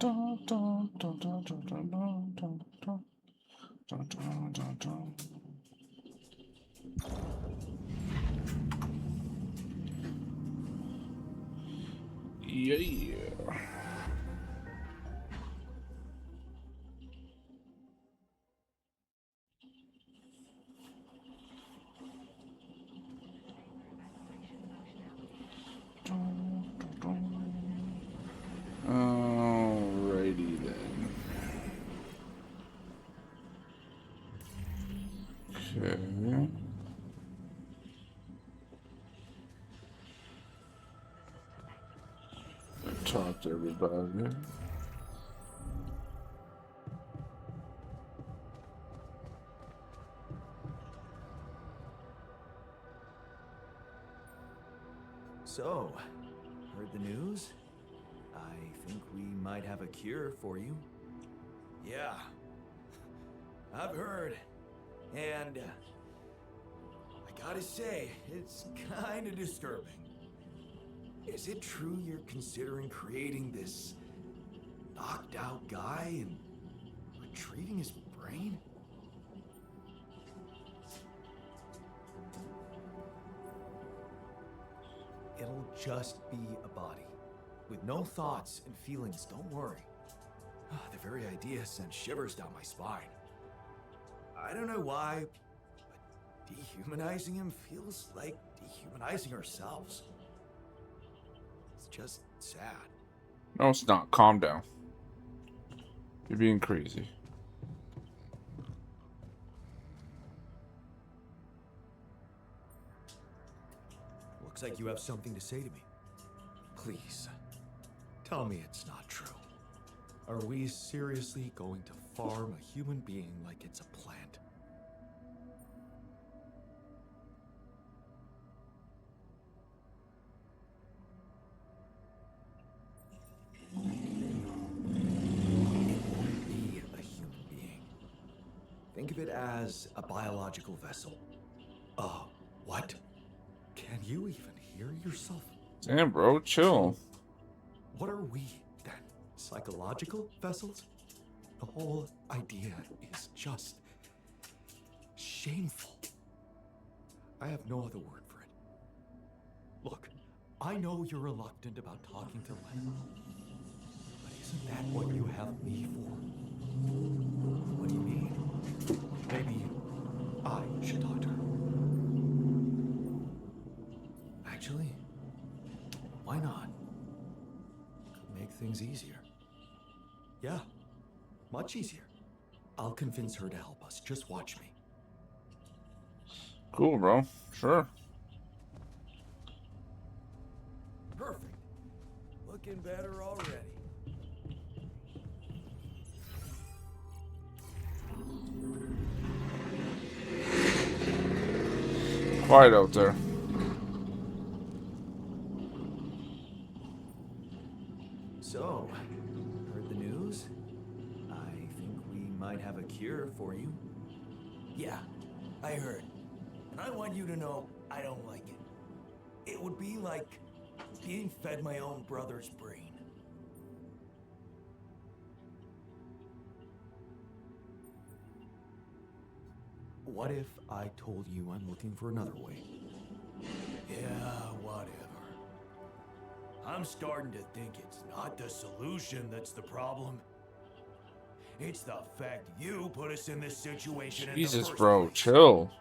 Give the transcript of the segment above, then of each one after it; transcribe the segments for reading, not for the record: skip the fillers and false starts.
Yeah. Alrighty then. Okay. Talk to everybody. So, heard the news? I think we might have a cure for you. Yeah, I've heard. And I gotta say, it's kinda disturbing. Is it true you're considering creating this knocked out guy and retrieving his brain? It'll just be a body. With no thoughts and feelings, don't worry. The very idea sent shivers down my spine. I don't know why, but dehumanizing him feels like dehumanizing ourselves. It's just sad. No, it's not. Calm down. You're being crazy. Looks like you have something to say to me. Please, tell me it's not true. Are we seriously going to farm a human being like it's a plant? Be a human being. Think of it as a biological vessel. What? Can you even hear yourself? Damn, bro, chill. What are we, then? Psychological vessels? The whole idea is just shameful. I have no other word for it. Look, I know you're reluctant about talking to Len, but isn't that what you have me for? What do you mean? Maybe I should talk to her. Actually, why not? Could make things easier. Yeah, much easier. I'll convince her to help us. Just watch me. Cool, bro. Sure. Perfect. Looking better already. Quiet out there. So, heard the news? I think we might have a cure for you. Yeah, I heard. And I want you to know I don't like it. It would be like being fed my own brother's brain. What if I told you I'm looking for another way? Yeah, whatever. I'm starting to think it's not the solution that's the problem. It's the fact you put us in this situation Jesus, in the first bro, place. chill.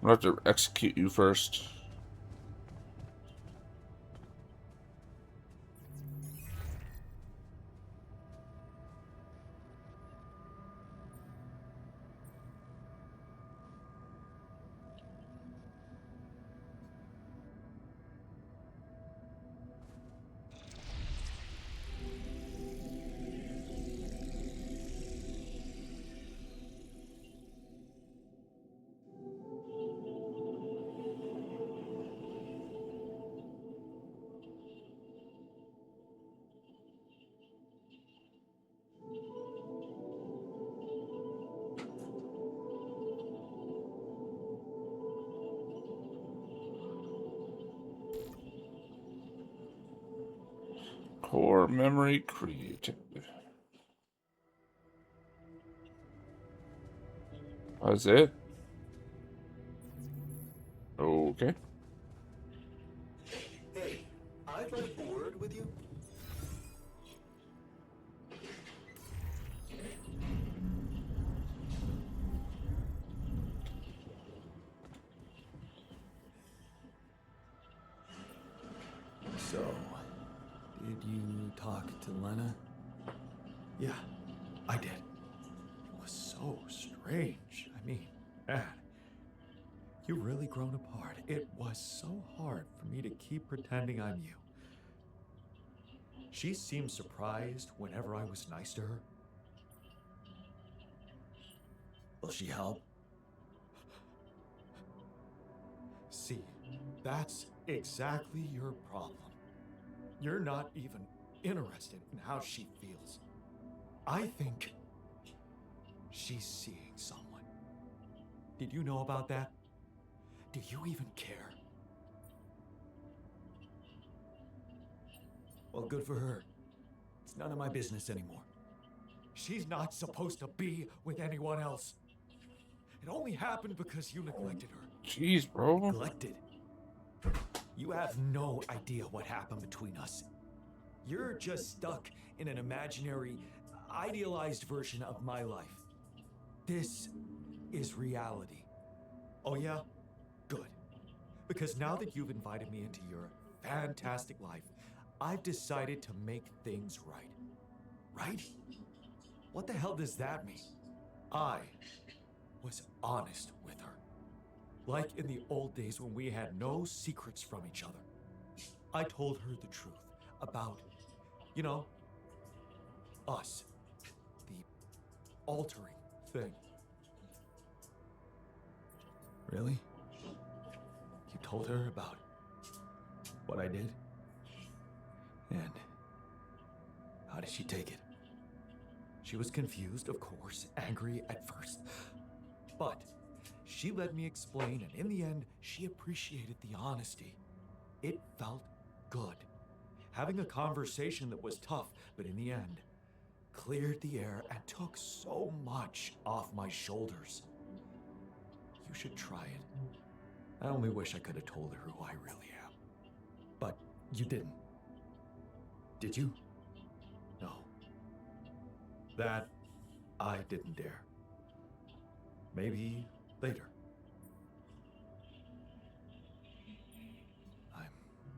I'm gonna have to execute you first. Core memory created. That's it? Okay. Hey, I'd like a word with you. So, did you talk to Lena? Yeah, I did. It was so strange. I mean, man, you've really grown apart. It was so hard for me to keep pretending I'm you. She seemed surprised whenever I was nice to her. Will she help? See, that's exactly your problem. You're not even interested in how she feels. I think she's seeing someone. Did you know about that? Do you even care? Well, good for her. It's none of my business anymore. She's not supposed to be with anyone else. It only happened because you neglected her. Jeez, bro. Neglected? You have no idea what happened between us. You're just stuck in an imaginary, idealized version of my life. This is reality. Oh yeah? Good. Because now that you've invited me into your fantastic life, I've decided to make things right. Right? What the hell does that mean? I was honest with her. Like in the old days when we had no secrets from each other. I told her the truth about, you know, us. The altering thing. Really? You told her about what I did? And how did she take it? She was confused, of course, angry at first. But she let me explain, and in the end, she appreciated the honesty. It felt good. Having a conversation that was tough, but in the end, cleared the air and took so much off my shoulders. You should try it. I only wish I could have told her who I really am. But you didn't. Did you? No. That I didn't dare. Maybe later. I'm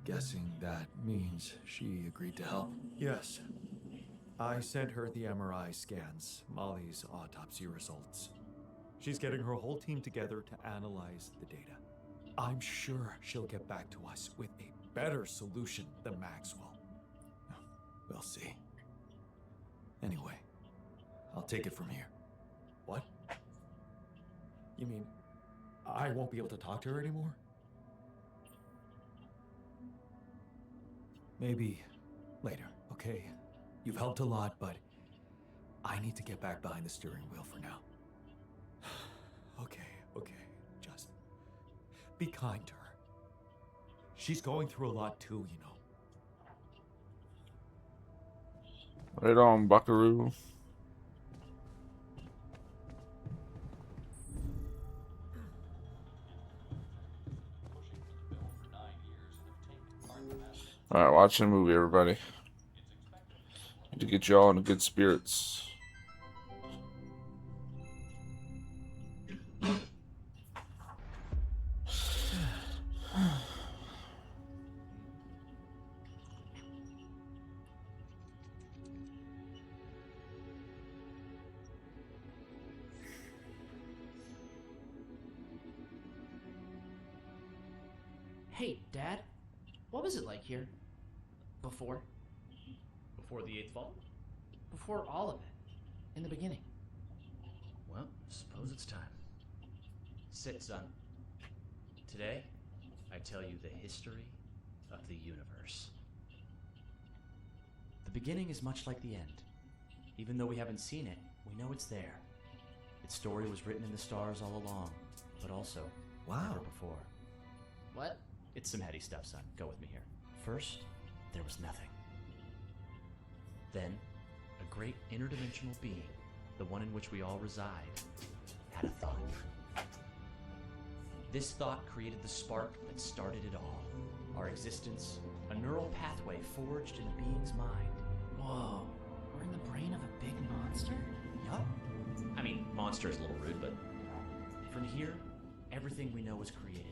guessing that means she agreed to help. Yes. I sent her the MRI scans, Molly's autopsy results. She's getting her whole team together to analyze the data. I'm sure she'll get back to us with a better solution than Maxwell. We'll see. Anyway, I'll take it from here. What? You mean I won't be able to talk to her anymore? Maybe later, okay? You've helped a lot, but I need to get back behind the steering wheel for now. Okay. Just be kind to her. She's going through a lot too, you know. Right on, buckaroo. Alright, watching a movie, everybody. Need to get y'all in good spirits. Hey, Dad. What was it like here? Before? Before the Eighth Vault? Before all of it. In the beginning. Well, suppose it's time. Sit, son. Today, I tell you the history of the universe. The beginning is much like the end. Even though we haven't seen it, we know it's there. Its story was written in the stars all along, but also never before. What? It's some heady stuff, son. Go with me here. First, there was nothing. Then, a great interdimensional being, the one in which we all reside, had a thought. This thought created the spark that started it all. Our existence, a neural pathway forged in a being's mind. Whoa, we're in the brain of a big monster? Yup. I mean, monster is a little rude, but from here, everything we know was created.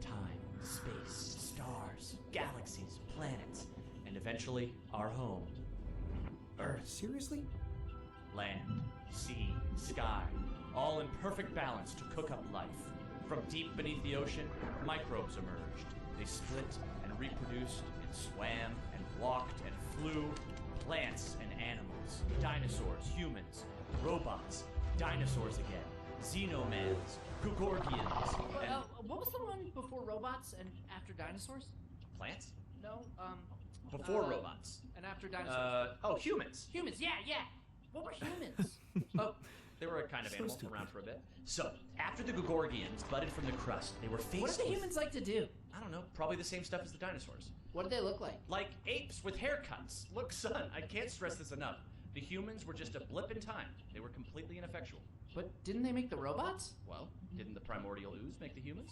Time, space, stars, galaxies, planets, and eventually our home, Earth. Seriously? Land, sea, sky, all in perfect balance to cook up life. From deep beneath the ocean, microbes emerged. They split and reproduced and swam and walked and flew. Plants and animals, dinosaurs, humans, robots, dinosaurs again, xenomans, Gugorgians, and What was the one before robots and after dinosaurs? plants? No, Before robots. And after dinosaurs. Humans. Humans, yeah. What were humans? Oh, they were a kind of So animal stupid. around for a bit. So, after the Gugorgians budded from the crust, they were faced What did the with- humans like to do? I don't know, probably the same stuff as the dinosaurs. What did they look like? Like apes with haircuts. Look, son, I can't stress this enough. The humans were just a blip in time. They were completely ineffectual. But didn't they make the robots? Well, didn't the primordial ooze make the humans?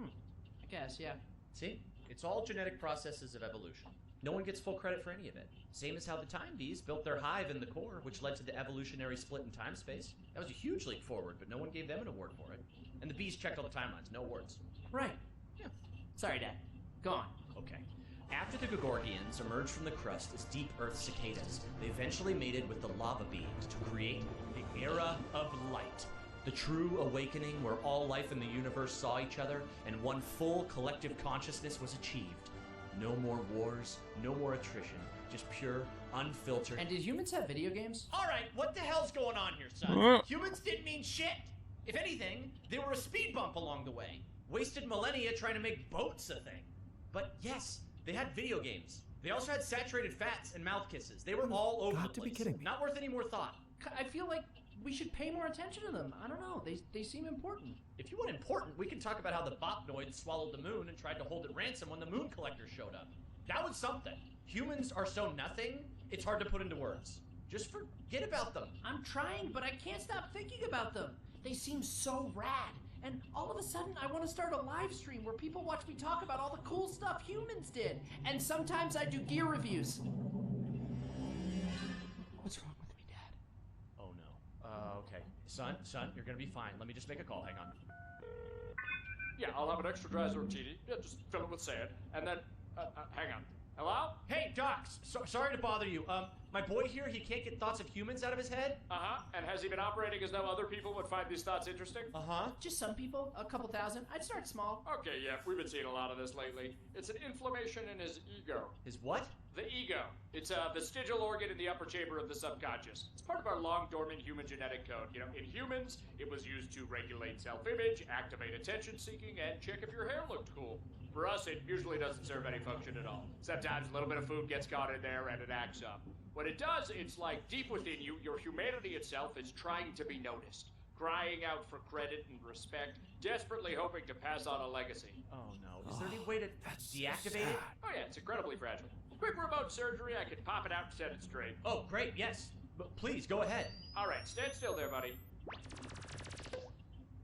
I guess, yeah. See? It's all genetic processes of evolution. No one gets full credit for any of it. Same as how the time bees built their hive in the core, which led to the evolutionary split in time space. That was a huge leap forward, but no one gave them an award for it. And the bees checked all the timelines, no awards. Right. Yeah. Sorry, Dad. Go on. Okay. After the Gugorgians emerged from the crust as deep Earth cicadas, they eventually mated with the lava beings to create the Era of Light. The true awakening where all life in the universe saw each other and one full collective consciousness was achieved. No more wars, no more attrition, just pure, unfiltered... And did humans have video games? Alright, what the hell's going on here, son? What? Humans didn't mean shit! If anything, they were a speed bump along the way. Wasted millennia trying to make boats a thing. But yes, they had video games. They also had saturated fats and mouth kisses. They were all over Got the to be place. kidding. Not worth any more thought. I feel like we should pay more attention to them. I don't know. They seem important. If you want important, we can talk about how the Botnoid swallowed the moon and tried to hold it ransom when the moon collector showed up. That was something. Humans are so nothing, it's hard to put into words. Just forget about them. I'm trying, but I can't stop thinking about them. They seem so rad. And all of a sudden, I want to start a live stream where people watch me talk about all the cool stuff humans did. And sometimes I do gear reviews. What's wrong with me, Dad? Oh no. Okay. Son, you're gonna be fine. Let me just make a call. Hang on. Yeah, I'll have an extra dry Zortini. Yeah, just fill it with sand. And then, hang on. Hello? Hey, Doc. Sorry to bother you. My boy here, he can't get thoughts of humans out of his head. Uh-huh. And has he been operating as though other people would find these thoughts interesting? Uh-huh. Just some people, a couple thousand. I'd start small. Okay, yeah, we've been seeing a lot of this lately. It's an inflammation in his ego. His what? The ego. It's a vestigial organ in the upper chamber of the subconscious. It's part of our long dormant human genetic code. You know, in humans, it was used to regulate self-image, activate attention seeking, and check if your hair looked cool. For us, it usually doesn't serve any function at all. Sometimes a little bit of food gets caught in there and it acts up. What it does, it's like deep within you, your humanity itself is trying to be noticed, crying out for credit and respect, desperately hoping to pass on a legacy. Oh no. Is there any way to deactivate it? Oh yeah, it's incredibly fragile. Quick remote surgery, I can pop it out and set it straight. Oh, great. Yes. But please go ahead. All right, stand still there, buddy.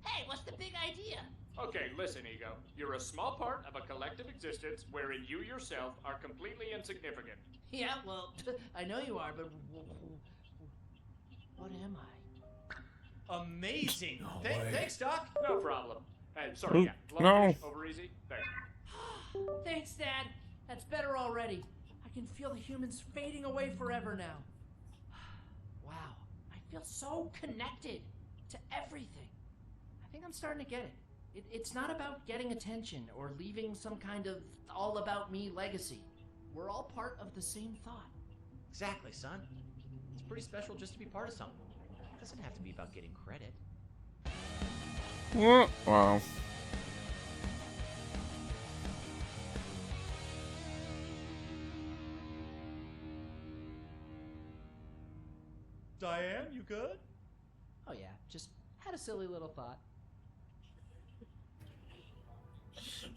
Hey, what's the big idea? Okay, listen, Ego. You're a small part of a collective existence wherein you yourself are completely insignificant. Yeah, well, I know you are, but what am I? Amazing. No way. Thanks, Doc. No problem. Hey, sorry, yeah. No. Over easy? Thanks. Thanks, Dad. That's better already. I can feel the humans fading away forever now. Wow, I feel so connected to everything. I think I'm starting to get it. It's not about getting attention or leaving some kind of all-about-me legacy. We're all part of the same thought. Exactly, son. It's pretty special just to be part of something. It doesn't have to be about getting credit. Wow. Diane, you good? Oh yeah, just had a silly little thought.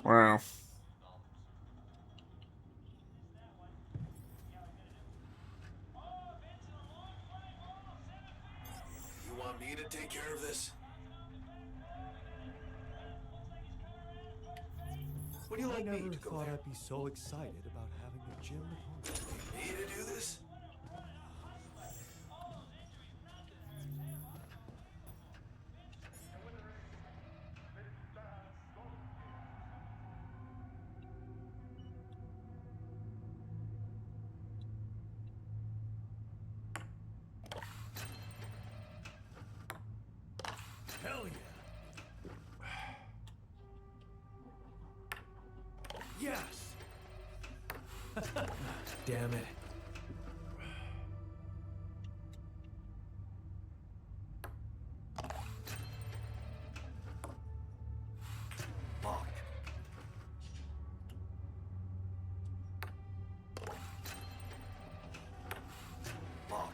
Wow. want me to take care of this? Would you like me to go thought there? I'd be so excited about having a gym at home. Me to do this? Hell yeah! Yes! Damn it. Fuck. Fuck.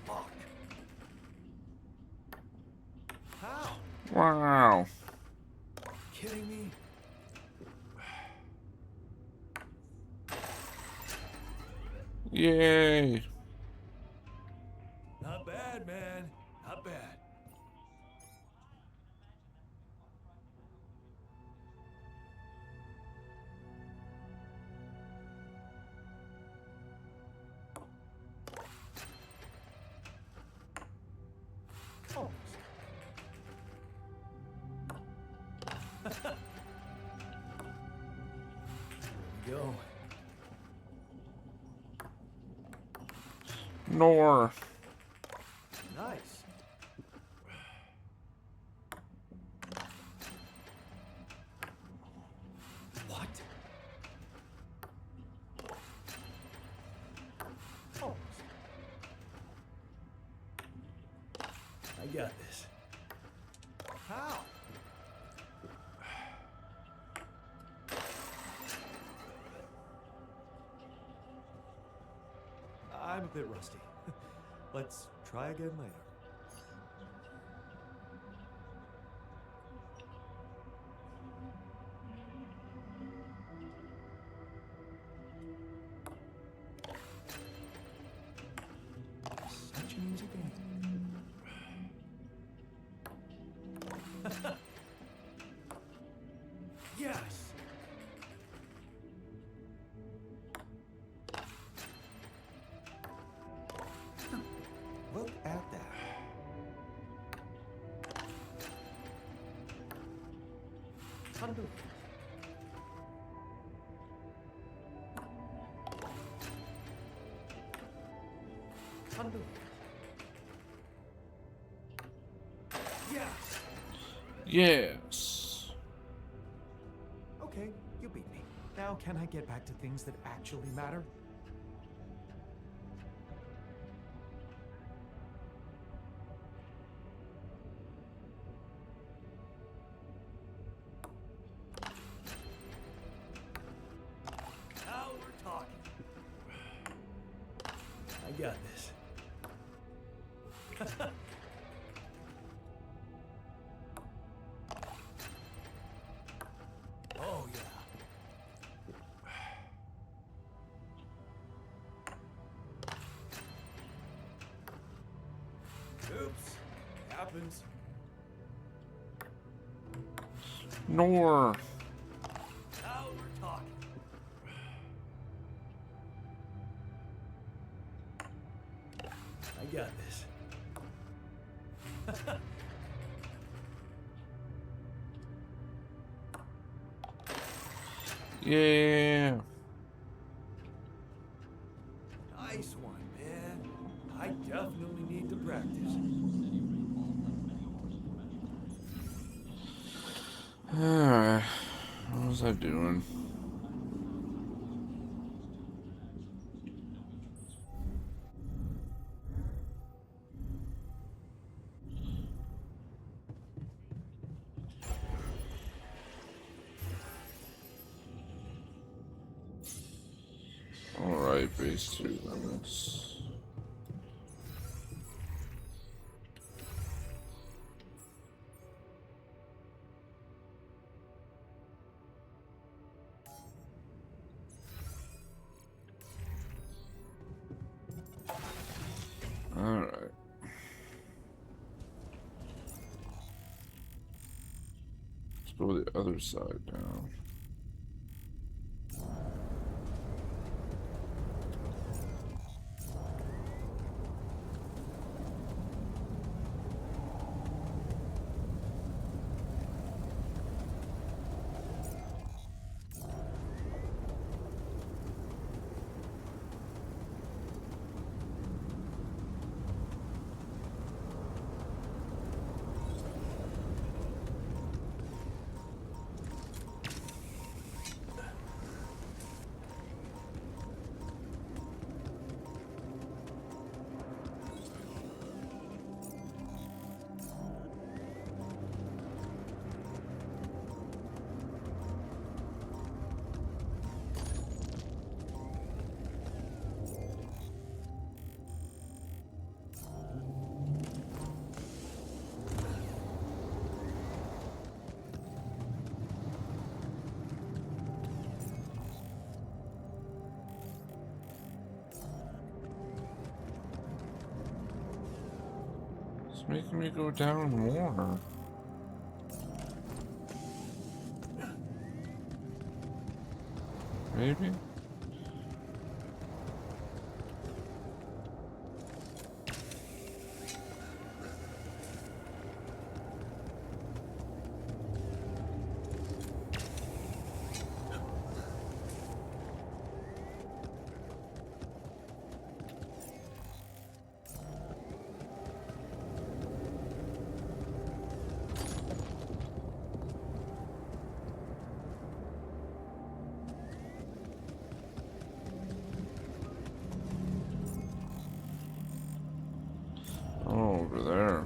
Fuck. How? Wow. Kidding me? Yay. Not bad, man. Not bad. Oh. There we go. Nor. Nice. What? Oh. I got this. How? I'm a bit rusty. Let's try again later. Such an easy game. Yes! Look at that. Undo. Undo. Yes! Yes. Okay, you beat me. Now can I get back to things that actually matter? Now we're talking. I got this. Oh, yeah. Oops. Happens. Nor. Now we're talking. I got this. Yeah. Nice one, man. I definitely need to practice. What was I doing? Alright, base 2 limits. go the other side now. It's making me go down more. Maybe? Oh, over there.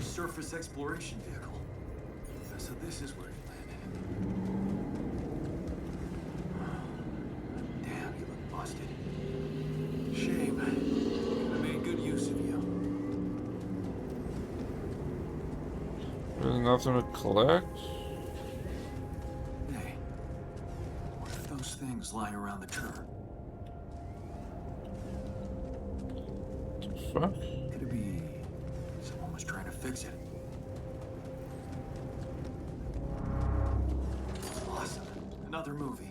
Surface exploration vehicle. So this is where he landed. Damn, you look busted. Shame. I made good use of you. There's nothing to collect? Hey, what are those things lying around the turret? The fuck? Could it be someone was trying to fix it? Awesome. Another movie.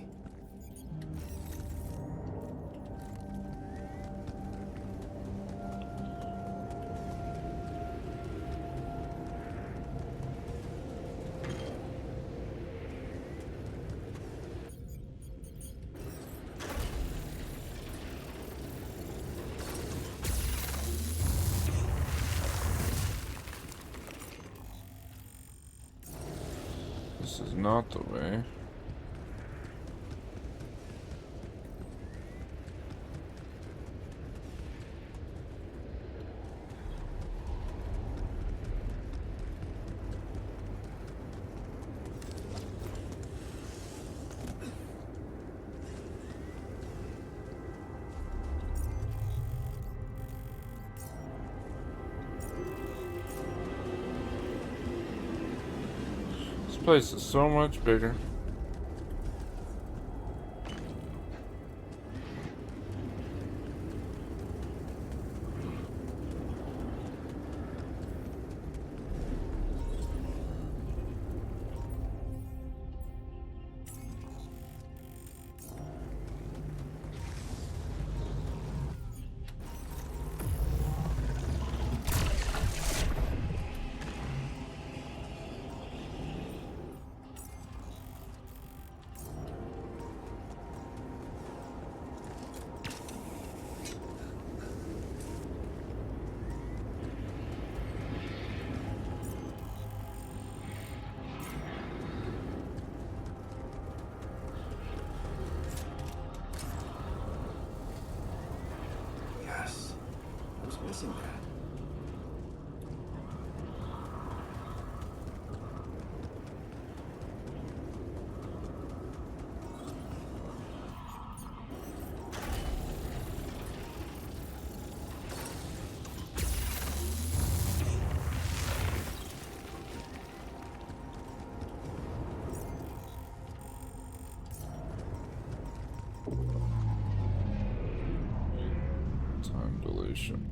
This is not the way. This place is so much bigger. Yes. I was missing that. solution.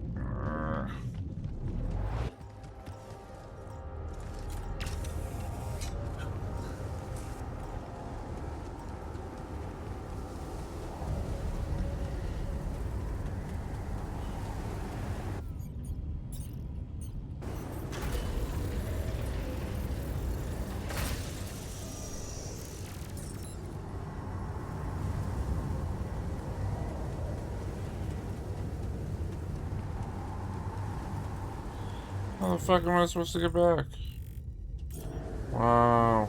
How the fuck am I supposed to get back? Wow.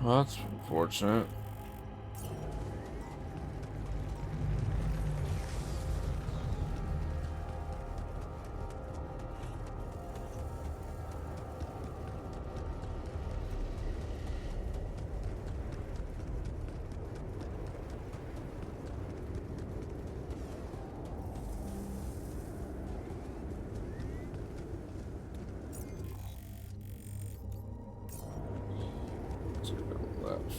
Well, that's unfortunate. To the left.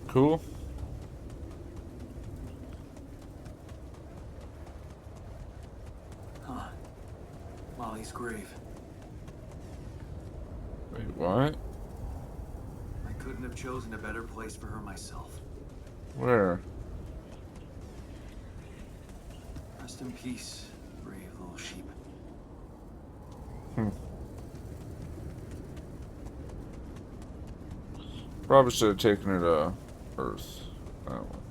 Cool. Huh. Molly's grave. Wait, what? I couldn't have chosen a better place for her myself. Where? Rest in peace, brave little sheep. Probably should have taken her to Earth. That one.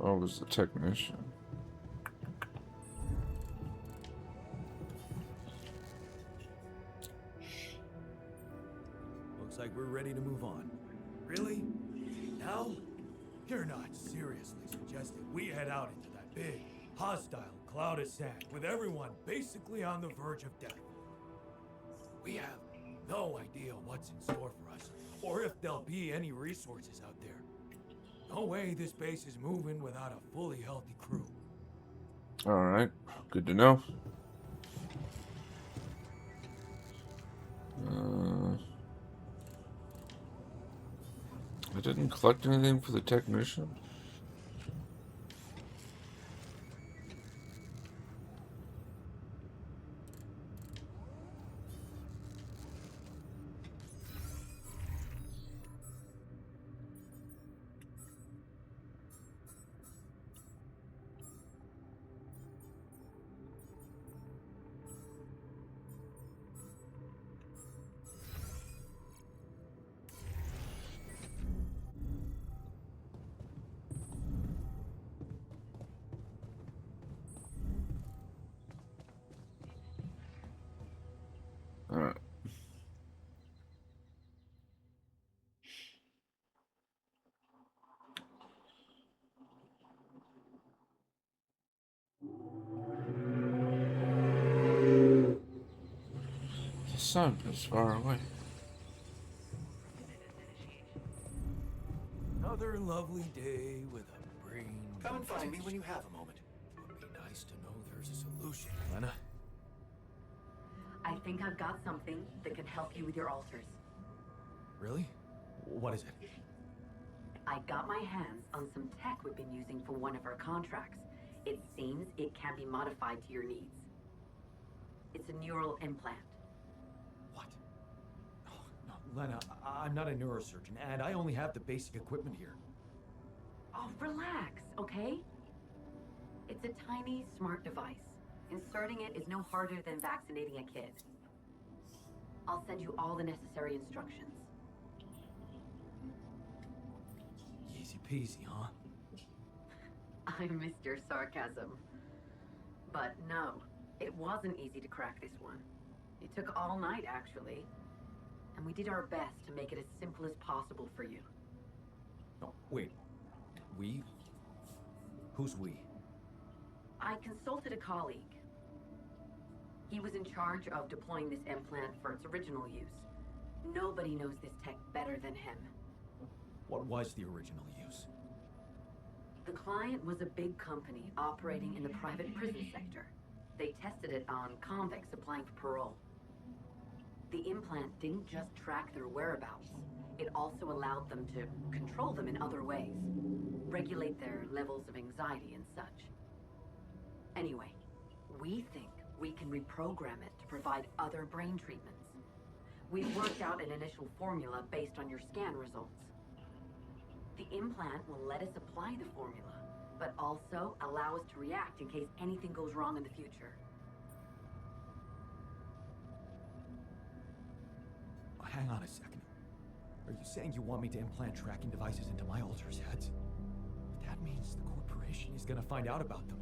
Oh, it was the technician. Looks like we're ready to move on. Really? Now? You're not seriously suggesting we head out into that big, hostile cloud of sand with everyone basically on the verge of death. We have no idea what's in store for us, or if there'll be any resources out there. No way this base is moving without a fully healthy crew. Alright, good to know. I didn't collect anything for the technician. Alright. The sun is far away. Another lovely day with a brain. Come and find me when you have a moment. Would be nice to know there's a solution, Lena. I think I've got something that can help you with your altars. Really? What is it? I got my hands on some tech we've been using for one of our contracts. It seems it can be modified to your needs. It's a neural implant. What? Oh, no, Lena, I'm not a neurosurgeon, and I only have the basic equipment here. Oh, relax, okay? It's a tiny, smart device. Inserting it is no harder than vaccinating a kid. I'll send you all the necessary instructions. Easy peasy, huh? I missed your sarcasm. But no, it wasn't easy to crack this one. It took all night, actually. And we did our best to make it as simple as possible for you. No, wait. We? Who's we? I consulted a colleague. He was in charge of deploying this implant for its original use. Nobody knows this tech better than him. What was the original use? The client was a big company operating in the private prison sector. They tested it on convicts applying for parole. The implant didn't just track their whereabouts. It also allowed them to control them in other ways. Regulate their levels of anxiety and such. Anyway, we think we can reprogram it to provide other brain treatments. We've worked out an initial formula based on your scan results. The implant will let us apply the formula, but also allow us to react in case anything goes wrong in the future. Hang on a second. Are you saying you want me to implant tracking devices into my alters' heads? But that means the corporation is gonna find out about them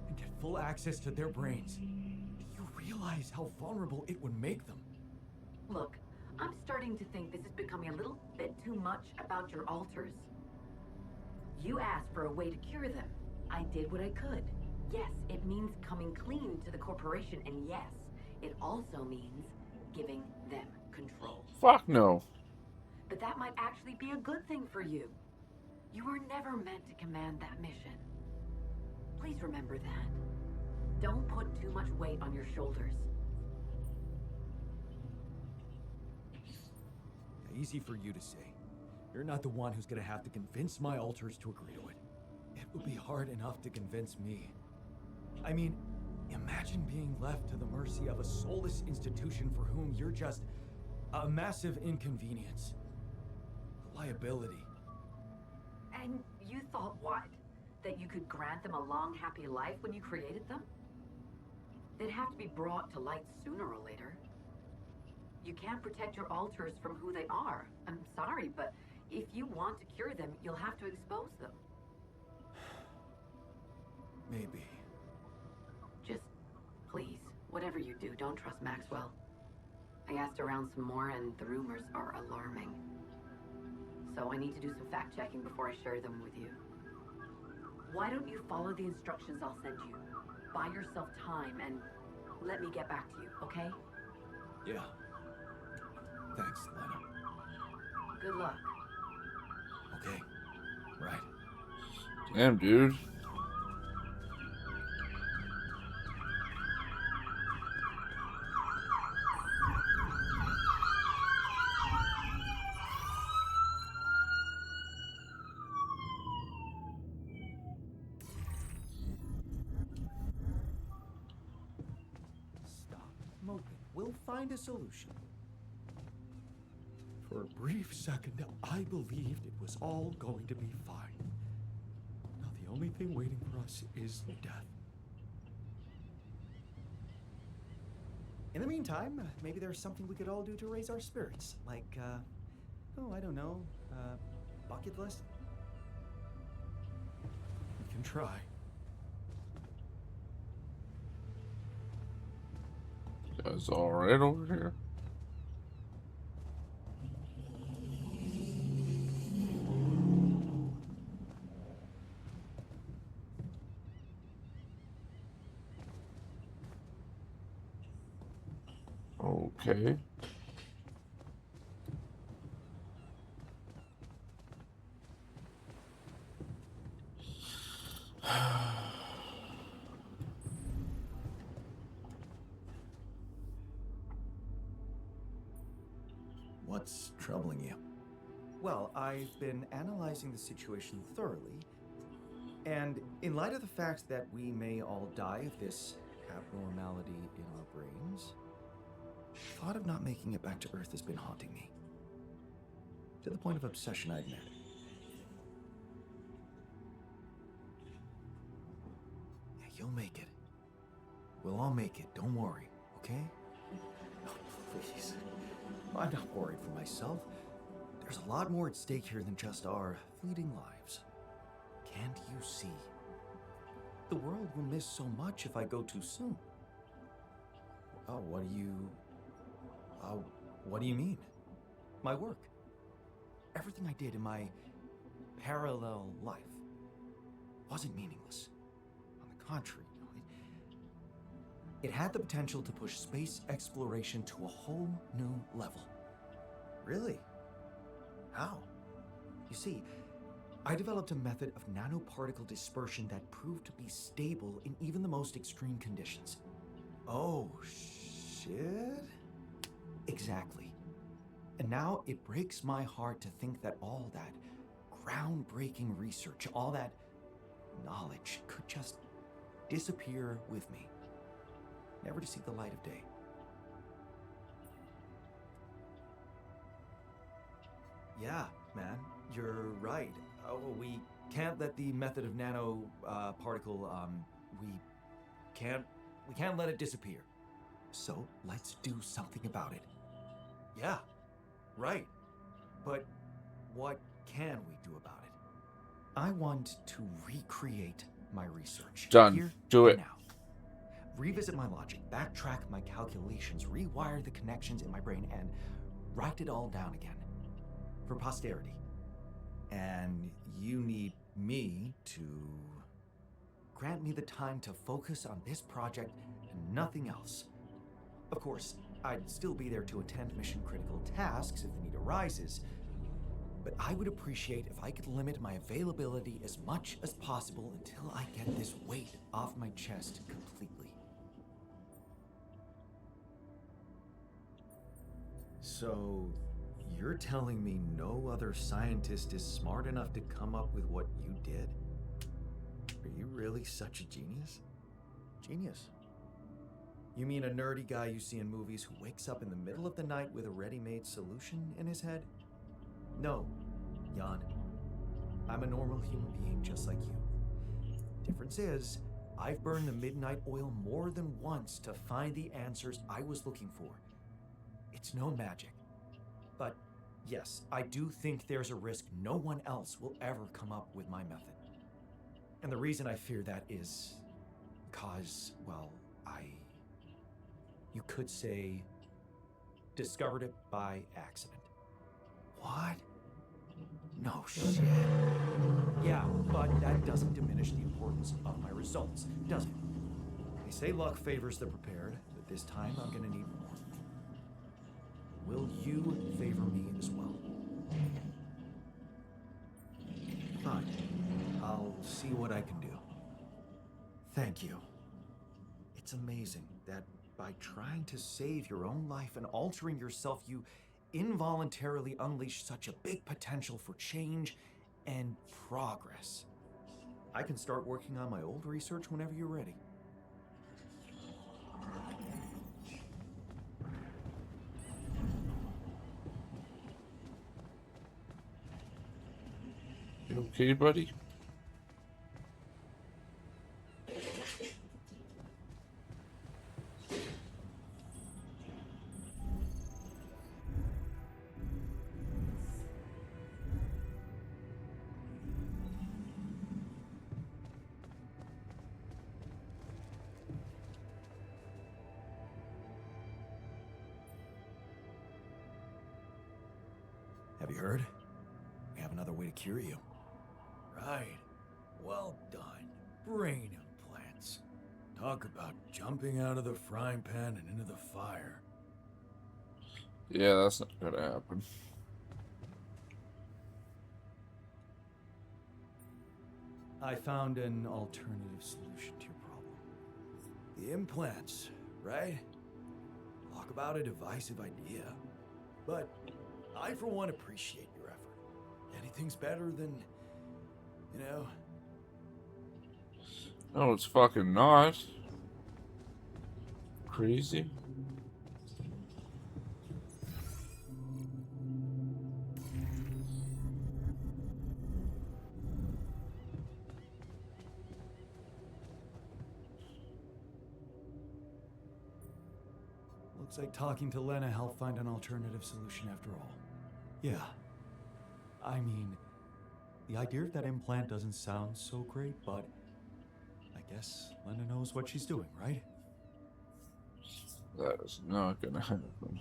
and get full access to their brains. Do you realize how vulnerable it would make them? Look, I'm starting to think this is becoming a little bit too much about your alters. You asked for a way to cure them. I did what I could. Yes, it means coming clean to the corporation, and yes, it also means giving them control. Fuck no. But that might actually be a good thing for you. You were never meant to command that mission. Please remember that. Don't put too much weight on your shoulders. Easy for you to say. You're not the one who's gonna have to convince my alters to agree to it. It would be hard enough to convince me. I mean, imagine being left to the mercy of a soulless institution for whom you're just a massive inconvenience. A liability. And you thought what? That you could grant them a long, happy life when you created them? They'd have to be brought to light sooner or later. You can't protect your alters from who they are. I'm sorry, but if you want to cure them, you'll have to expose them. Maybe. Just, please, whatever you do, don't trust Maxwell. I asked around some more, and the rumors are alarming. So I need to do some fact-checking before I share them with you. Why don't you follow the instructions I'll send you? Buy yourself time, and let me get back to you, okay? Yeah. Thanks, Lena. Good luck. Okay. Right. Damn, dude. Stop moping. We'll find a solution. For a brief second, I believed it was all going to be fine. Now the only thing waiting for us is death. In the meantime, maybe there's something we could all do to raise our spirits. Like, oh, I don't know, bucket list? We can try. Guys all right over here? Okay. What's troubling you? Well, I've been analyzing the situation thoroughly, and in light of the fact that we may all die of this abnormality in our brains, the thought of not making it back to Earth has been haunting me. To the point of obsession, I admit. Yeah, you'll make it. We'll all make it, don't worry, okay? Oh, please. I'm not worried for myself. There's a lot more at stake here than just our fleeting lives. Can't you see? The world will miss so much if I go too soon. Oh, what do you mean? My work. Everything I did in my parallel life wasn't meaningless. On the contrary, it had the potential to push space exploration to a whole new level. Really? How? You see, I developed a method of nanoparticle dispersion that proved to be stable in even the most extreme conditions. Oh, shit? Exactly. And now it breaks my heart to think that all that groundbreaking research, all that knowledge could just disappear with me, never to see the light of day. Yeah, man, you're right. Oh, we can't let the method of nano particle. We can't let it disappear. So let's do something about it. Yeah, right. But what can we do about it? I want to recreate my research. Done. Here Do and it. now. Revisit my logic, backtrack my calculations, rewire the connections in my brain, and write it all down again. For posterity. And you need me to... Grant me the time to focus on this project and nothing else. Of course, I'd still be there to attend mission-critical tasks if the need arises, but I would appreciate if I could limit my availability as much as possible until I get this weight off my chest completely. So, you're telling me no other scientist is smart enough to come up with what you did? Are you really such a genius? Genius. You mean a nerdy guy you see in movies who wakes up in the middle of the night with a ready-made solution in his head? No, Jan. I'm a normal human being just like you. Difference is, I've burned the midnight oil more than once to find the answers I was looking for. It's no magic. But yes, I do think there's a risk no one else will ever come up with my method. And the reason I fear that is because, well, you could say, discovered it by accident. What? No shit. Yeah, but that doesn't diminish the importance of my results, does it? They say luck favors the prepared, but this time I'm gonna need more. Will you favor me as well? Fine. I'll see what I can do. Thank you. It's amazing that by trying to save your own life and altering yourself, you involuntarily unleash such a big potential for change and progress. I can start working on my old research whenever you're ready. You okay, buddy? You heard? We have another way to cure you. Right. Well done. Brain implants. Talk about jumping out of the frying pan and into the fire. Yeah, that's not gonna happen. I found an alternative solution to your problem. The implants, right? Talk about a divisive idea. But I, for one, appreciate your effort. Anything's better than, you know... No, it's fucking not. Crazy. Looks like talking to Lena helped find an alternative solution after all. Yeah. I mean, the idea of that implant doesn't sound so great, but I guess Lena knows what she's doing, right? That is not gonna happen.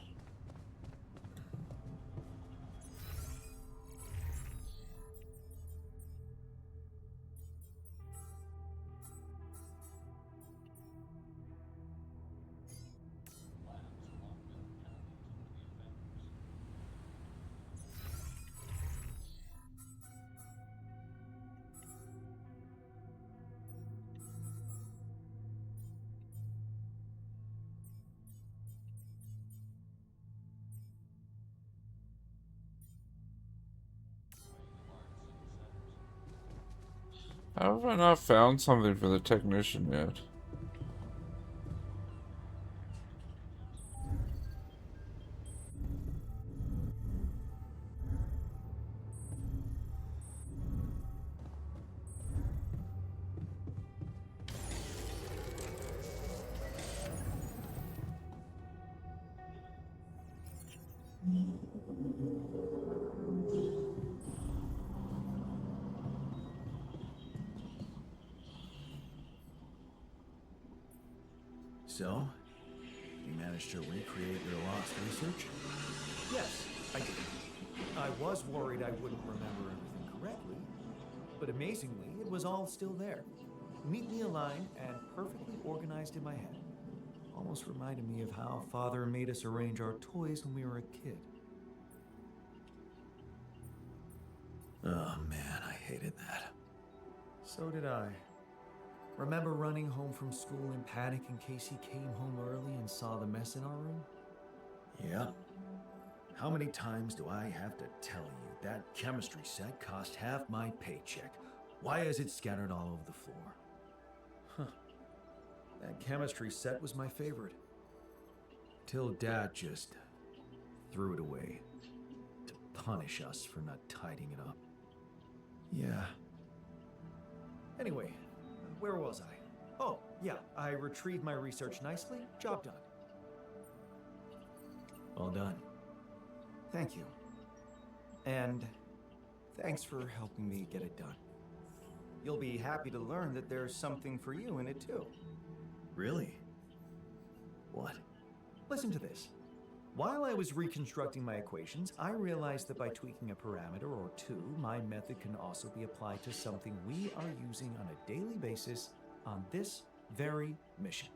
How have I not found something for the technician yet? So, you managed to recreate your lost research? Yes, I did. I was worried I wouldn't remember everything correctly, but amazingly, it was all still there. Neatly aligned and perfectly organized in my head. Almost reminded me of how Father made us arrange our toys when we were a kid. Oh man, I hated that. So did I. Remember running home from school in panic in case he came home early and saw the mess in our room? Yep. How many times do I have to tell you that chemistry set cost half my paycheck? Why is it scattered all over the floor? Huh. That chemistry set was my favorite. Till Dad just threw it away to punish us for not tidying it up. Yeah. Anyway, where was I? Oh, yeah, I retrieved my research nicely. Job done. Well done. Thank you. And thanks for helping me get it done. You'll be happy to learn that there's something for you in it too. Really? What? Listen to this. While I was reconstructing my equations, I realized that by tweaking a parameter or two, my method can also be applied to something we are using on a daily basis on this very mission.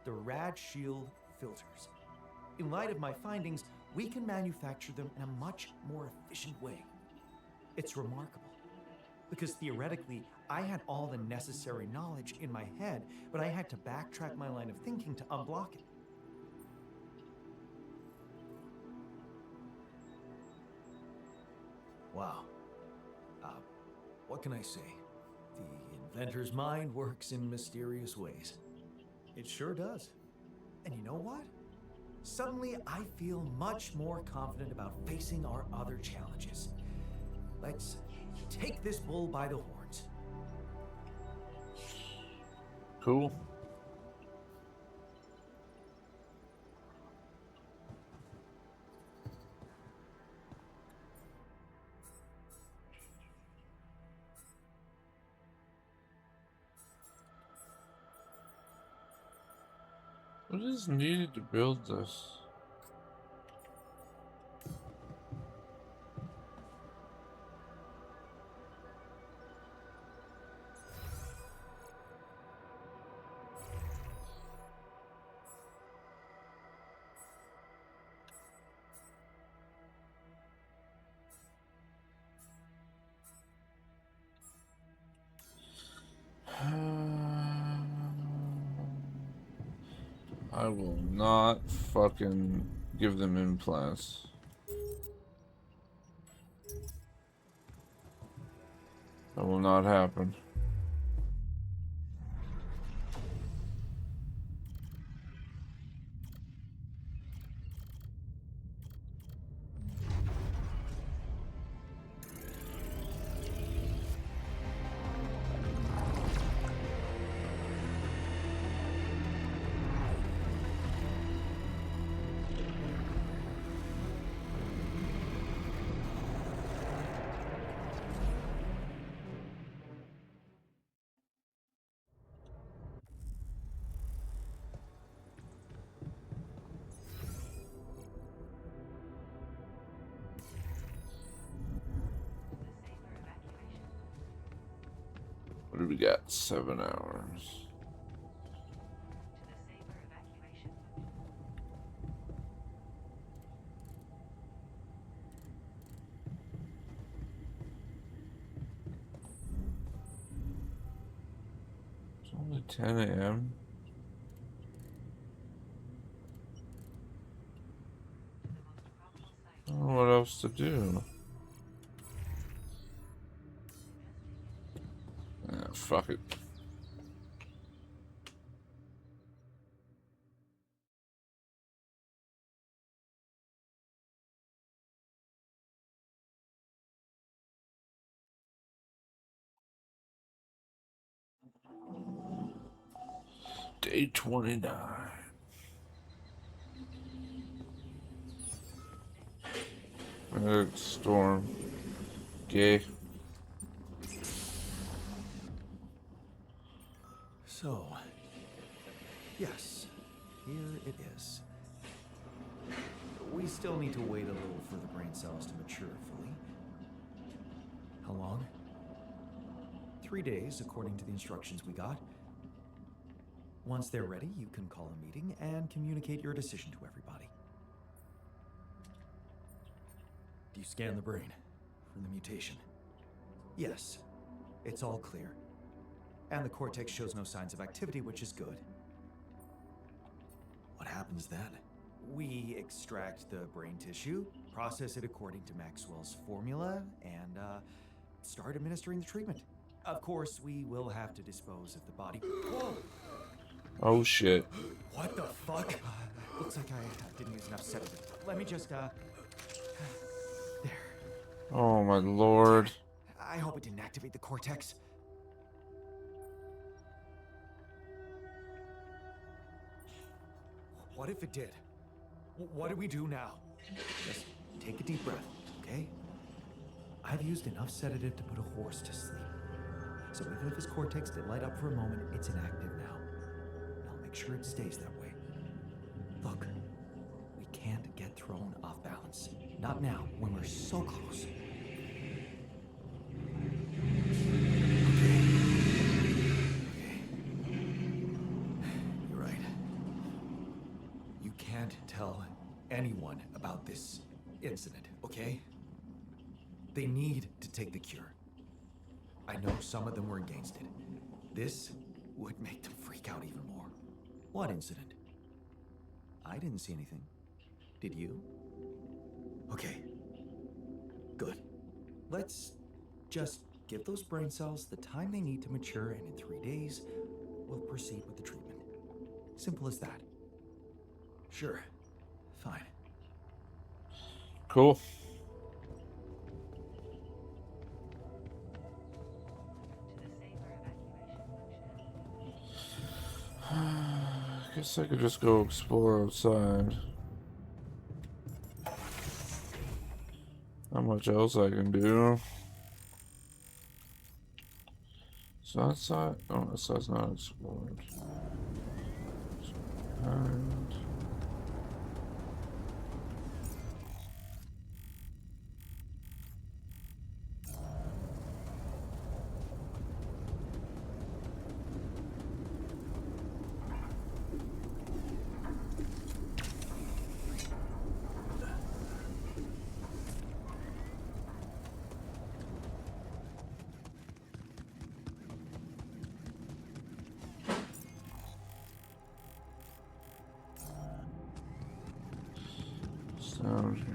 The Rad Shield filters. In light of my findings, we can manufacture them in a much more efficient way. It's remarkable. Because theoretically, I had all the necessary knowledge in my head, but I had to backtrack my line of thinking to unblock it. Wow. What can I say? The inventor's mind works in mysterious ways. It sure does. And you know what? Suddenly, I feel much more confident about facing our other challenges. Let's take this bull by the horns. Cool. What is needed to build this? I will not fucking give them implants. That will not happen. What do we got? 7 hours. It's only 10 a.m. I don't know what else to do. Fuck it. Day 29. Storm. Okay. So, yes, here it is. We still need to wait a little for the brain cells to mature fully. How long? 3 days, according to the instructions we got. Once they're ready, you can call a meeting and communicate your decision to everybody. Do you scan the brain for the mutation? Yes, it's all clear. And the cortex shows no signs of activity, which is good. What happens then? We extract the brain tissue, process it according to Maxwell's formula, and start administering the treatment. Of course, we will have to dispose of the body. Whoa! Oh shit. What the fuck? Looks like I didn't use enough sedative. Let me just, there. Oh my lord. I hope it didn't activate the cortex. What if it did? What do we do now? Just take a deep breath, okay? I've used enough sedative to put a horse to sleep. So even if his cortex did light up for a moment, it's inactive now. And I'll make sure it stays that way. Look, we can't get thrown off balance. Not now, when we're so close. You're right. You can't tell anyone about this incident, okay? They need to take the cure. I know some of them were against it. This would make them freak out even more. What incident? I didn't see anything. Did you? Okay. Good. Let's just give those brain cells the time they need to mature, and in 3 days, we'll proceed with the treatment. Simple as that. Sure. Fine. Cool. Guess I could just go explore outside. Not much else I can do. So outside, oh, that side's not explored. And Sound here.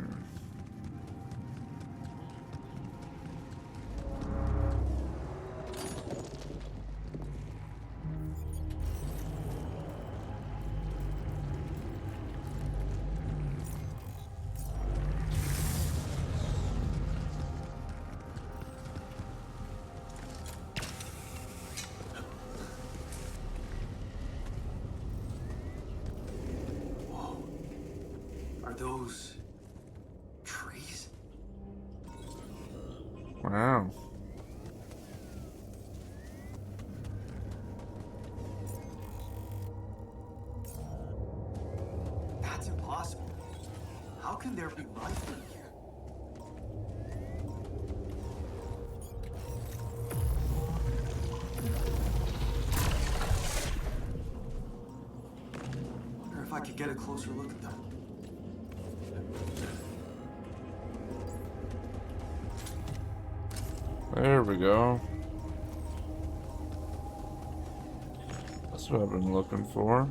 Are those trees? Wow. That's impossible. How can there be life in here? Wonder if I could get a closer look at them. There we go. That's what I've been looking for.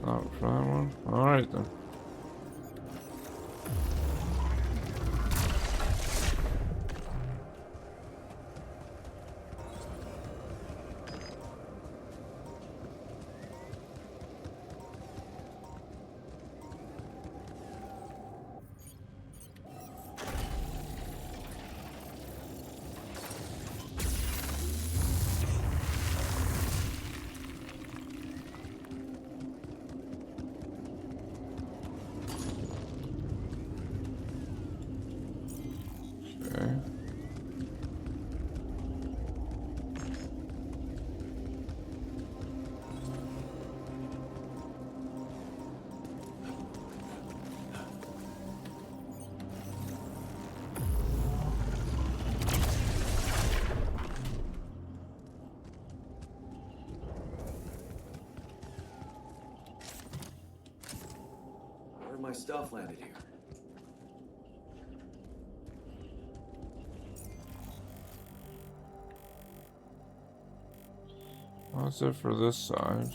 Not for that one. Alright then. Okay. Where my stuff landed here? That's it for this side.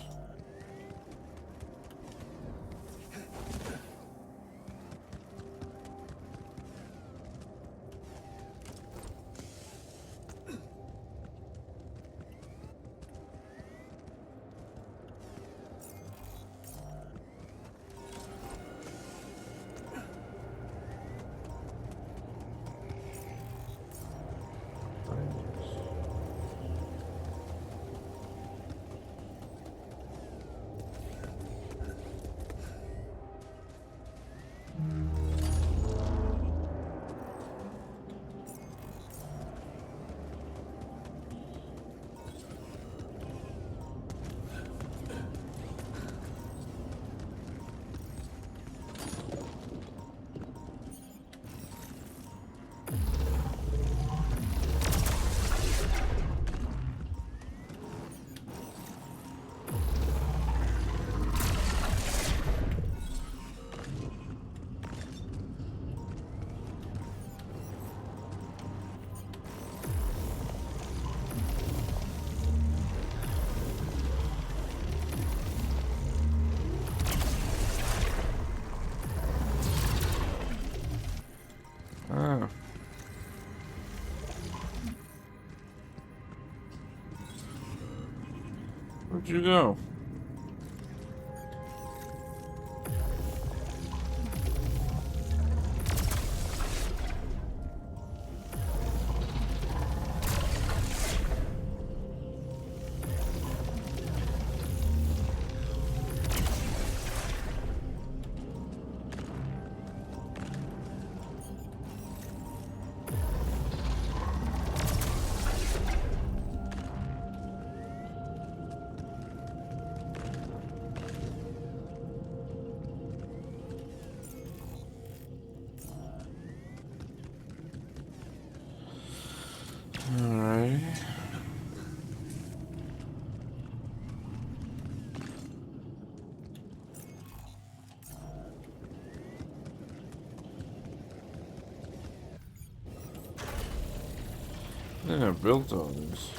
Where'd you go? Alright. Yeah, I built all this.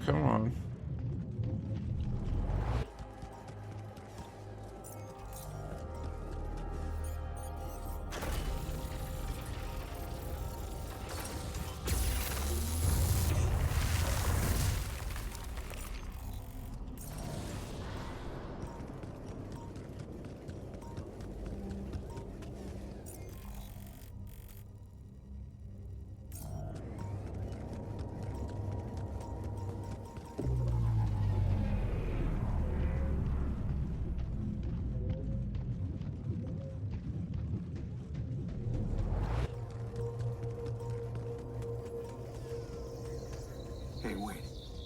Come on. Hey, wait.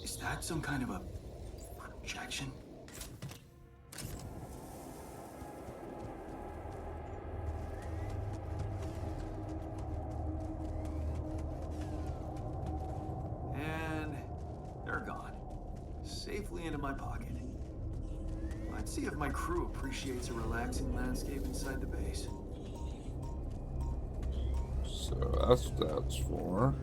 Is that some kind of a projection? And they're gone. Safely into my pocket. Let's see if my crew appreciates a relaxing landscape inside the base. So that's what that's for.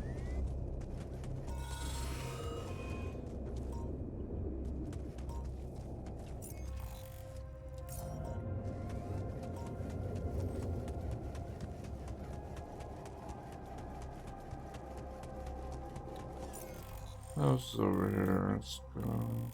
House over here, let's go.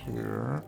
here.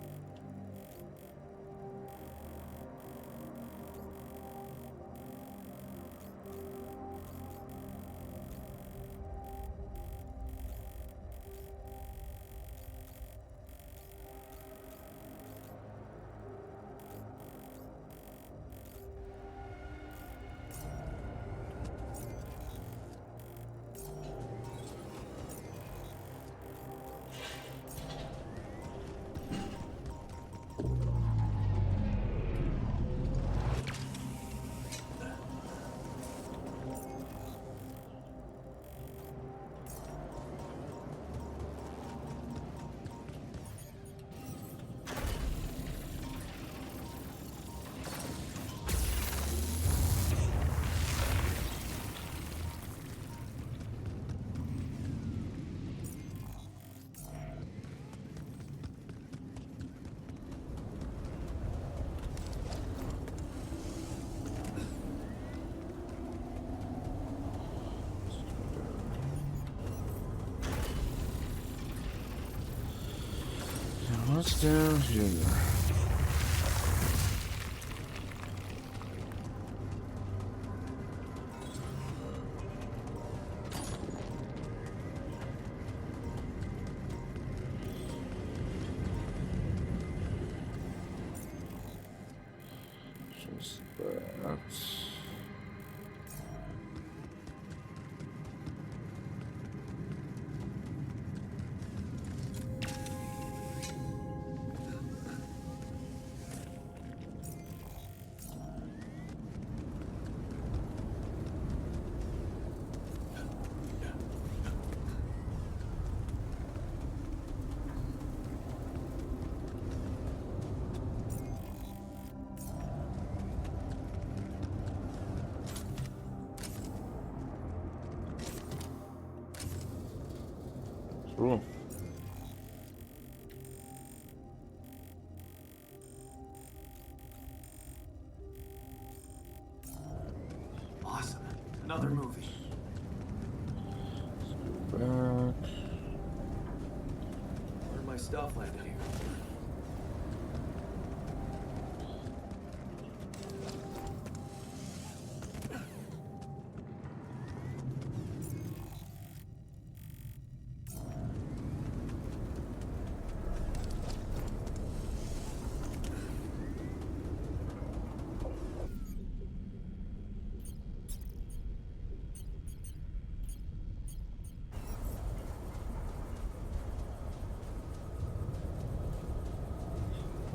What's down here? Just that. Cool. Awesome. Another movie. Back. Where'd my stuff landed here?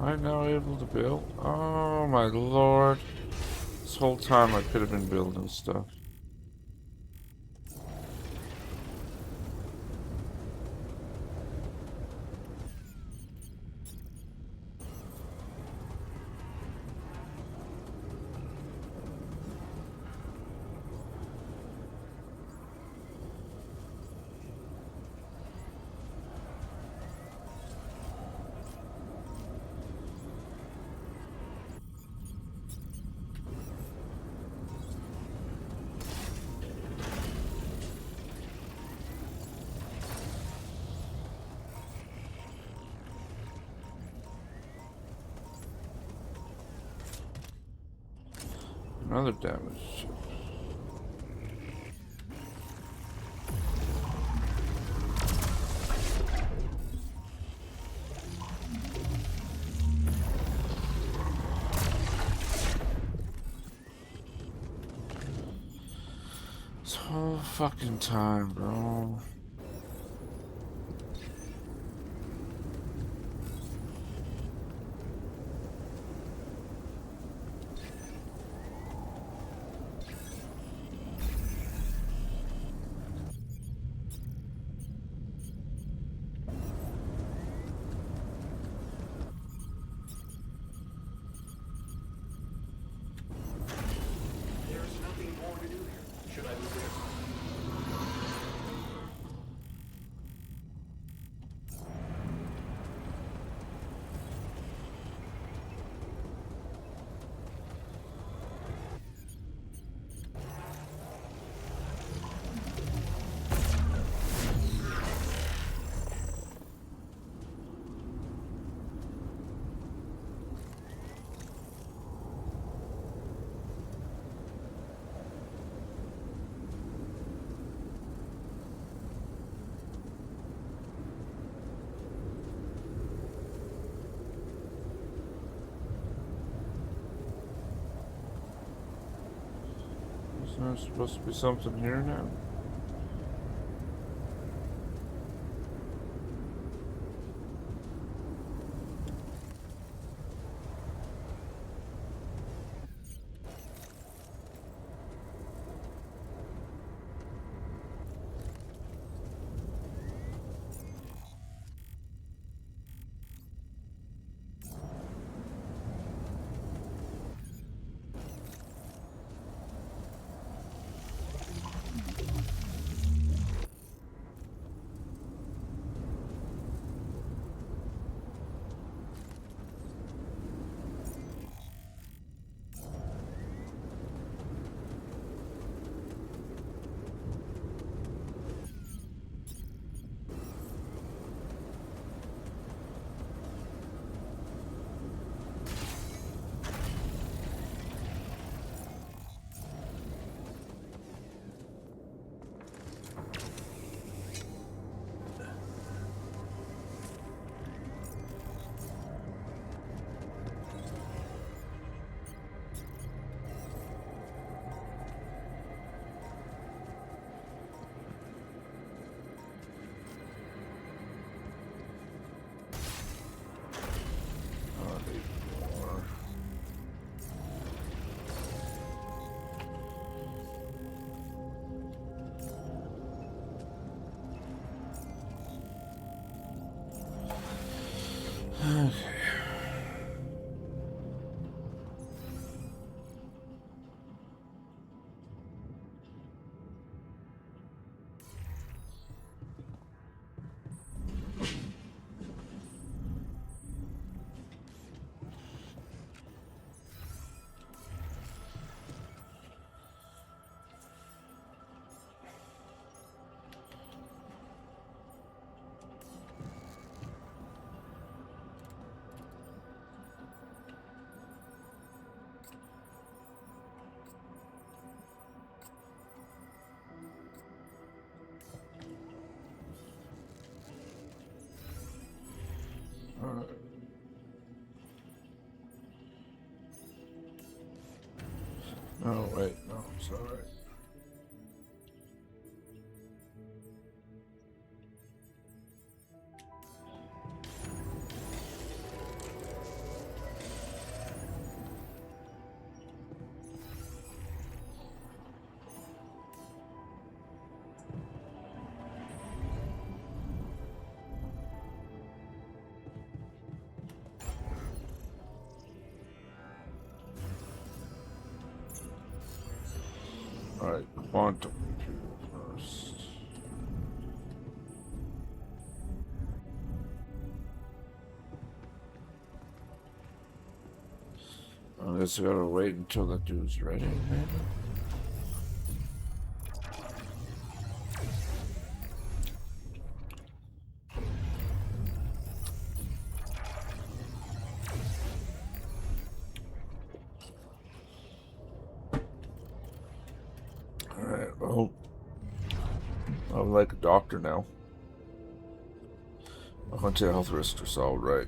I'm now able to build. Oh my lord. This whole time I could have been building stuff. Another damage. This whole fucking time, bro. There's nothing more to do here. Should I move here? There's supposed to be something here now. Oh, wait, no, sorry. Alright, quantum computer first. I guess I gotta wait until that dude's ready, maybe? Alright, well, I'm like a doctor now. Anti-health risks are solved, right?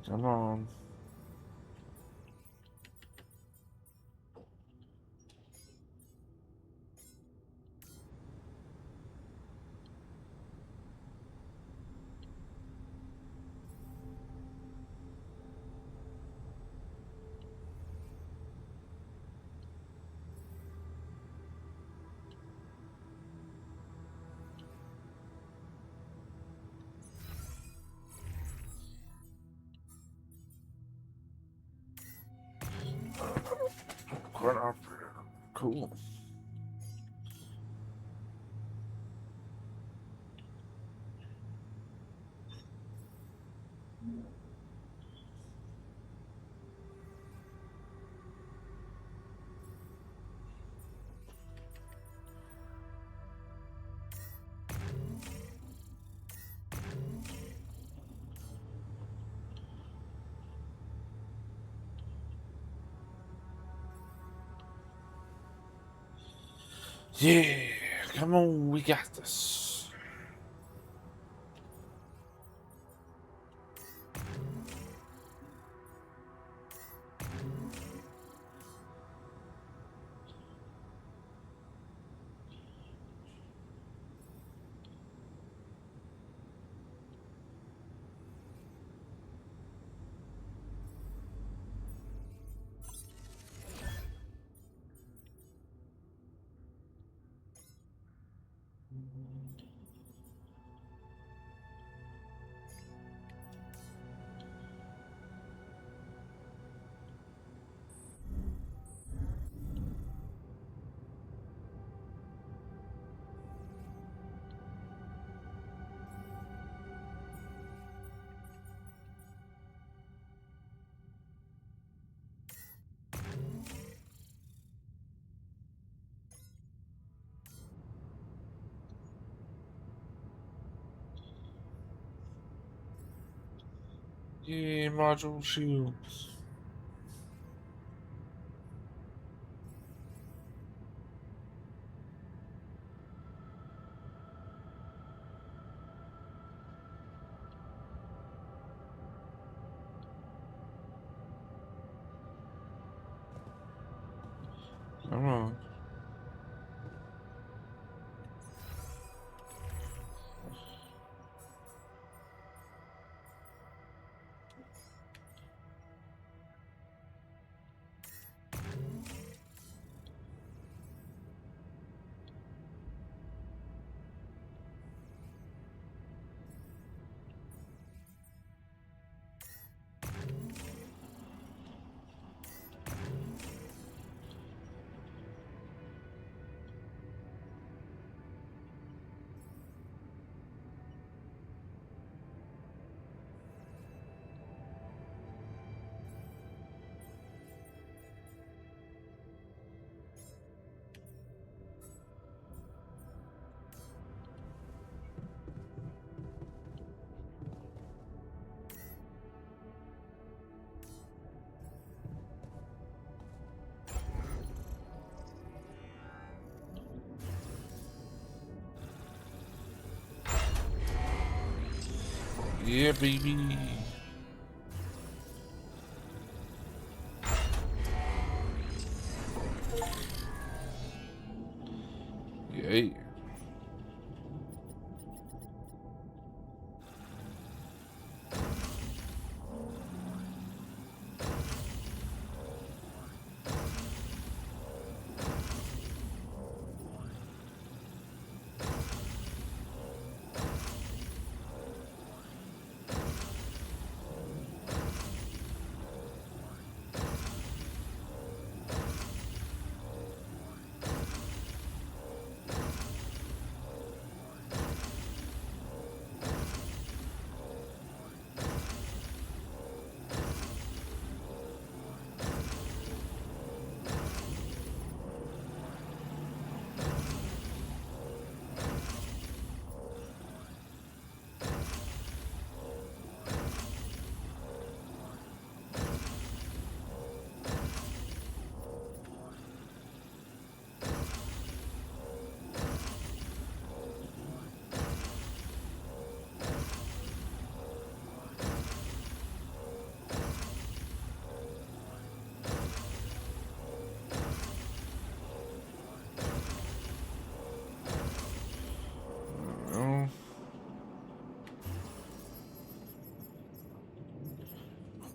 Come on. Quite operator. Cool. Yeah, come on, we got this. Yeah, module shields. Come on. Yeah, baby. Yeah.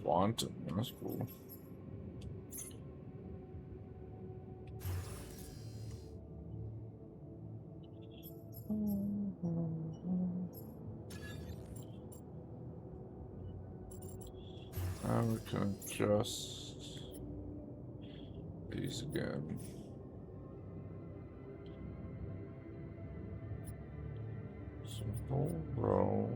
Wanted. That's cool. And we can adjust these again. So whole row.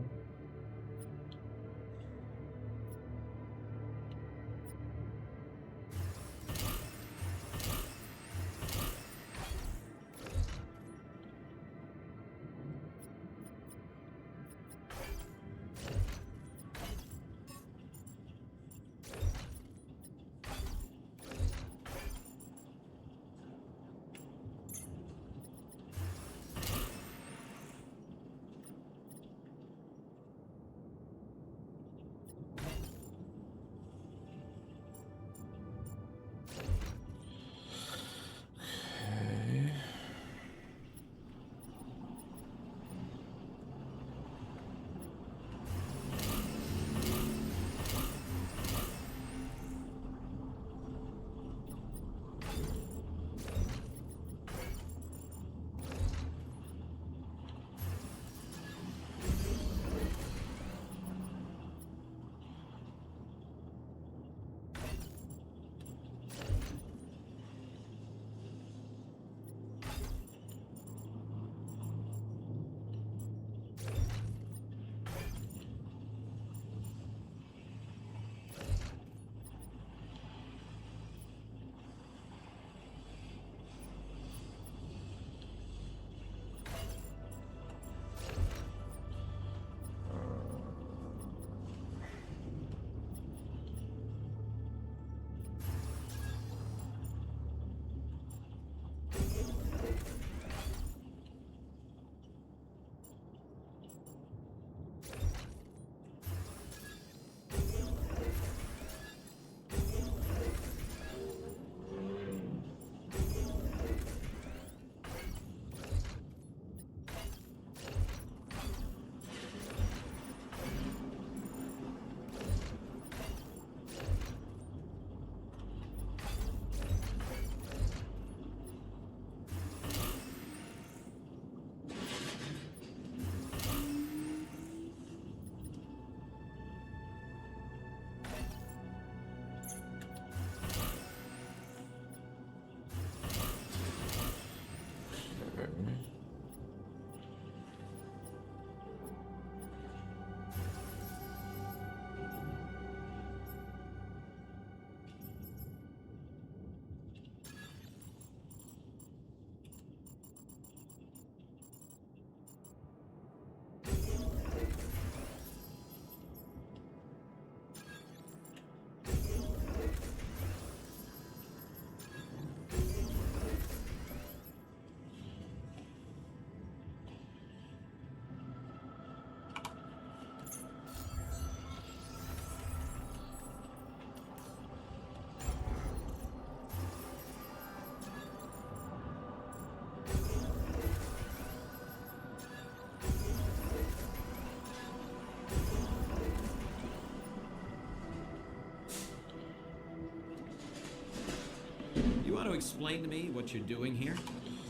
You want to explain to me what you're doing here?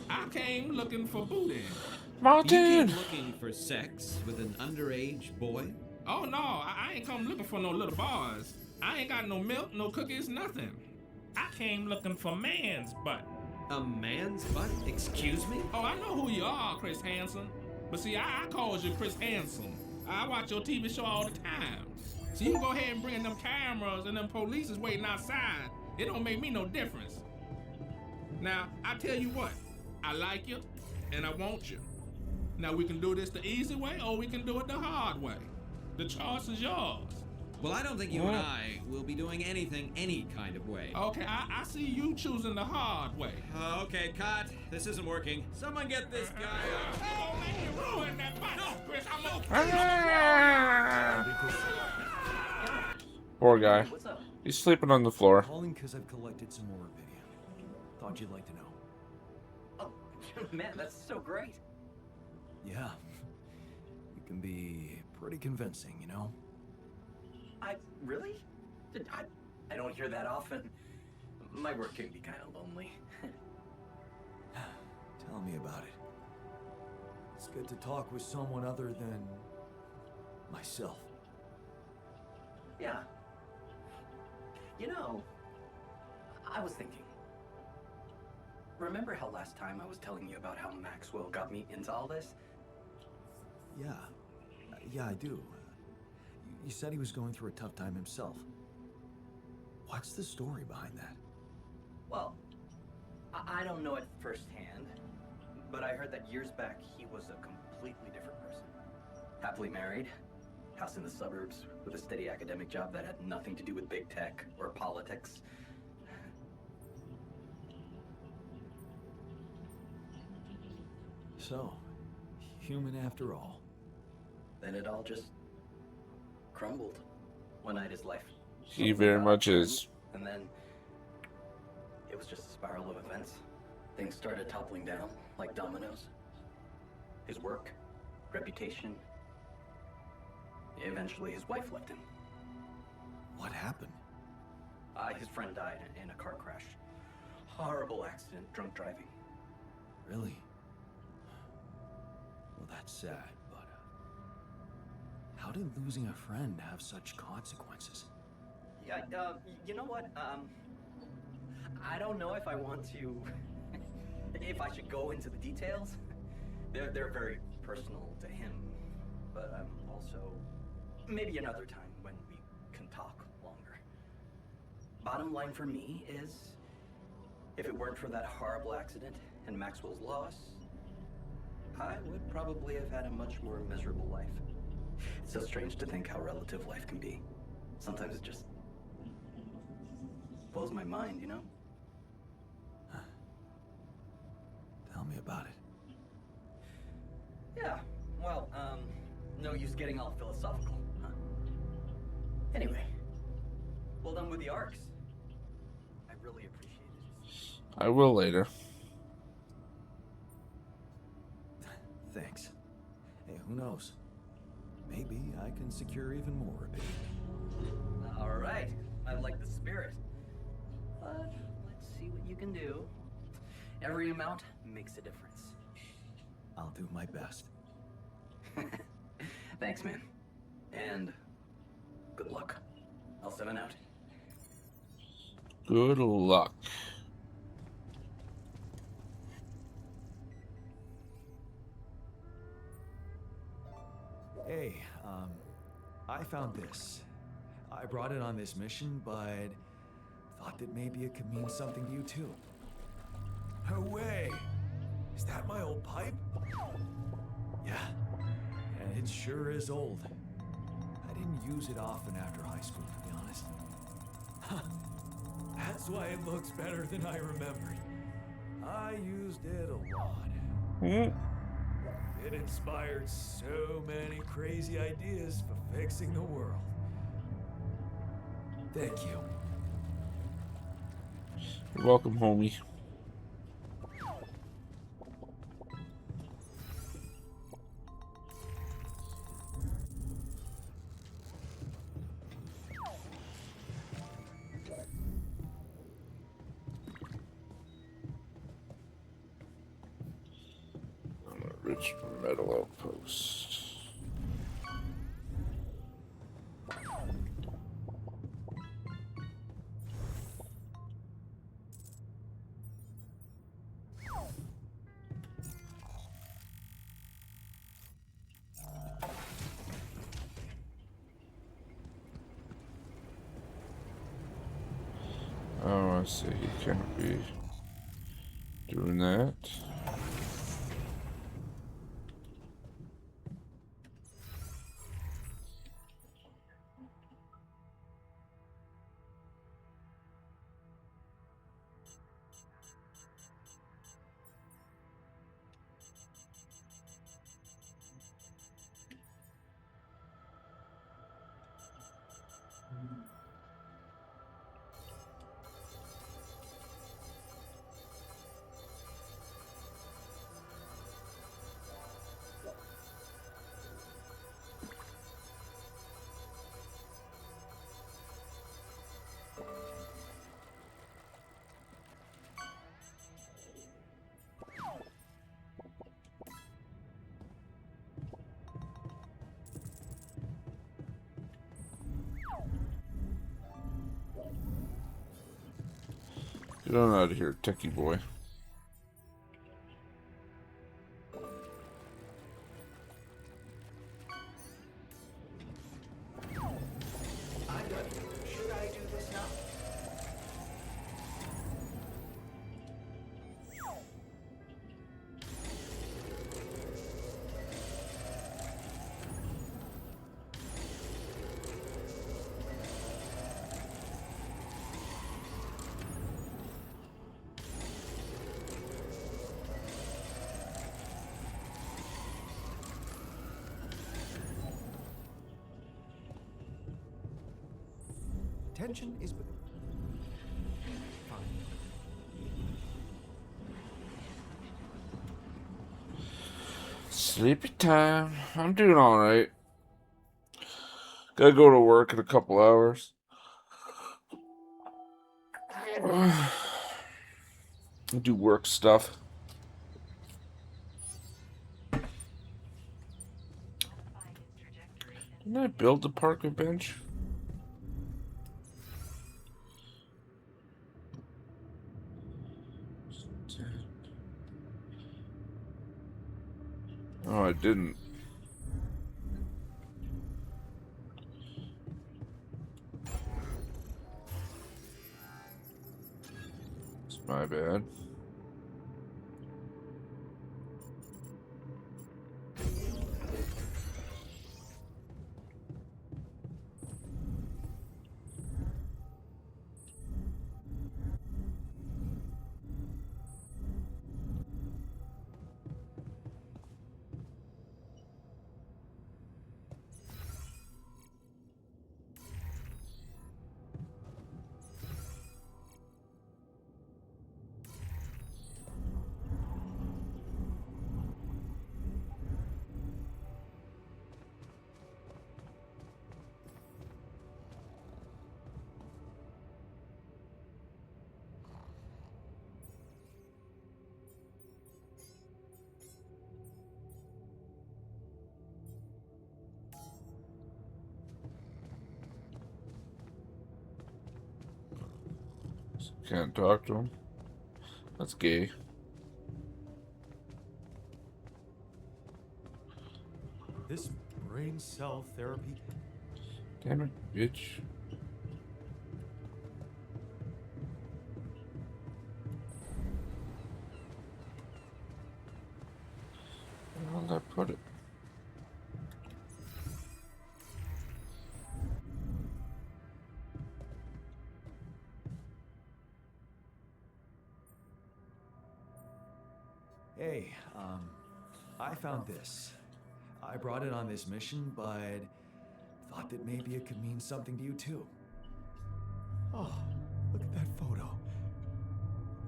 I came looking for booty. Martin! You came looking for sex with an underage boy? Oh no, I ain't come looking for no little boys. I ain't got no milk, no cookies, nothing. I came looking for man's butt. A man's butt? Excuse me? Oh, I know who you are, Chris Hansen. But see, I calls you Chris Hansen. I watch your TV show all the time. So you can go ahead and bring them cameras and them police is waiting outside. It don't make me no difference. Now, I tell you what, I like you and I want you. Now we can do this the easy way or we can do it the hard way. The choice is yours. Well, I don't think you and I will be doing anything any kind of way. Okay, I see you choosing the hard way. Okay, cut. This isn't working. Someone get this guy out. Oh, man, you ruined that button. No, Chris, I'm okay. Poor guy. What's up? He's sleeping on the floor. Calling because I've collected some more video. Thought you'd like to know. Oh, man, that's so great. Yeah. It can be pretty convincing, you know? Really? I don't hear that often. My work can be kind of lonely. Tell me about it. It's good to talk with someone other than myself. Yeah. You know, I was thinking. Remember how last time I was telling you about how Maxwell got me into all this? Yeah. Yeah, I do. You said he was going through a tough time himself. What's the story behind that? Well, I don't know it firsthand, but I heard that years back he was a completely different person. Happily married, house in the suburbs, with a steady academic job that had nothing to do with big tech or politics. So, human after all. Then it all just crumbled. One night his life. He very much is. And then it was just a spiral of events. Things started toppling down like dominoes. His work, reputation. Eventually his wife left him. What happened? His friend died in a car crash. Horrible accident, drunk driving. Really? Well, that's sad, but how did losing a friend have such consequences? Yeah, you know what? I don't know if I want to, if I should go into the details. They're very personal to him, but also maybe another time when we can talk longer. Bottom line for me is, if it weren't for that horrible accident and Maxwell's loss, I would probably have had a much more miserable life. It's so strange to think how relative life can be. Sometimes it just blows my mind, you know? Tell me about it. Yeah, well, no use getting all philosophical, huh? Anyway, well done with the arcs. I really appreciate it. I will later. Thanks. Hey, who knows? Maybe I can secure even more of it. All right, I like the spirit. But let's see what you can do. Every amount makes a difference. I'll do my best. Thanks, man. And good luck. I'll 7 out. Good luck. Hey, I found this. I brought it on this mission, but thought that maybe it could mean something to you too. No way! Is that my old pipe? Yeah, and it sure is old. I didn't use it often after high school, to be honest. That's why it looks better than I remembered. I used it a lot. It inspired so many crazy ideas for fixing the world. Thank you. You're welcome, homie. Rich metal outpost. Oh, I see. He can't be doing that. Get on out of here, techie boy. I'm done. Should I do this now? Tension is... Fine. Sleepy time. I'm doing alright. Gotta go to work in a couple hours. Do work stuff. Didn't I build the parking bench? Oh, I didn't. It's my bad. Can't talk to him. That's gay. This brain cell therapy. Damn it, bitch. Where did I put it? Hey, I found this. I brought it on this mission, but thought that maybe it could mean something to you too. Oh, look at that photo.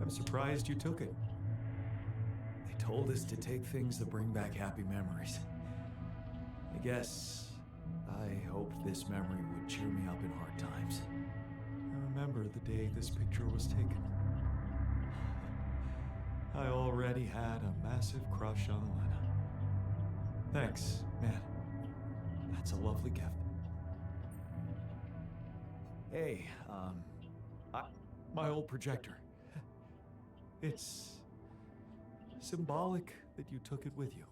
I'm surprised you took it. They told us to take things that bring back happy memories. I guess I hoped this memory would cheer me up in hard times. I remember the day this picture was taken. I already had a massive crush on Elena. Thanks, man. That's a lovely gift. Hey, My old projector. It's symbolic that you took it with you.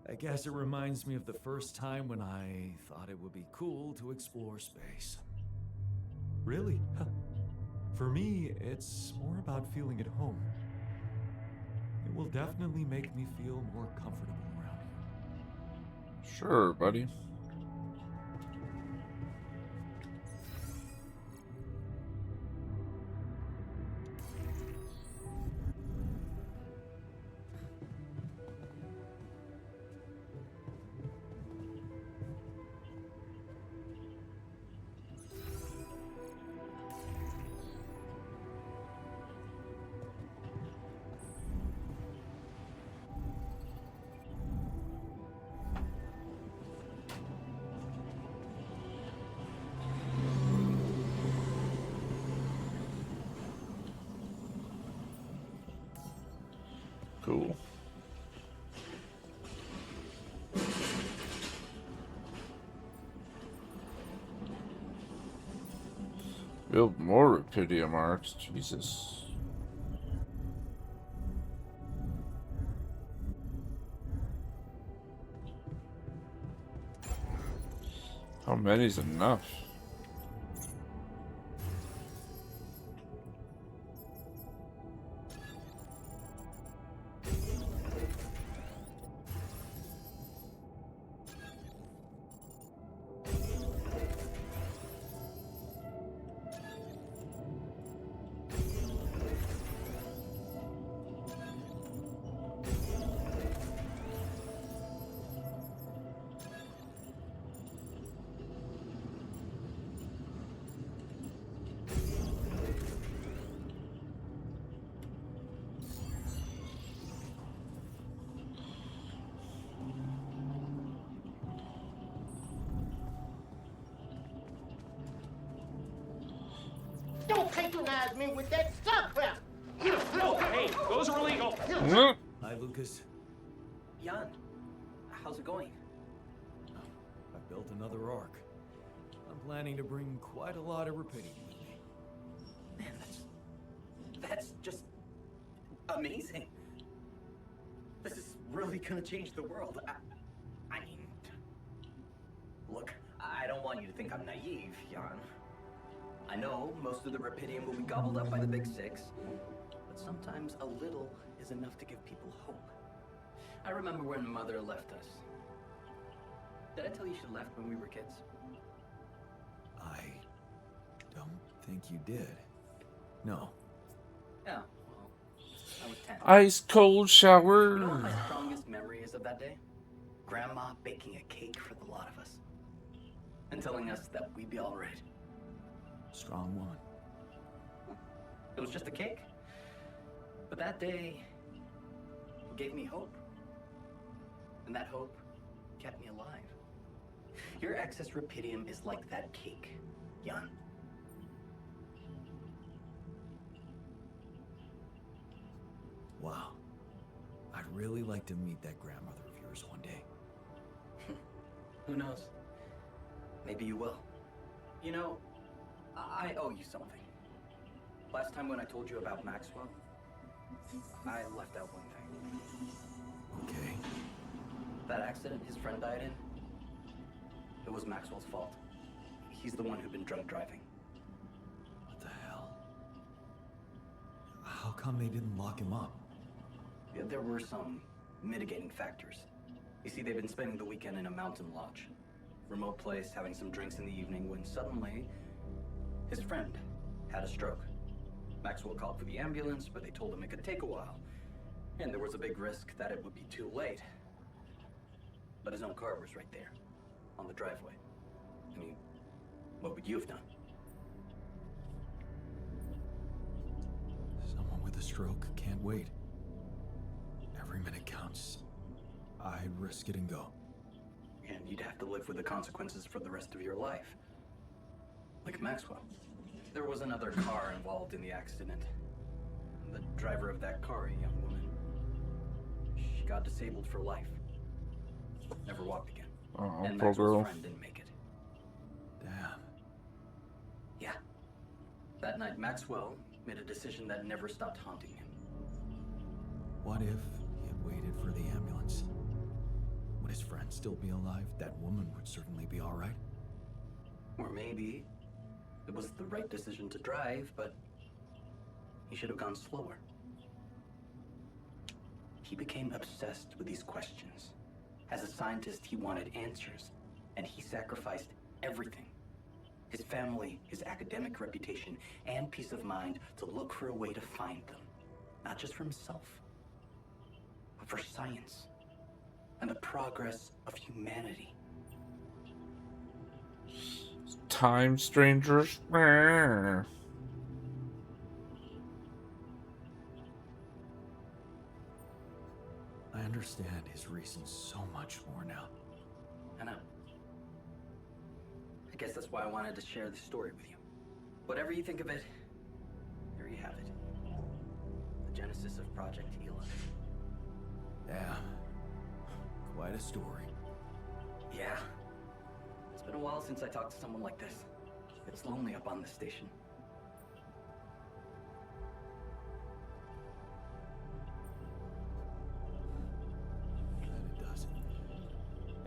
I guess it reminds me of the first time when I thought it would be cool to explore space. Really? For me, it's more about feeling at home. It will definitely make me feel more comfortable around you. Sure, buddy. Build more Rapidium arcs. Jesus. How many's enough? Don't patronize me with that stuff, crap. No, hey, those are illegal. Hi, Lucas. Jan, how's it going? I built another arc. I'm planning to bring quite a lot of Rapidium with me. Man, that's just amazing. This is really gonna change the world. I mean, look, I don't want you to think I'm naive, Jan. I know most of the Rapidium will be gobbled up by the Big Six, but sometimes a little is enough to give people hope. I remember when Mother left us. Did I tell you she left when we were kids? I don't think you did. No. Yeah, well, I was 10. Ice cold shower. You know what my strongest memory is of that day? Grandma baking a cake for the lot of us. And telling us that we'd be alright. Strong woman. It was just a cake. But that day gave me hope. And that hope kept me alive. Your excess Rapidium is like that cake, Jan. Wow. I'd really like to meet that grandmother of yours one day. Who knows? Maybe you will. You know, I owe you something. Last time when I told you about Maxwell, I left out one thing. Okay. That accident his friend died in, it was Maxwell's fault. He's the one who'd been drunk driving. What the hell? How come they didn't lock him up? Yeah, there were some mitigating factors. You see, they've been spending the weekend in a mountain lodge. Remote place, having some drinks in the evening, when suddenly, his friend had a stroke. Maxwell called for the ambulance, but they told him it could take a while. And there was a big risk that it would be too late. But his own car was right there, on the driveway. I mean, what would you have done? Someone with a stroke can't wait. Every minute counts. I'd risk it and go. And you'd have to live with the consequences for the rest of your life. Like Maxwell. There was another car involved in the accident. The driver of that car, a young woman. She got disabled for life. Never walked again. Oh, and poor Maxwell's girl. friend didn't make it. Damn. Yeah. That night, Maxwell made a decision that never stopped haunting him. What if he had waited for the ambulance? Would his friend still be alive? That woman would certainly be all right. Or maybe it was the right decision to drive, but he should have gone slower. He became obsessed with these questions. As a scientist, he wanted answers, and he sacrificed everything. His family, his academic reputation, and peace of mind to look for a way to find them. Not just for himself, but for science and the progress of humanity. Time strangers. I understand his reasons so much more now. I know. I guess that's why I wanted to share this story with you. Whatever you think of it, there you have it. The genesis of Project Hela. Yeah. Quite a story. Yeah. It's been a while since I talked to someone like this. It's lonely up on this station.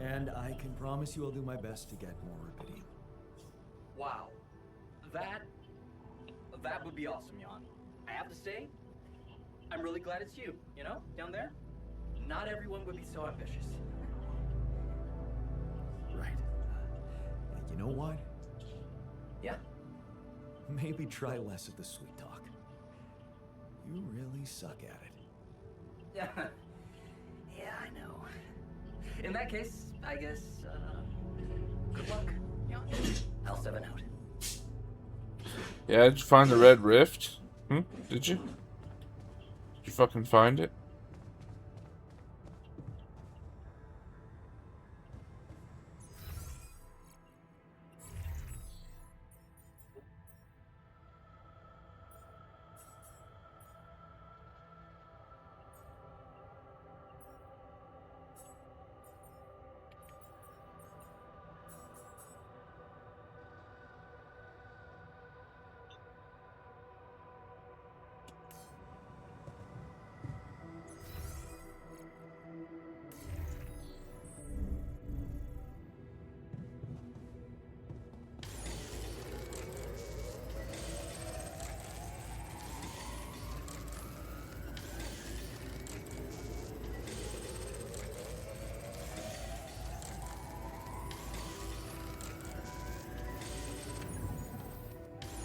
And I can promise you I'll do my best to get more rubidium. Wow. That would be awesome, Jan. I have to say, I'm really glad it's you, you know, down there. Not everyone would be so ambitious. Right. You know what? Yeah? Maybe try less of the sweet talk. You really suck at it. Yeah. Yeah, I know. In that case, I guess, good luck, Jan. I'll 7 out. Yeah, did you find the Red Rift? Did you? Did you fucking find it?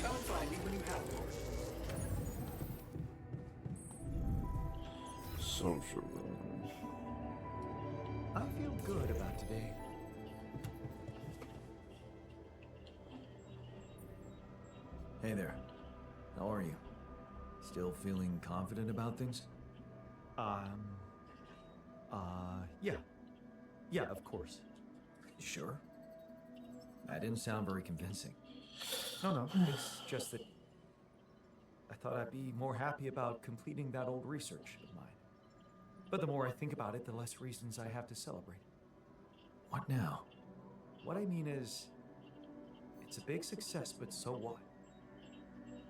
Come and find me when you have one. Social room. I feel good about today. Hey there. How are you? Still feeling confident about things? Yeah. Yeah, of course. Sure? That didn't sound very convincing. No, it's just that I thought I'd be more happy about completing that old research of mine. But the more I think about it, the less reasons I have to celebrate. What now? What I mean is, it's a big success, but so what?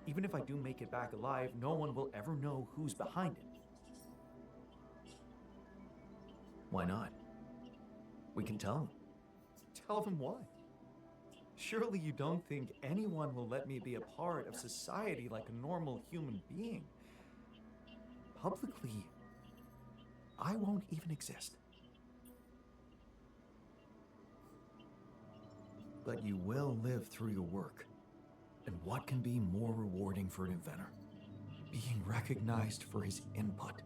Even if I do make it back alive, no one will ever know who's behind it. Why not? We can tell them. Tell them what? Surely you don't think anyone will let me be a part of society like a normal human being? Publicly, I won't even exist. But you will live through your work. And what can be more rewarding for an inventor? Being recognized for his input.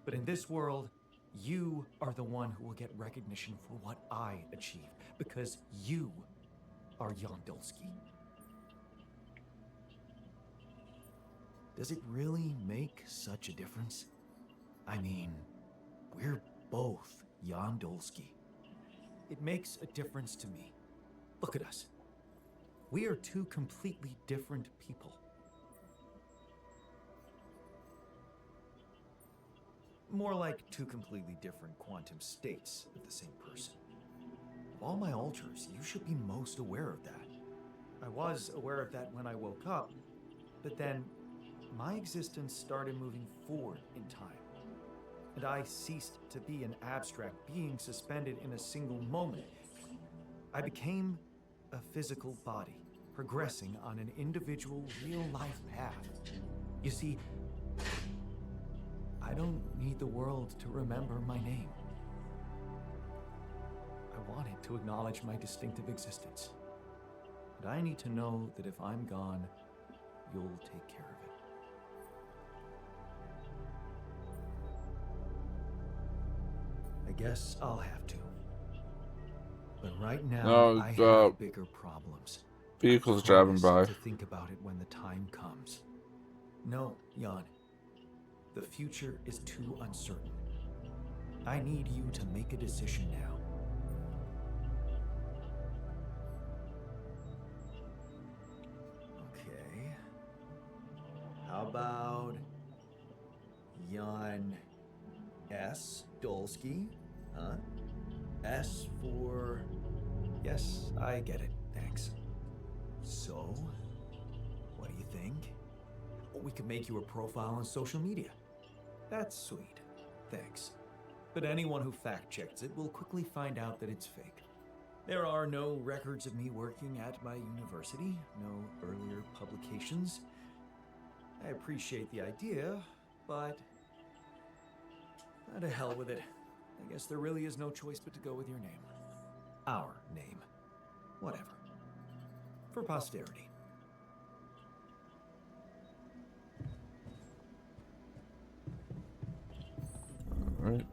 But in this world, you are the one who will get recognition for what I achieved. Because you are Jan Dulski. Does it really make such a difference? I mean, we're both Jan Dulski. It makes a difference to me. Look at us. We are two completely different people. More like two completely different quantum states of the same person. Of all my alters, you should be most aware of that. I was aware of that when I woke up, but then my existence started moving forward in time. And I ceased to be an abstract being suspended in a single moment. I became a physical body, progressing on an individual real-life path. You see, I don't need the world to remember my name. I wanted to acknowledge my distinctive existence. But I need to know that if I'm gone, you'll take care of it. I guess I'll have to. But right now, No, I have bigger problems. Vehicles I driving promise by. to think about it when the time comes. No, Jan. The future is too uncertain. I need you to make a decision now. Okay. How about Jan S. Dulski? Huh? S for... Yes, I get it. Thanks. So, what do you think? We could make you a profile on social media. That's sweet. Thanks. but anyone who fact-checks it will quickly find out that it's fake. There are no records of me working at my university, no earlier publications. I appreciate the idea, but to hell with it. I guess there really is no choice but to go with your name. Our name. Whatever. For posterity. All right.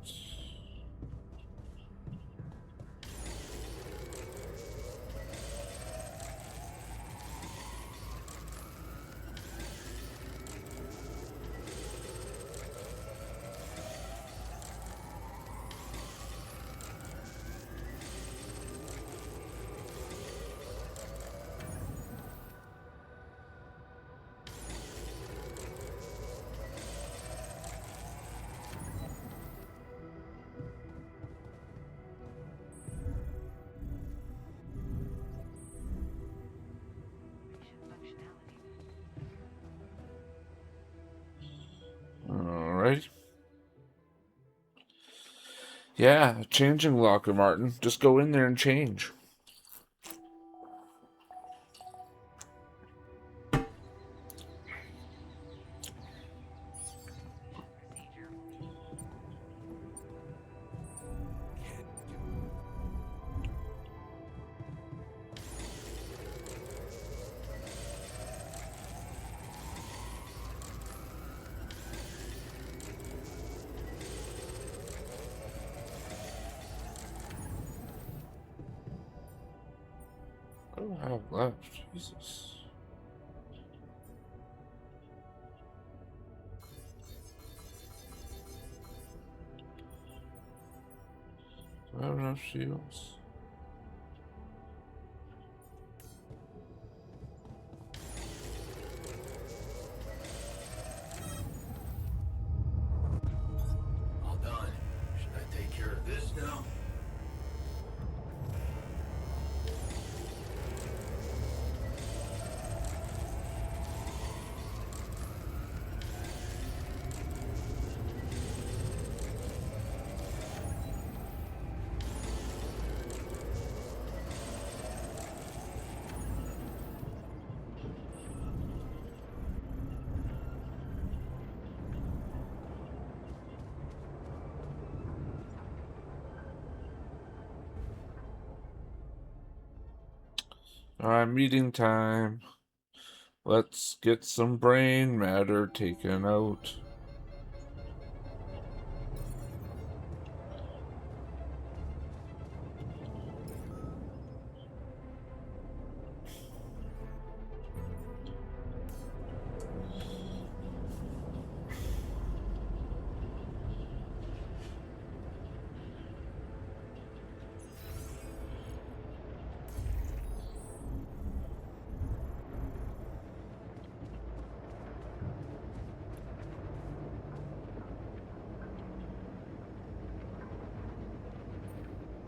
Alright. Yeah, changing locker, Martin. Just go in there and change. What do I have left? Jesus. Do I have enough shields? All done. Should I take care of this now? Alright, meeting time. Let's get some brain matter taken out.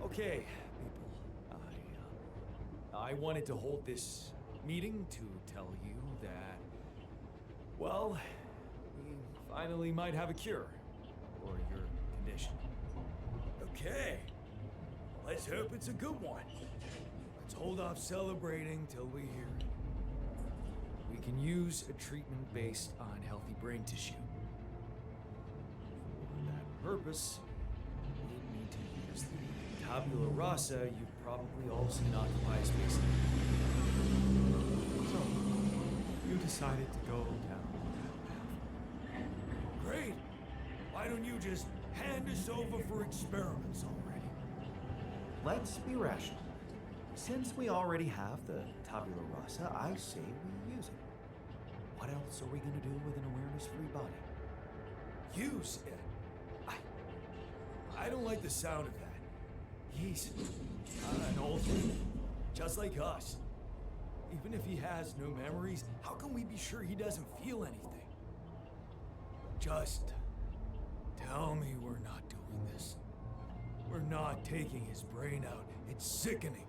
Okay, people. I wanted to hold this meeting to tell you that, well, we finally might have a cure for your condition. Okay. Let's hope it's a good one. Let's hold off celebrating till we hear it. We can use a treatment based on healthy brain tissue. For that purpose, we need to use the tabula rasa you've probably all seen occupy space. So, you decided to go down that path. Great! Why don't you just hand us over for experiments already? Let's be rational. Since we already have the tabula rasa, I say we use it. What else are we gonna do with an awareness-free body? Use it? I don't like the sound of that. He's an old man, just like us. Even if he has no memories, how can we be sure he doesn't feel anything? Just tell me we're not doing this. We're not taking his brain out. It's sickening.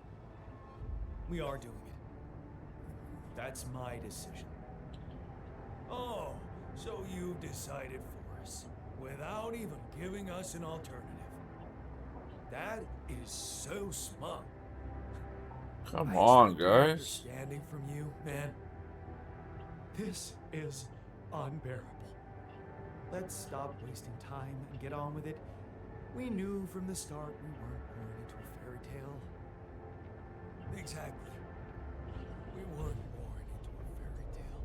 We are doing it. That's my decision. Oh, so you decided for us, without even giving us an alternative. That is so smug. Come I on, expected guys. understanding from you, man. This is unbearable. Let's stop wasting time and get on with it. We knew from the start we weren't born into a fairy tale. Exactly. We weren't born into a fairy tale.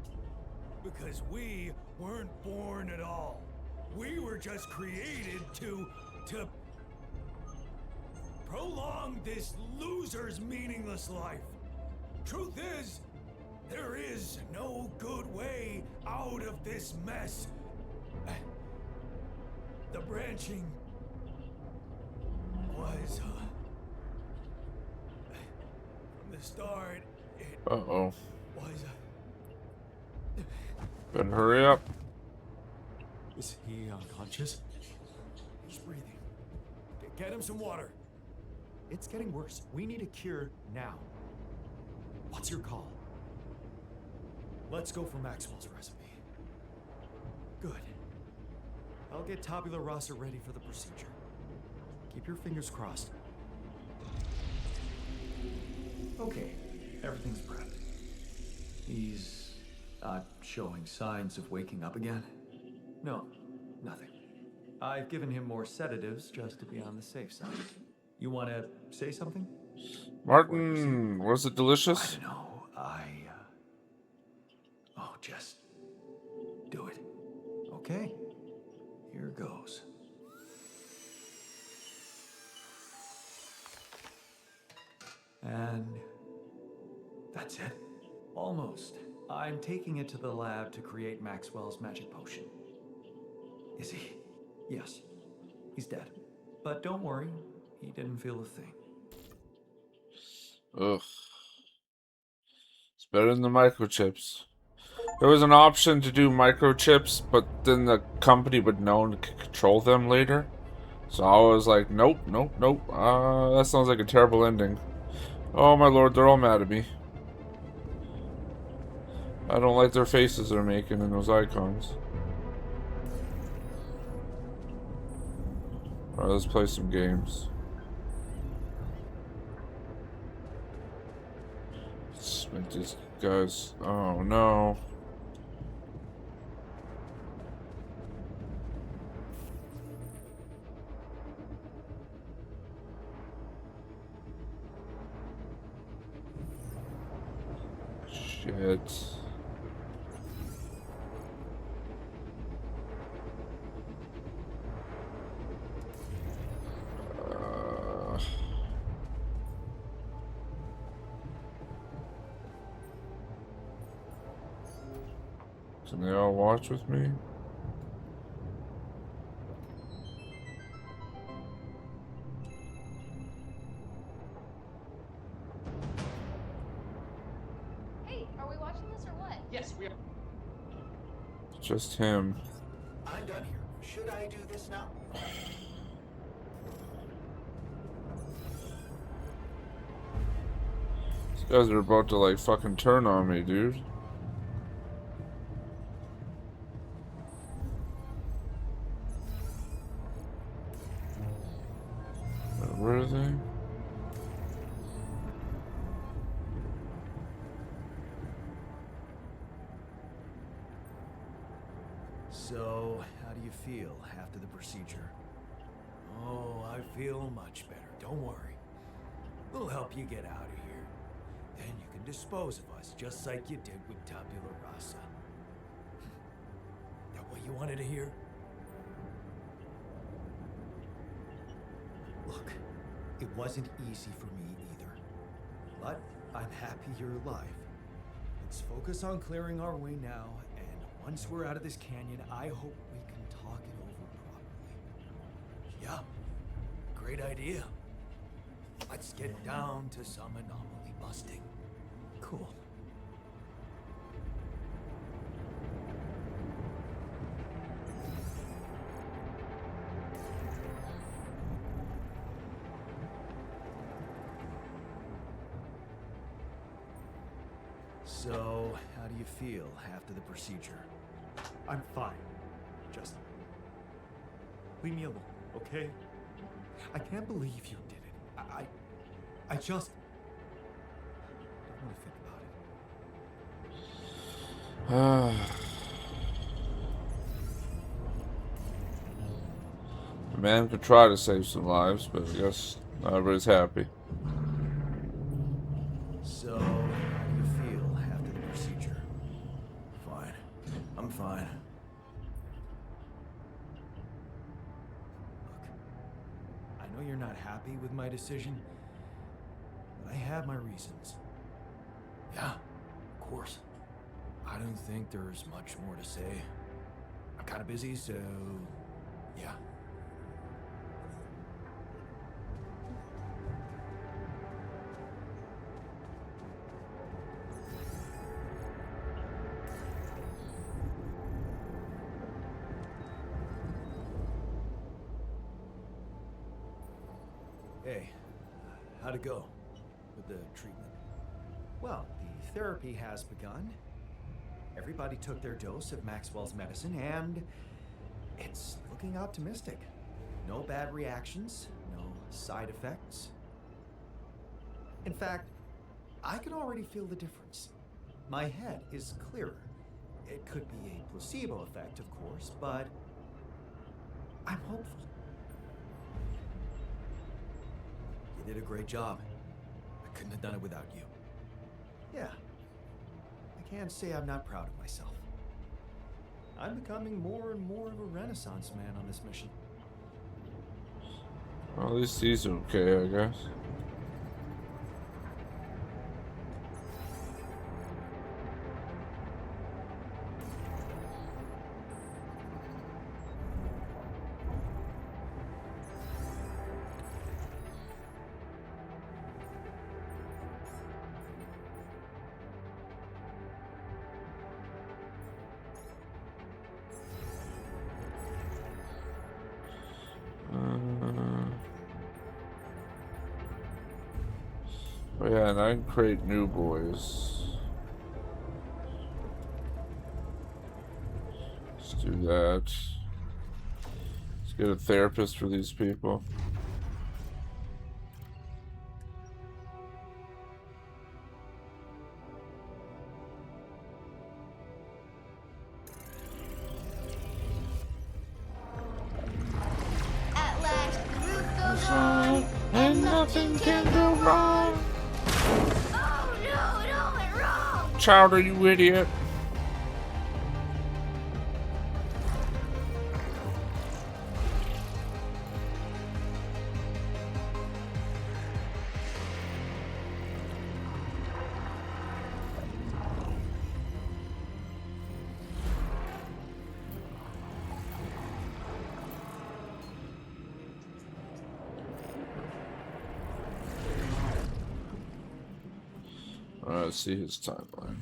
Because we weren't born at all. We were just created to prolong this loser's meaningless life. Truth is, there is no good way out of this mess. The branching was, from the start, it Uh-oh. was, Better hurry up. Is he unconscious? He's breathing. Get him some water. It's getting worse. We need a cure now. What's your call? Let's go for Maxwell's recipe. Good. I'll get Tabula Rasa ready for the procedure. Keep your fingers crossed. Okay, everything's prepped. He's not showing signs of waking up again. No, nothing. I've given him more sedatives just to be on the safe side. You want to say something? Martin, was it delicious? I don't know. Oh, just do it. Okay. Here goes. And that's it. Almost. I'm taking it to the lab to create Maxwell's magic potion. Is he? Yes. He's dead. But don't worry, he didn't feel a thing. Ugh. It's better than the microchips. There was an option to do microchips, but then the company would know and could control them later. So I was like, nope, nope, nope. That sounds like a terrible ending. Oh my lord, they're all mad at me. I don't like their faces they're making in those icons. Alright, let's play some games. Let's make these guys... Oh no. Shit. Can they all watch with me? Hey, are we watching this or what? Yes, we are. Just him. I'm done here. Should I do this now? These guys are about to like fucking turn on me, dude. Where are they? So, how do you feel after the procedure? Oh, I feel much better. Don't worry. We'll help you get out of here. Then you can dispose of us, just like you did with Tabula Rasa. That what you wanted to hear? Look, it wasn't easy for me either. But I'm happy you're alive. Let's focus on clearing our way now, and once we're out of this canyon, I hope we can talk it over properly. Yeah, great idea. Let's get down to some anomaly busting. Cool. So, how do you feel after the procedure? I'm fine. Just leave me alone, okay? I can't believe you did it. I just don't want to think about it. A man could try to save some lives, but I guess not everybody's happy. So, how do you feel after the procedure? Fine. I'm fine. Look, I know you're not happy with my decision, but I have my reasons. Yeah, of course. I don't think there's much more to say. I'm kind of busy, so yeah. Hey, how'd it go with the treatment? Well, the therapy has begun. Everybody took their dose of Maxwell's medicine, and it's looking optimistic. No bad reactions, no side effects. In fact, I can already feel the difference. My head is clearer. It could be a placebo effect, of course, but I'm hopeful. You did a great job. I couldn't have done it without you. Yeah. I can't say I'm not proud of myself. I'm becoming more and more of a Renaissance man on this mission. Well, at least he's okay, I guess. Oh yeah, and I can create new boys. Let's do that. Let's get a therapist for these people. At last, the roof goes on, and nothing can go wrong. Oh no, it all went wrong! Chowder, you idiot. Alright, let's see his timeline.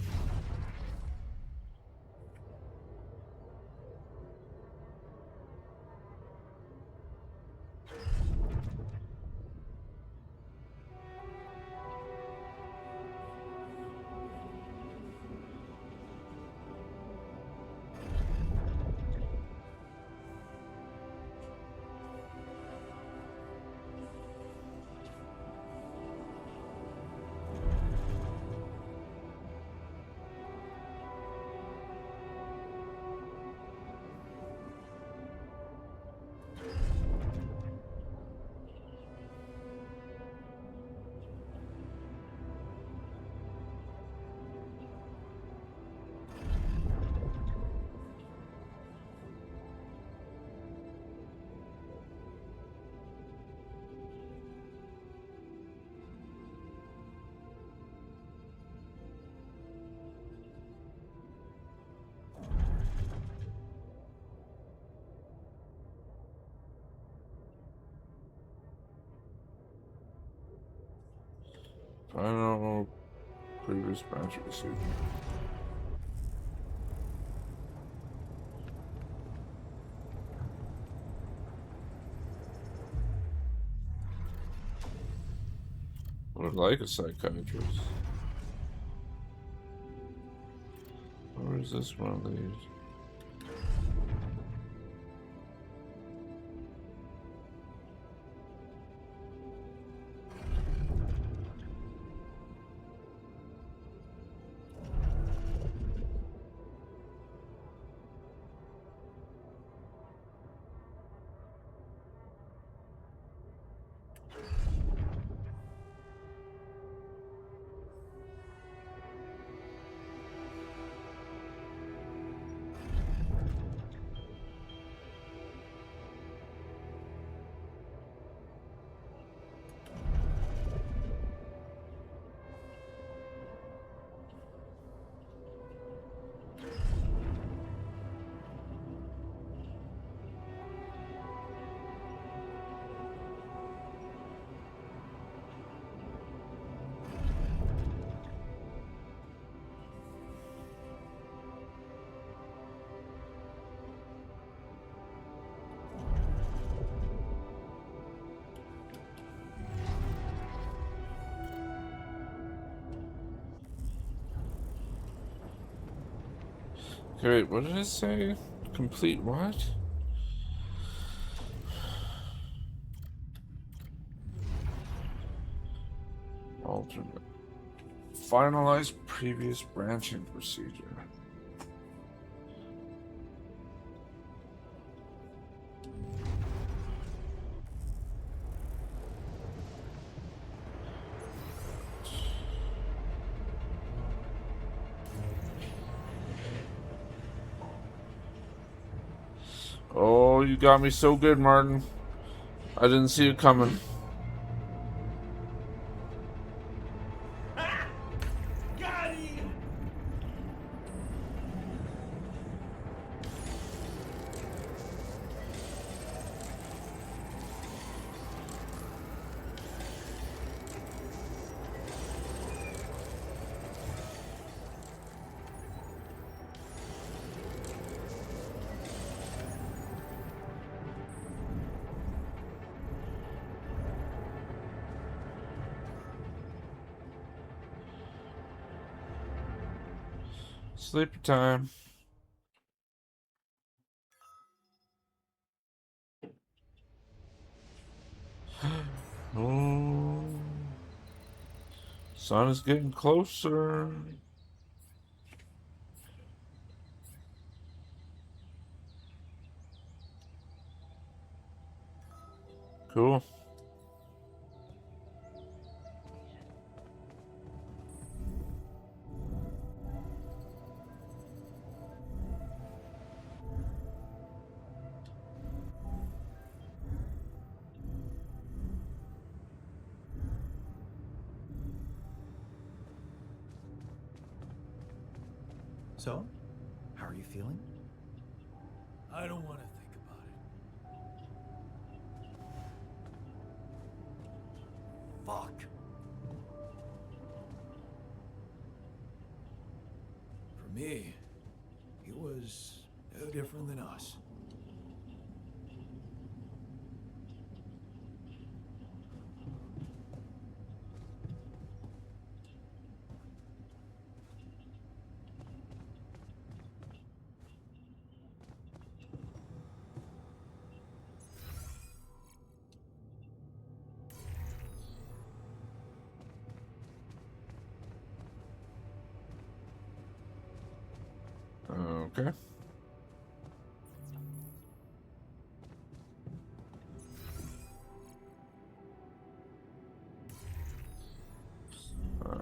I don't know. Previous branch received. Would like a psychiatrist. Or is this one of these? Okay, wait, what did it say? Complete what? Alternate. Finalize previous branching procedure. Oh, you got me so good, Martin. I didn't see it coming. Got him! Sleep time. Oh, sun is getting closer. Cool. So, how are you feeling? I don't want to think about it. Fuck. For me, he was no different than us. Okay.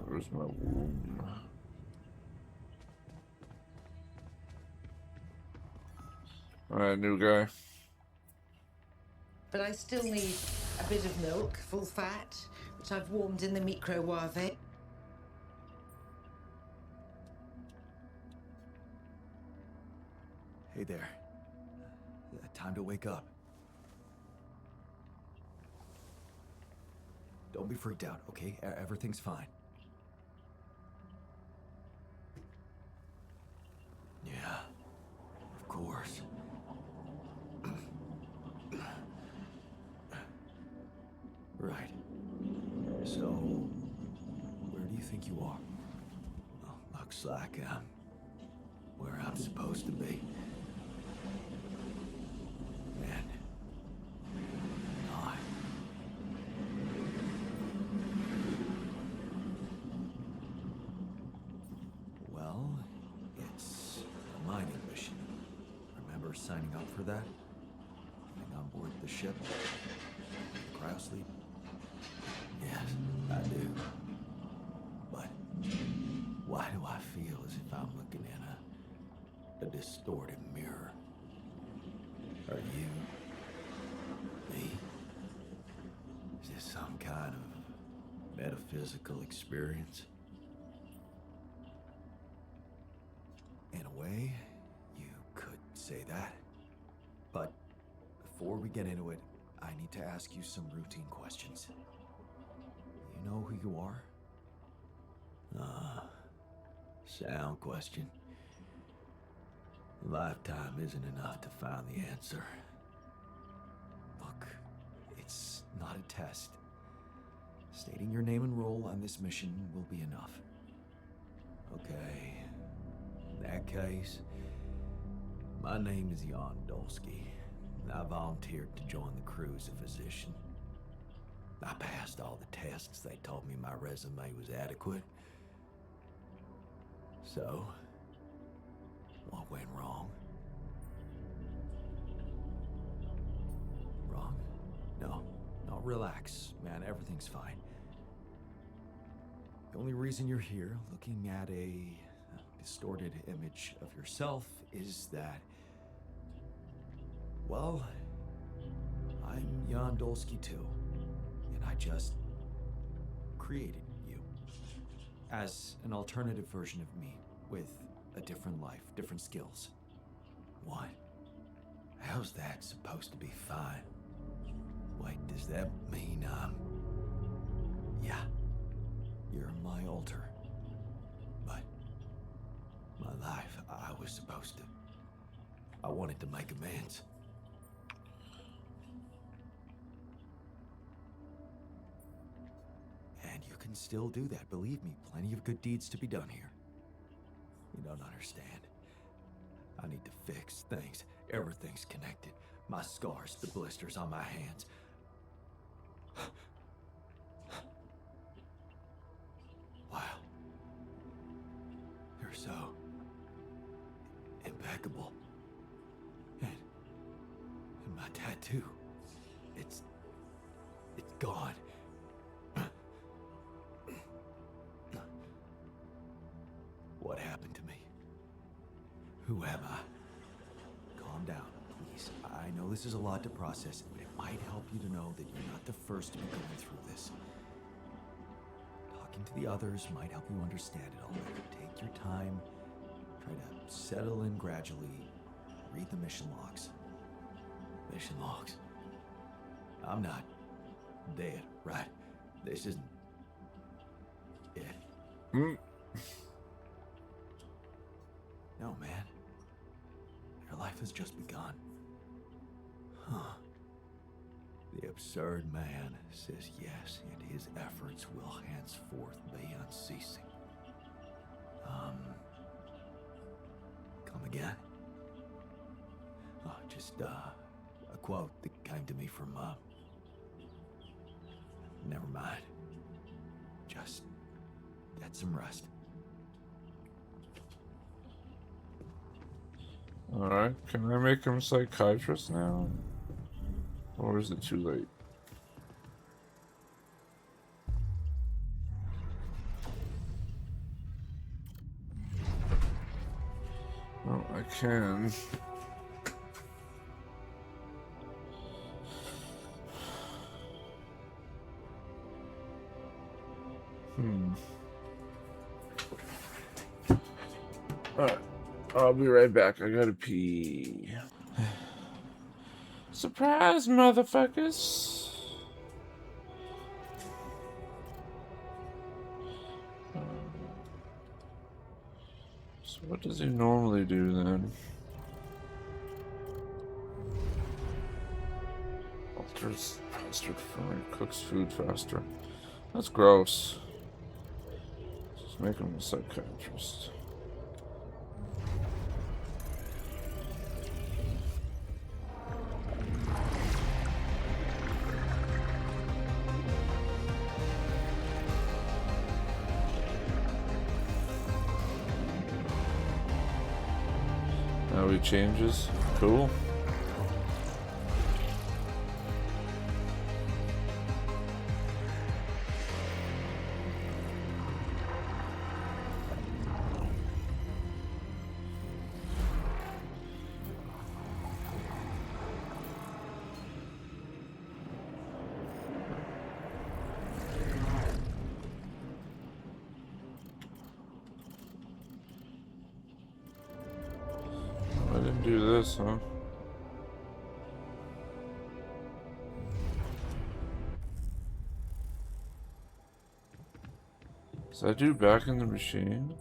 Where's my womb? Alright, new guy. But I still need a bit of milk, full fat, which I've warmed in the microwave. Hey there. Time to wake up. Don't be freaked out, okay? Everything's fine. Yeah, of course. Right. So, where do you think you are? Well, looks like I'm where I'm supposed to be. Man. I. Well, it's a mining mission. Remember signing up for that? Getting on board the ship? Cryosleep? Yes, I do. But why do I feel as if I'm looking in a distorted mirror? Are you? Me? Is this some kind of metaphysical experience? In a way, you could say that. But before we get into it, I need to ask you some routine questions. You know who you are? Sound question. Lifetime isn't enough to find the answer. Look, it's not a test. Stating your name and role on this mission will be enough. Okay. In that case, My name is Jan Dolsky, and I volunteered to join the crew as a physician. I passed all the tests. They told me my resume was adequate. So, what went wrong? Wrong? No, relax, man, everything's fine. The only reason you're here looking at a distorted image of yourself is that, well, I'm Jan Dolsky too, and I just created you as an alternative version of me with a different life, different skills. What? How's that supposed to be fine? Wait, does that mean, yeah, you're my alter. But my life, I was supposed to, I wanted to make amends. And you can still do that, believe me, plenty of good deeds to be done here. You don't understand. I need to fix things. Everything's connected. My scars, the blisters on my hands. Wow. You're so impeccable. And my tattoo, it's gone. What happened to me? Who am I? Calm down, please. I know this is a lot to process, but it might help you to know that you're not the first to be going through this. Talking to the others might help you understand it all better. Take your time. Try to settle in gradually. Read the mission logs. Mission logs? I'm not dead, right? This isn't it. No, man. Your life has just begun. Huh. The absurd man says yes, and his efforts will henceforth be unceasing. Come again? Oh, just, a quote that came to me from, never mind. Just get some rest. Alright, can I make him a psychiatrist now? Or is it too late? Oh, I can. Alright. I'll be right back. I gotta pee. Surprise, motherfuckers! So what does he normally do then? Alters faster frying, cooks food faster. That's gross. Just make him a psychiatrist. Now he changes. Cool. I didn't do this, huh? Does I do back in the machine?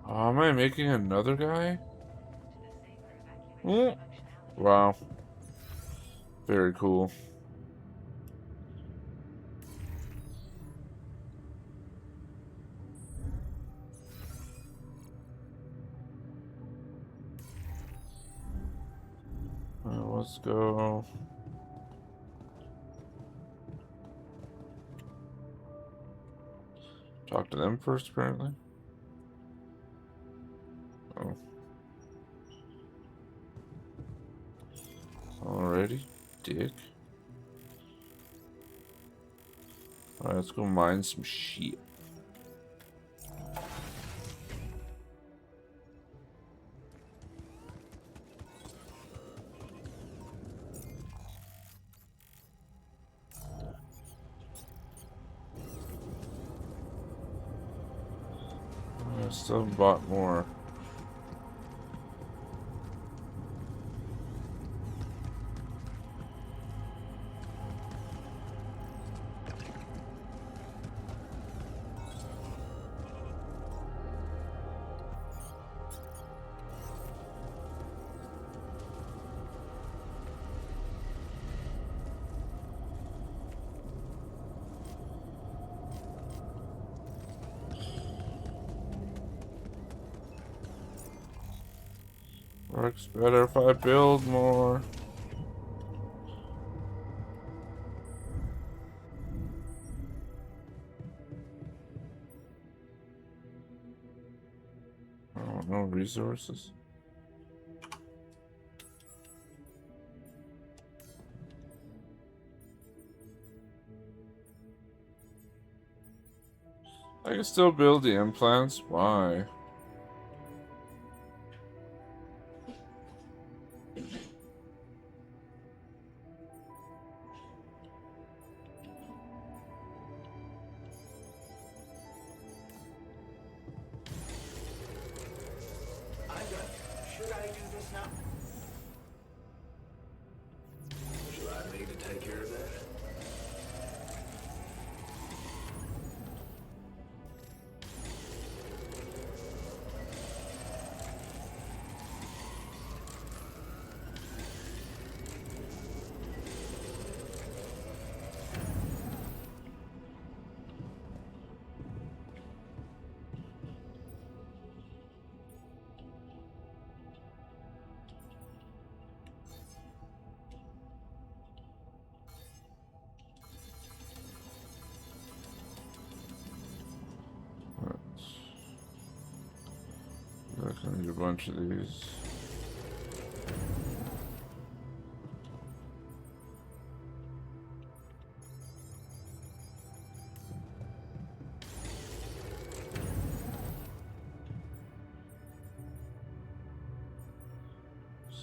Oh, am I making another guy? Mm. Wow. Very cool. let's go. Talk to them first, apparently. Oh. Alrighty, dick. Alright, let's go mine some shit. I still bought more. Works better if I build more. Oh, no resources. I can still build the implants. Why? I'm done. Should I do this now? Should I need to take care of that? I need a bunch of these.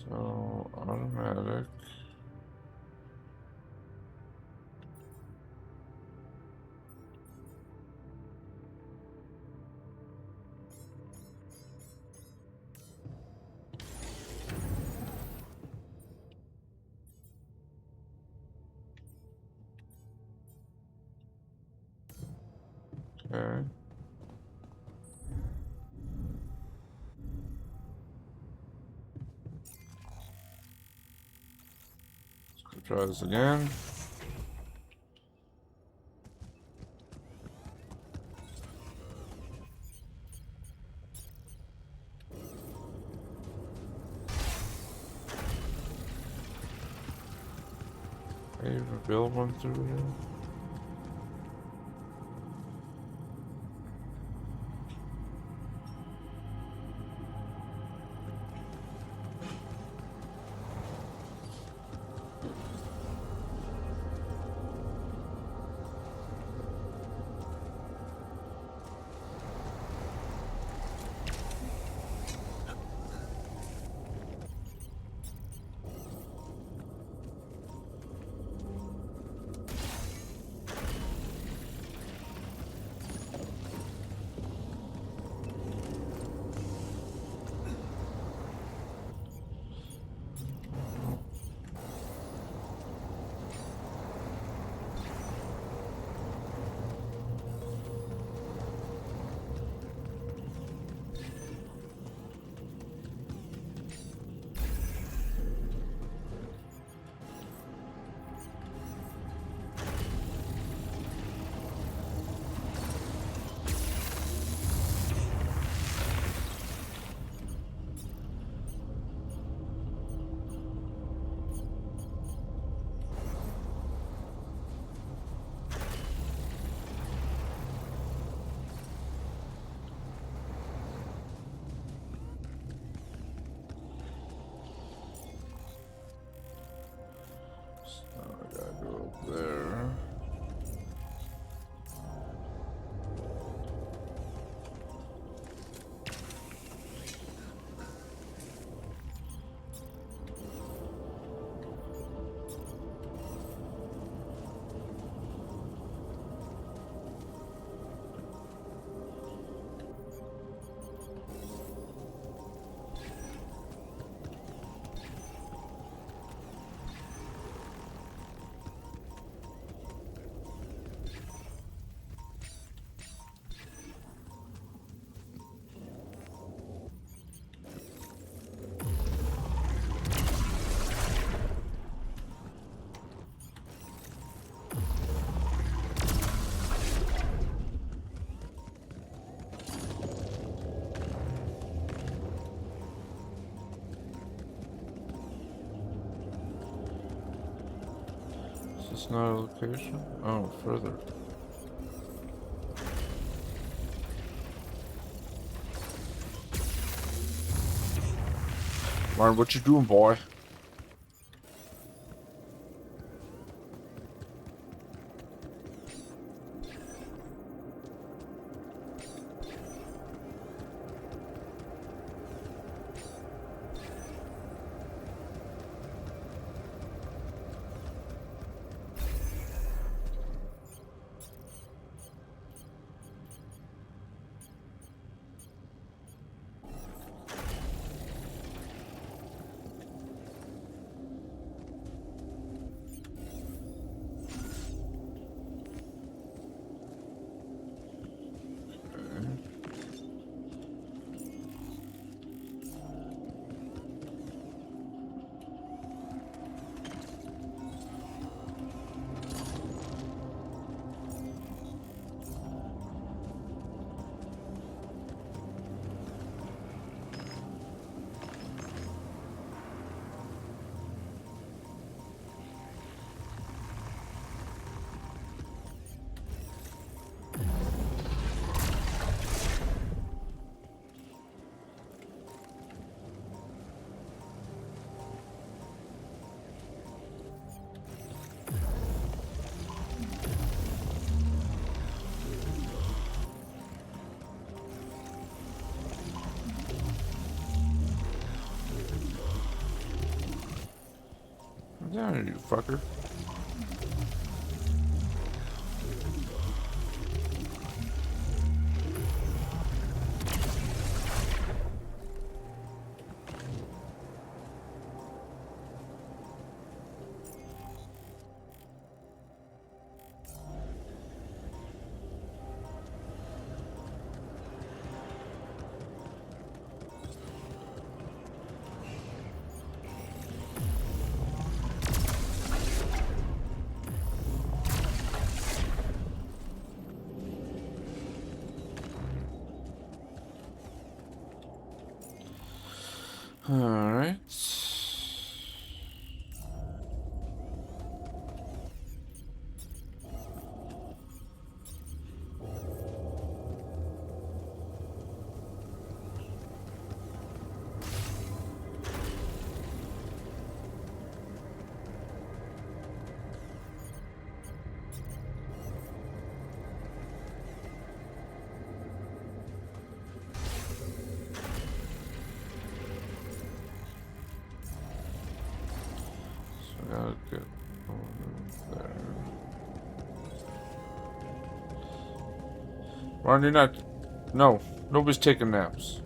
So, automatic. Okay. Let's go try this again. Can I even build one through here? there. Is this not a location? Oh, further. Martin, what you doing, boy? Down, you fucker. All right. Gotta get over there. Ron, you're not. No, nobody's taking naps.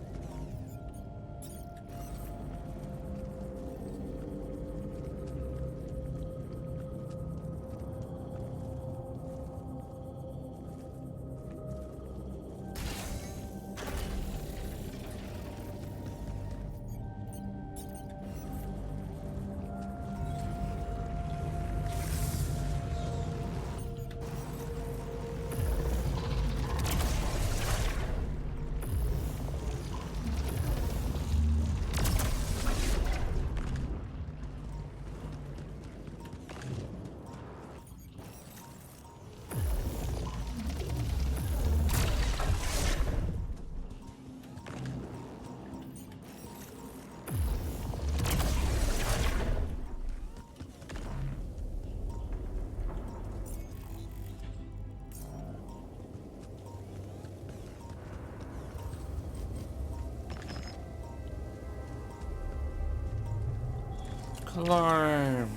Climb.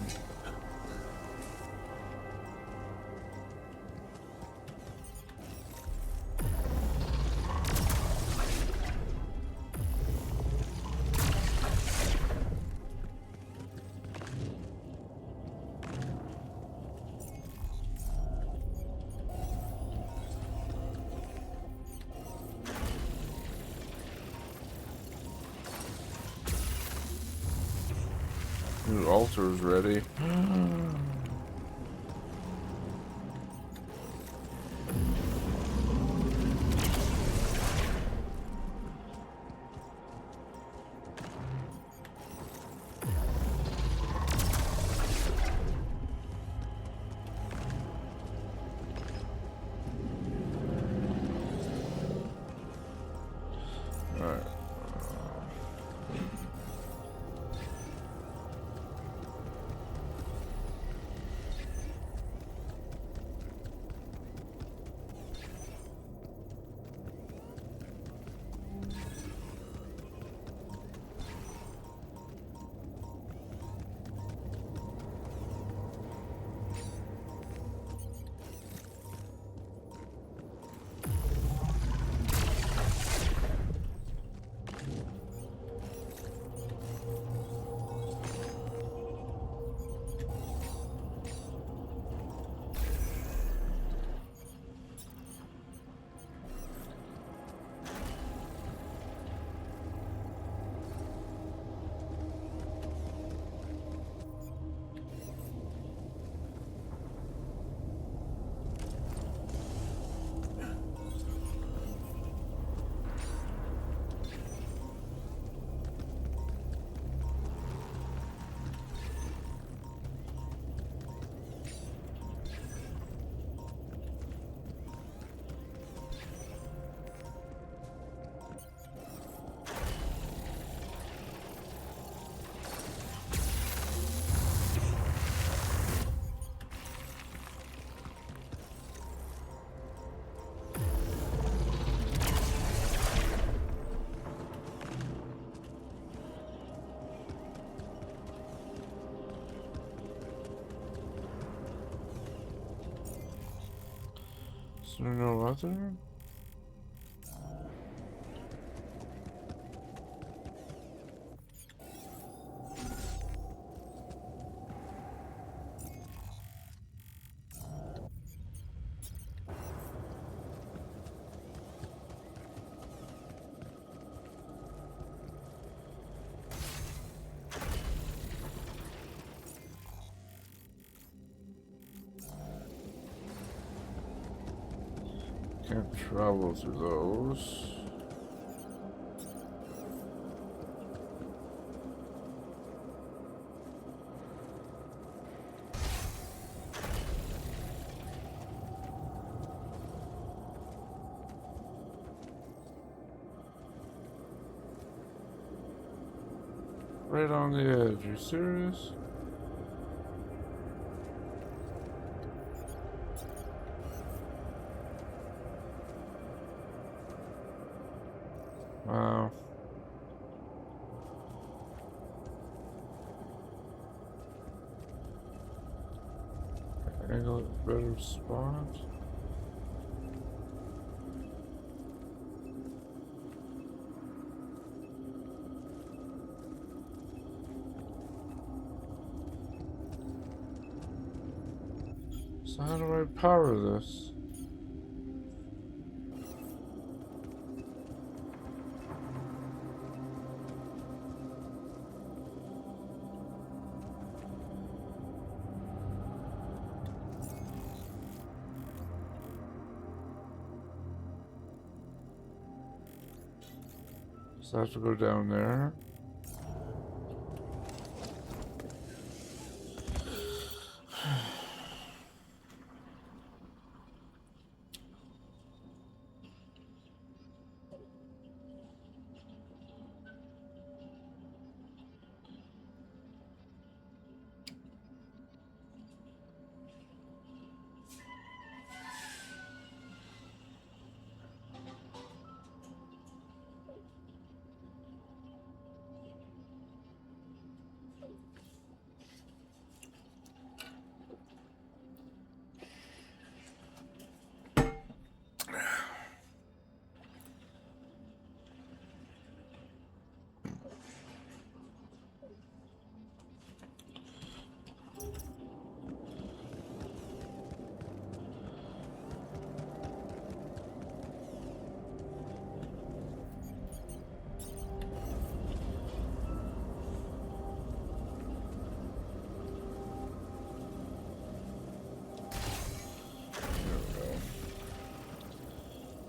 New altar's ready. Alright. Is there no other? Can't travel through those. Right on the edge, you serious? Wow. Angle it better spot. So how do I power this? So I have to go down there.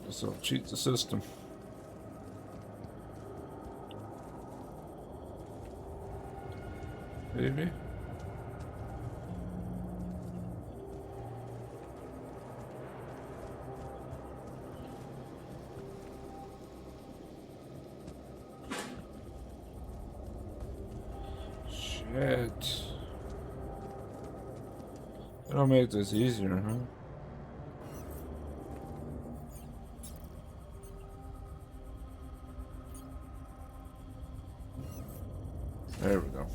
Guess I'll cheat the system. Maybe. Shit. It'll make this easier, huh? There we go.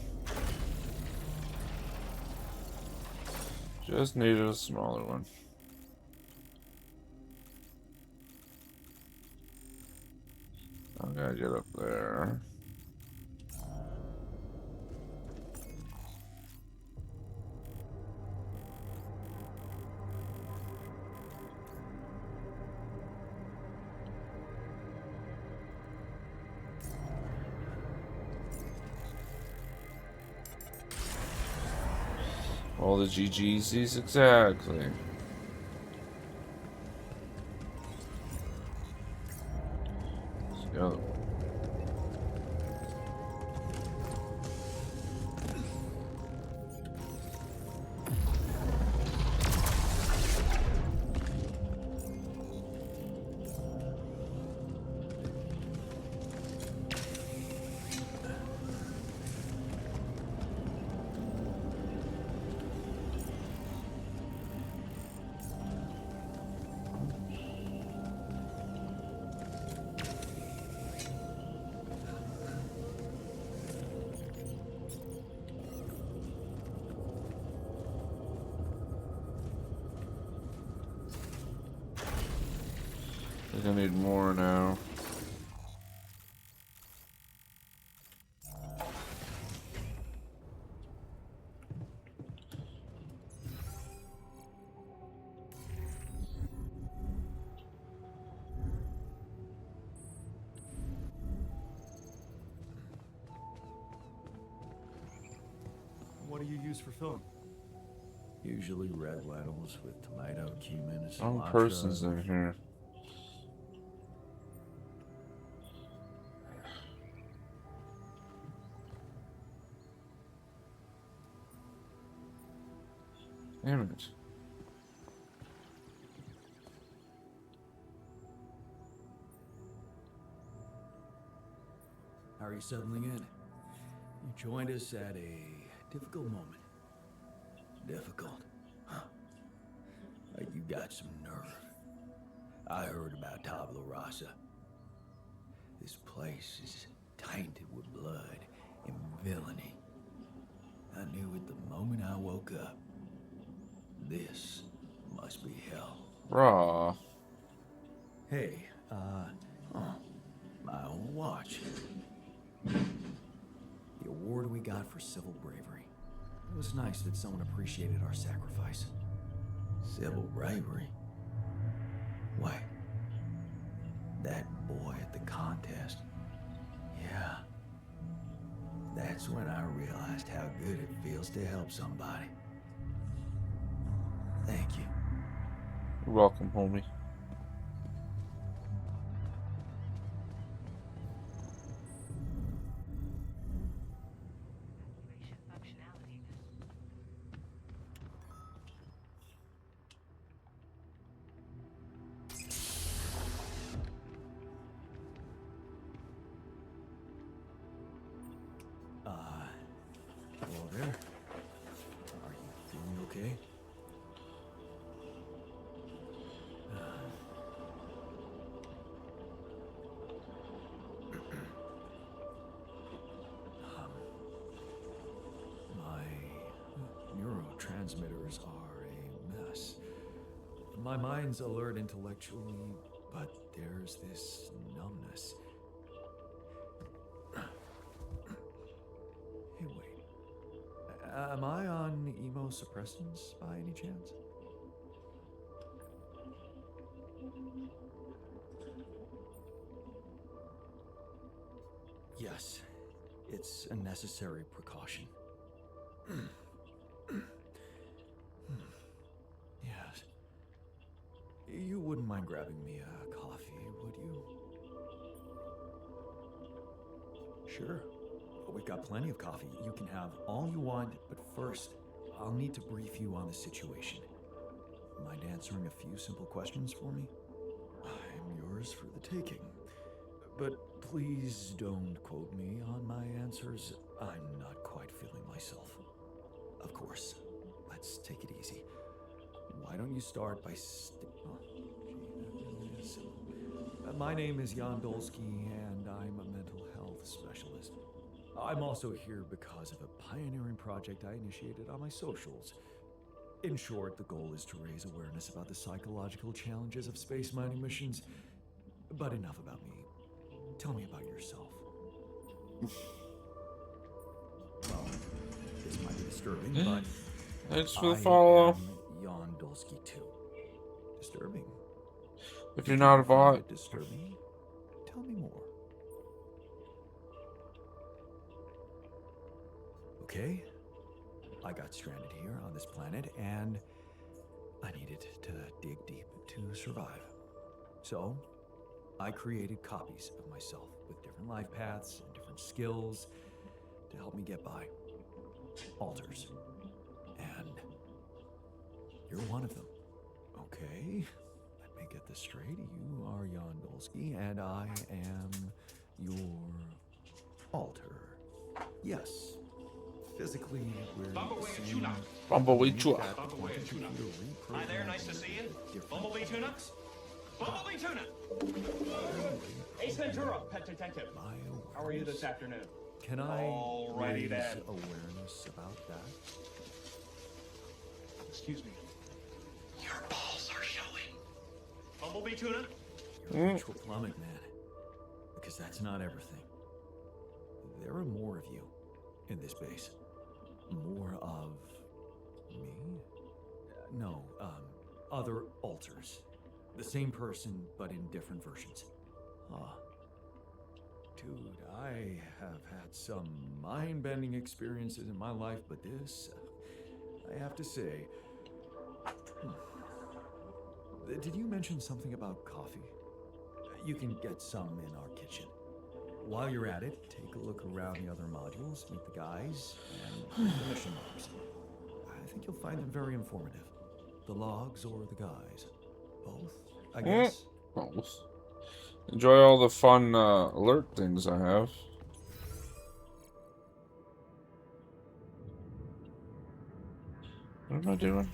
Just needed a smaller one. I gotta get up there. All the GGs, exactly. Let's go. I think I need more now. What do you use for film? Usually red lentils with tomato, cumin, and Some cilantro. person's in here. Damn it. How are you settling in? You joined us at a difficult moment. Difficult? Huh. You got some nerve. I heard about Tabula Rasa. This place is tainted with blood and villainy. I knew it the moment I woke up. This must be hell. Raw. Hey, my own watch. The award we got for civil bravery. It was nice that someone appreciated our sacrifice. Civil bravery? Why? That boy at the contest. Yeah. That's when I realized how good it feels to help somebody. Thank you. You're welcome, homie. Hello there. Are you feeling okay? My neurotransmitters are a mess. My mind's alert intellectually, but there's this numbness. Hey, wait. Am I on immunosuppressants by any chance? Yes, it's a necessary precaution. Yes. You wouldn't mind grabbing me a coffee? Sure. We've got plenty of coffee. You can have all you want, but first, I'll need to brief you on the situation. Mind answering a few simple questions for me? I'm yours for the taking. But please don't quote me on my answers. I'm not quite feeling myself. Of course. Let's take it easy. Why don't you start by my name is Jan Dolsky, and I'm a mental health specialist. I'm also here because of a pioneering project I initiated on my socials. In short, the goal is to raise awareness about the psychological challenges of space mining missions. But enough about me. Tell me about yourself. Well, this might be disturbing, but thanks for the follow. am Jan Dolsky too. Disturbing. If you're not a bot. Disturbing. Tell me more. Okay. I got stranded here on this planet, and I needed to dig deep to survive. So, I created copies of myself with different life paths and different skills to help me get by. Alters. And you're one of them. Okay? Let me get this straight. You are Jan Dolsky, and I am your alter. Yes. Physically, we're the same. Bumblebee Chua. Hi there, nice to see you. Bumblebee Tunux? Bumblebee Tuna! Ace Ventura, Pet Detective. How are you this afternoon? Can I Alrighty raise then. awareness about that? Excuse me. Your balls are showing. Bumblebee Tuna? You're a virtual plummet, man. Because that's not everything. There are more of you in this base. More of me? No, other alters. The same person, but in different versions. Ah. Dude, I have had some mind-bending experiences in my life, but this, I have to say... Did you mention something about coffee? You can get some in our kitchen. While you're at it, take a look around the other modules, meet the guys, and read the mission logs. I think you'll find them very informative. The logs or the guys. Both, I guess. Both. Enjoy all the fun alert things I have. What am I doing?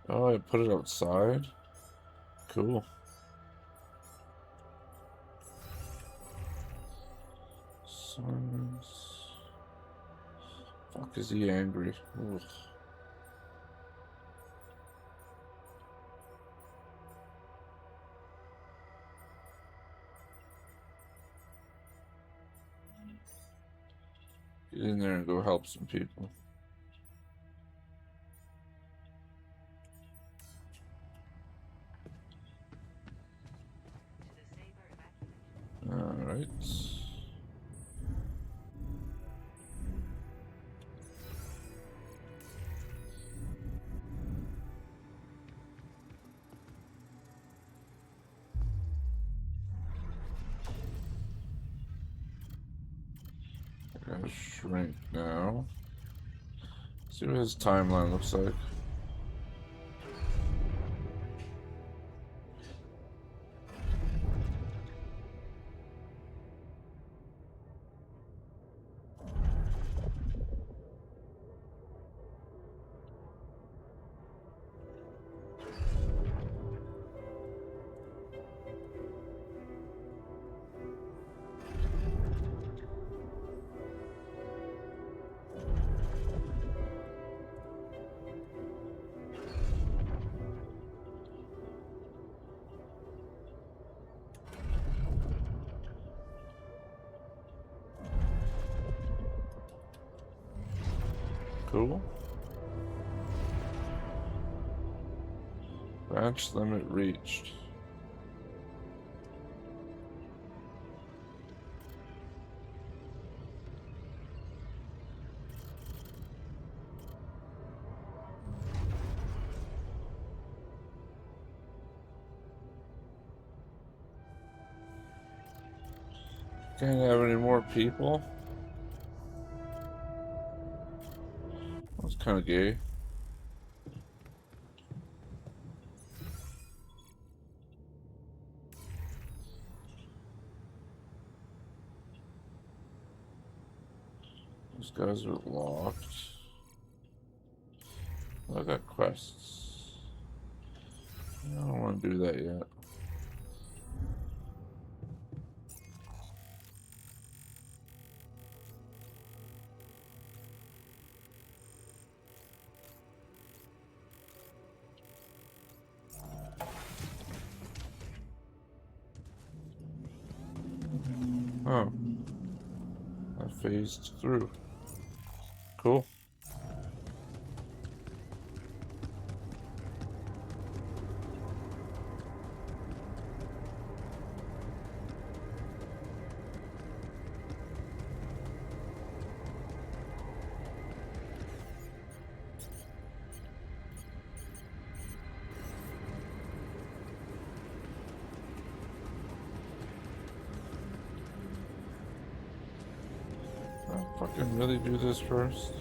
Oh, I put it outside? Cool. Silence. Fuck, is he angry? Ugh. Get in there and go help some people. Alright. I gotta shrink now. See what his timeline looks like. Cool. Branch limit reached. Can't have any more people. That's kind of gay. These guys are locked. I got quests. I don't want to do that yet. Oh. I phased through. Cool. I'll fucking really do this first.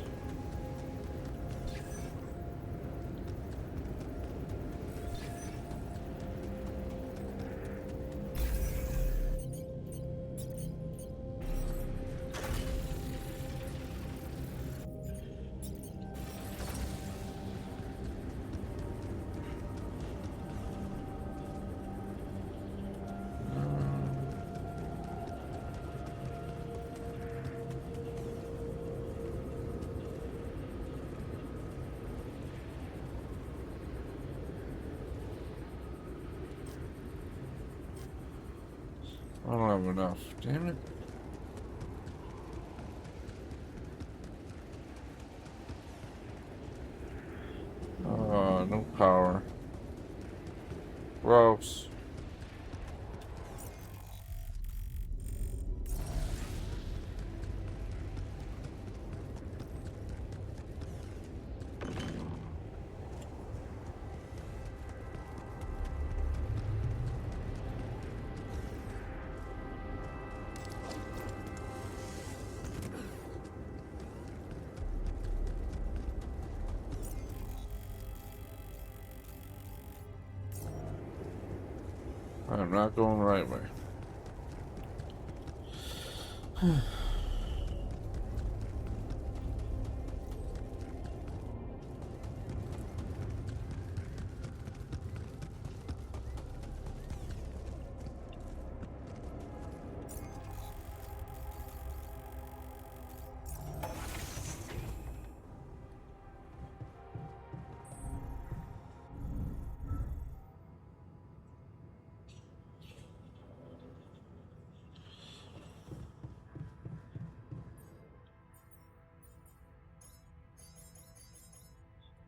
I don't have enough. Damn it. No power. Gross. I'm not going the right way.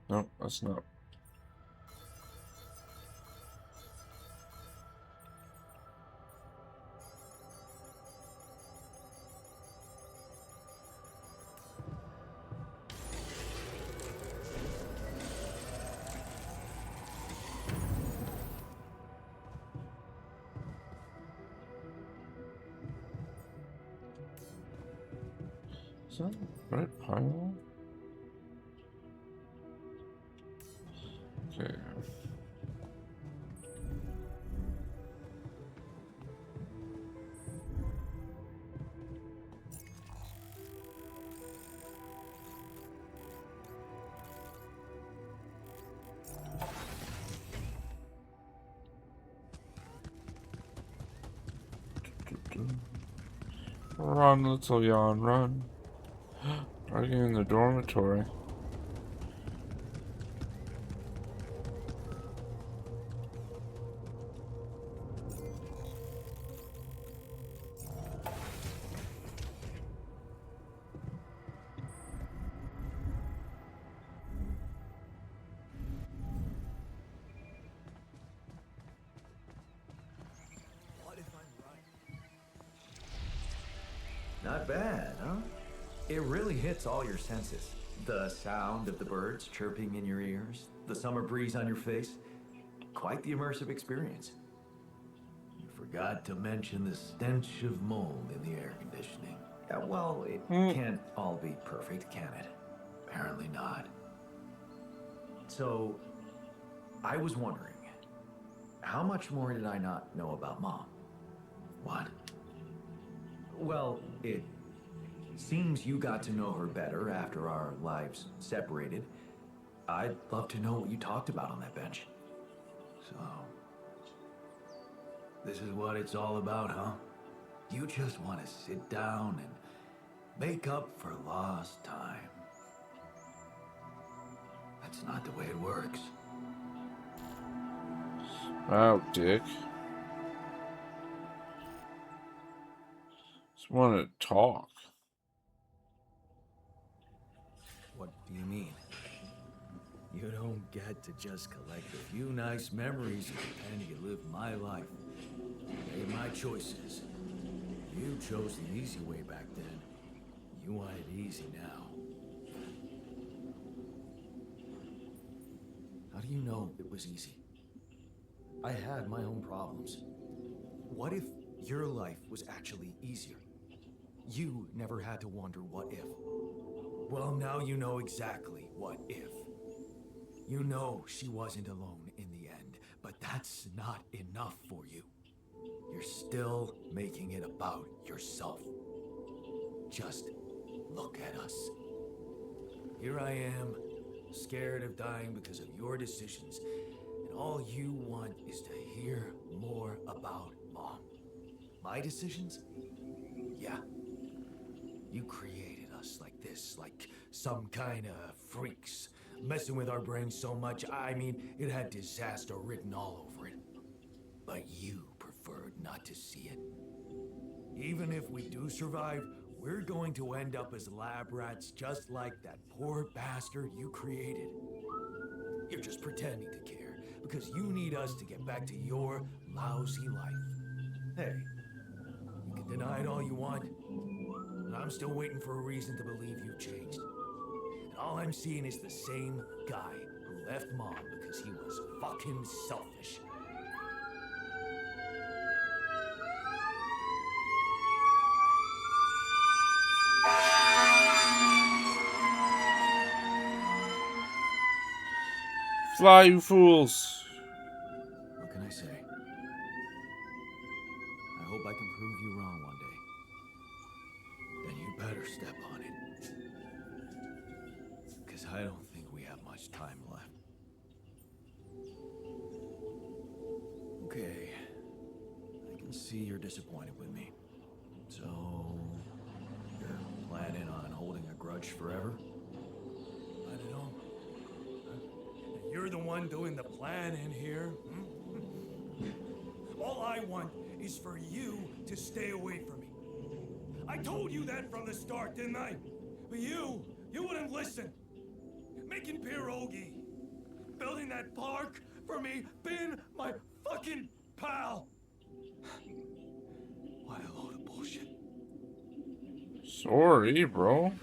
No, that's not. Is that the right pile? Okay. Run, little Jan, run. Arguing in the dormitory. Not bad, huh? It really hits all your senses. The sound of the birds chirping in your ears, the summer breeze on your face. Quite the immersive experience. For forgot to mention the stench of mold in the air conditioning. Yeah, well, it can't all be perfect, can it? Apparently not. So, I was wondering, how much more did I not know about Mom? What? Well, it seems you got to know her better after our lives separated. I'd love to know what you talked about on that bench. So, this is what it's all about, huh? You just want to sit down and make up for lost time. That's not the way it works. Wow, Dick. Just want to talk. What do you mean? You don't get to just collect a few nice memories and pretend you live my life. I made my choices. You chose the easy way back then. You want it easy now. How do you know it was easy? I had my own problems. What if your life was actually easier? You never had to wonder what if. Well, now you know exactly what if. You know she wasn't alone in the end, but that's not enough for you. You're still making it about yourself. Just look at us. Here I am, scared of dying because of your decisions, and all you want is to hear more about Mom. My decisions? Yeah. You created us like this, like some kind of freaks, messing with our brains so much, I mean, it had disaster written all over it. But you preferred not to see it. Even if we do survive, we're going to end up as lab rats just like that poor bastard you created. You're just pretending to care because you need us to get back to your lousy life. Hey, you can deny it all you want, but I'm still waiting for a reason to believe you've changed. And all I'm seeing is the same guy who left Mom because he was fucking selfish. Fly, you fools! What can I say? I hope I can prove you wrong one day. Then you better step on it. Because I don't think we have much time left. Okay. I can see you're disappointed with me. So, you're planning on holding a grudge forever? I don't know. You're the one doing the planning here. All I want is for you to stay away from me. I told you that from the start, didn't I? But you wouldn't listen. Making pierogi, building that park for me, being my fucking pal. What a load of bullshit. Sorry, bro.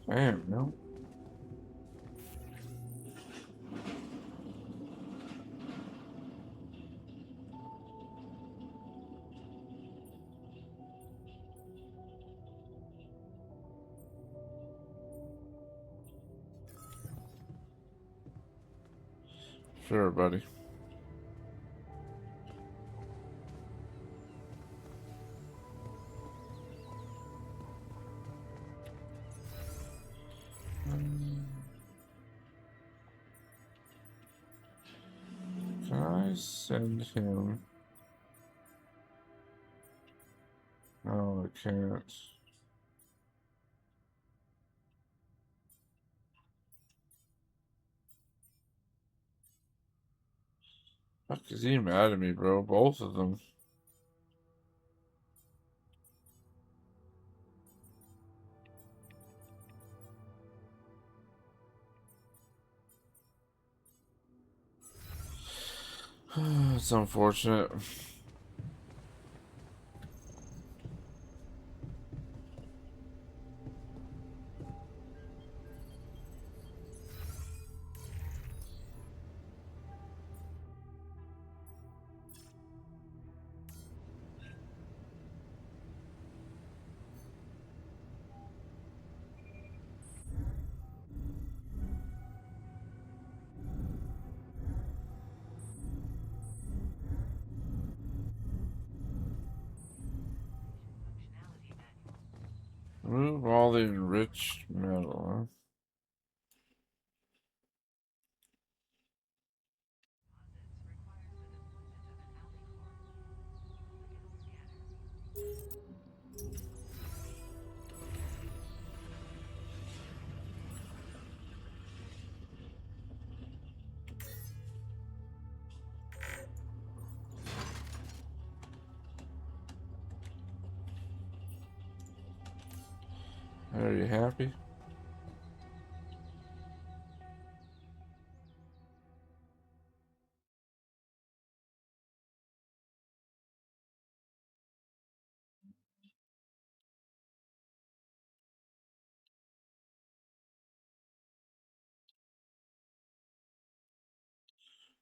Damn, no. Sure, buddy. Can I send him? No, I can't. Fuck, is he mad at me, bro? Both of them. It's unfortunate. Remove all the enriched metal, huh? Are you happy?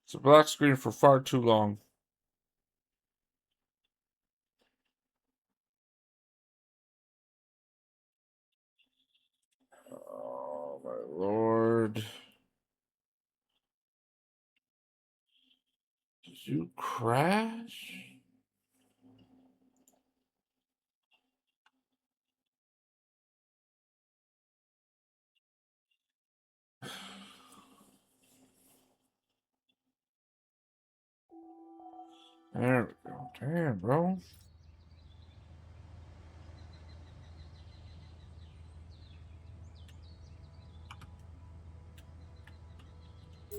It's a black screen for far too long. Oh my lord. Did you crash? There we go. Damn, bro.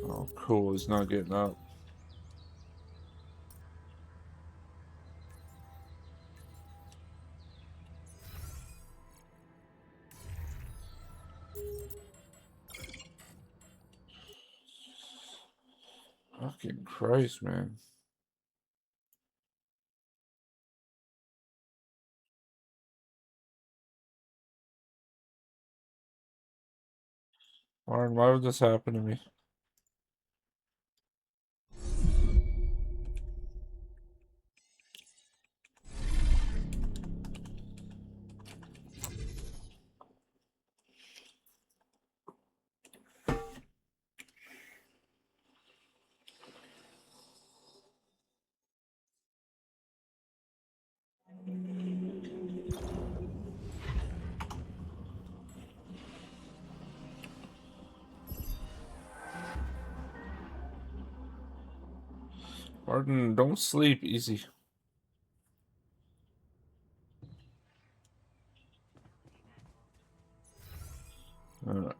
Oh, cool. He's not getting up. Fucking Christ, man. Martin, why would this happen to me? Martin, don't sleep. Easy. Alright.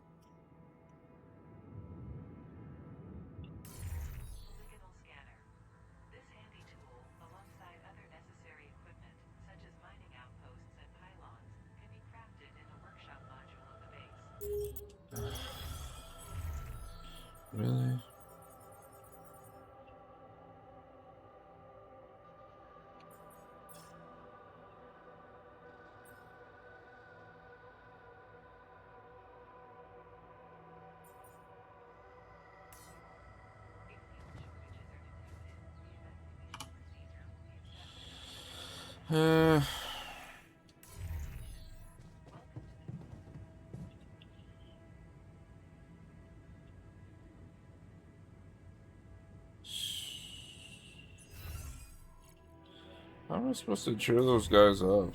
Really? Uh, how am I supposed to cheer those guys up?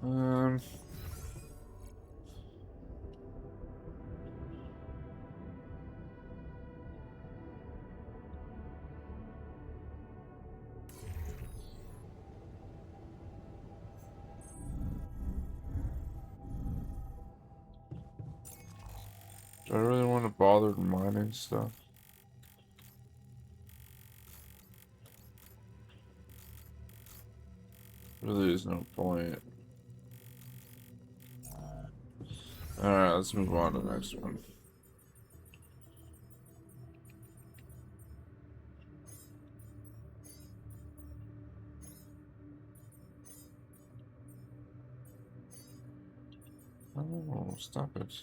Um... Do I really want to bother mining stuff? Really is no point. Alright, let's move on to the next one. Oh, stop it.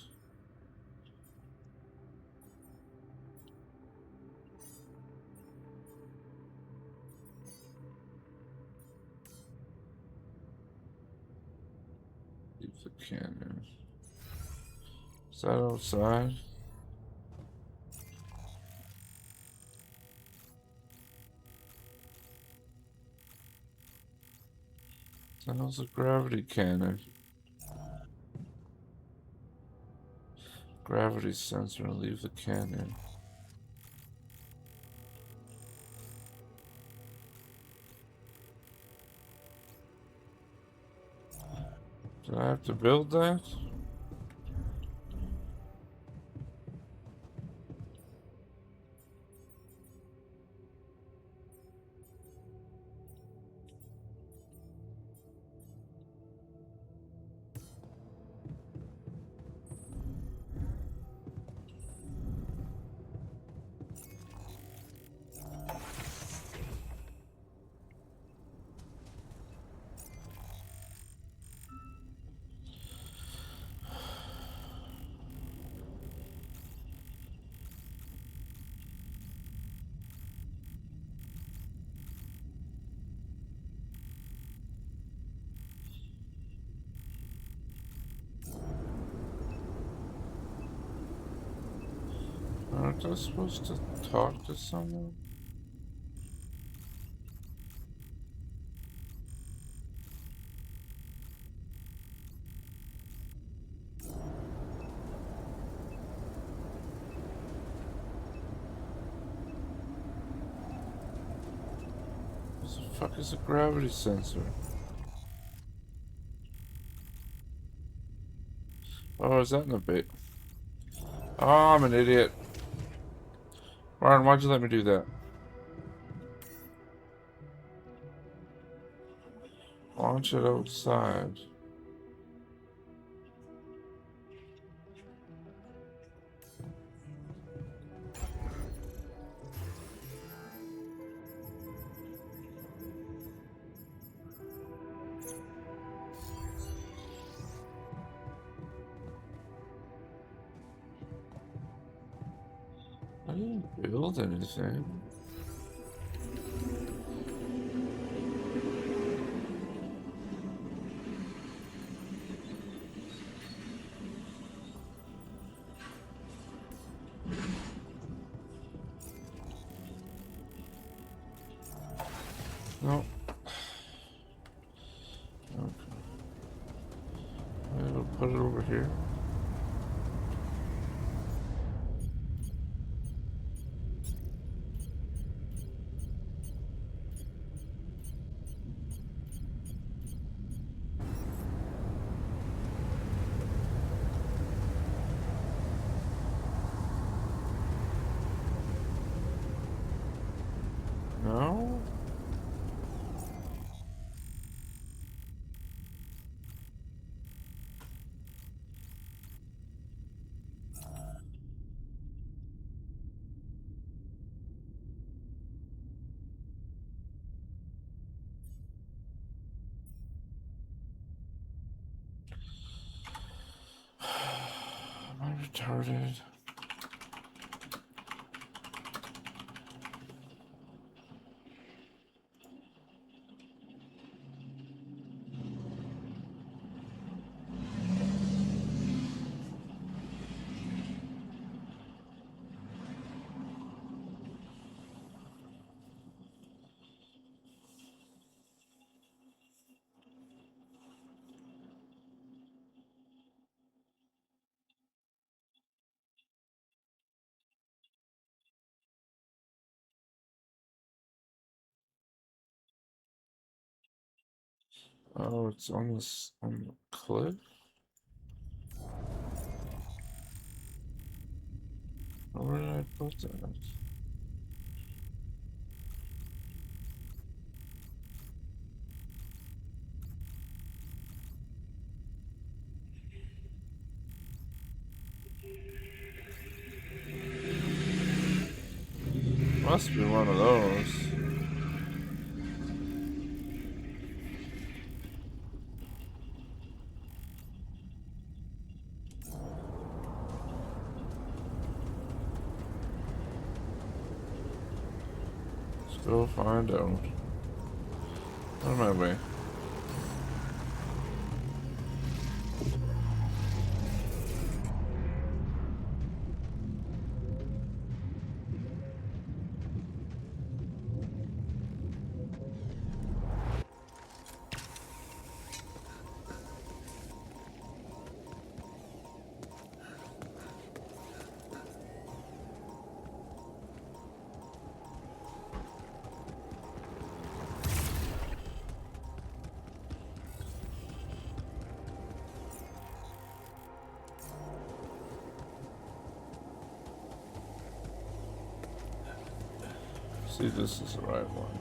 Leave the cannon. Is that outside? That was a gravity cannon. Gravity sensor and leave the cannon. Do I have to build that? Aren't I supposed to talk to someone? What the fuck is a gravity sensor? Oh, is that in the bait? Oh, I'm an idiot. Ryan, why'd you let me do that? Launch it outside. I didn't build anything. No. Okay. I'll put it over here. No? Am I retarded? Oh, it's on this on the cliff? Where did I put that? Must be one of those. Go find out. On my way. See, this is the right one.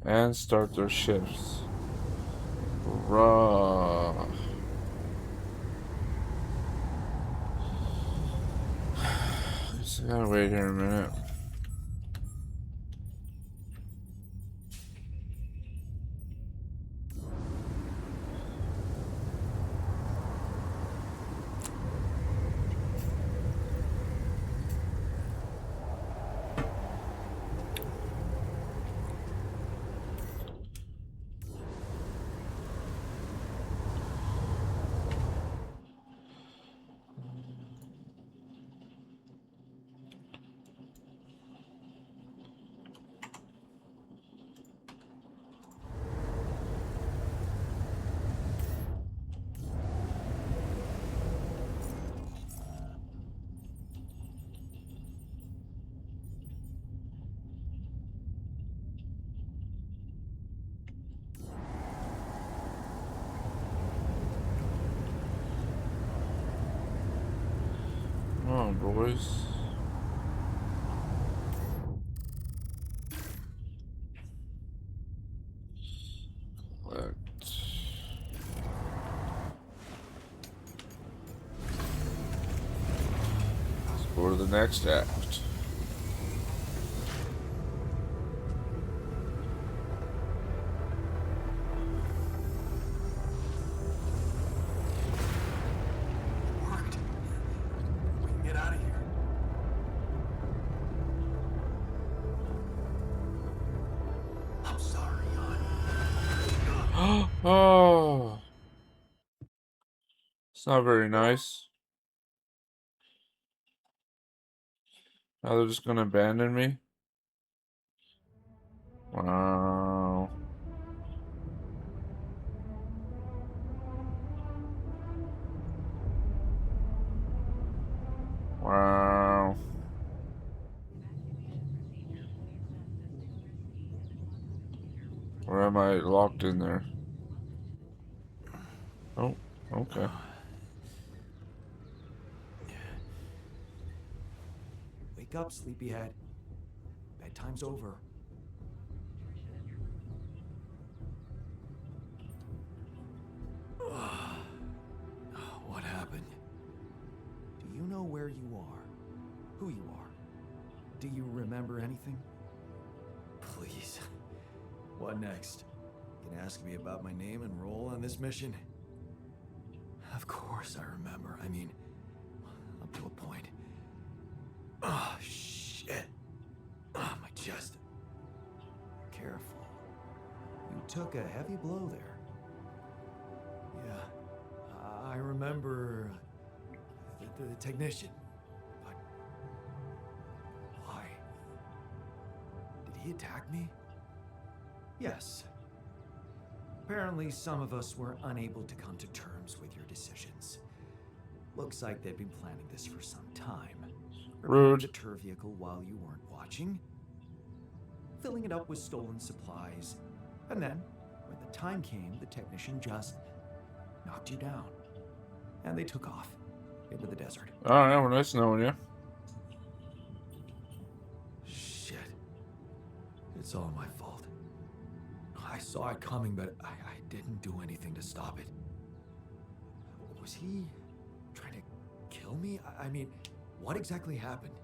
And start their shifts. Raw. Just gotta wait here a minute. Come on, boys. Collect. Let's go to the next act. Oh, it's not very nice. Now they're just gonna abandon me. Wow. Wow. Or am I locked in there? Oh, okay. Wake up, sleepyhead. Bedtime's over. What happened? Do you know where you are? Who you are? Do you remember anything? Please. What next? Can ask me about my name and role on this mission? Of course I remember. I mean, up to a point. Oh, shit. Oh, my chest. Careful. You took a heavy blow there. Yeah. I remember the technician. But why? Did he attack me? Yes. Apparently, some of us were unable to come to terms with your decisions. Looks like they've been planning this for some time. Rude. the tour vehicle while you weren't watching, filling it up with stolen supplies, and then, when the time came, the technician just knocked you down, and they took off into the desert. Oh, yeah, well, nice knowing you. Shit. It's all my fault. I saw it coming, but I didn't do anything to stop it. Was he trying to kill me? I mean, what exactly happened?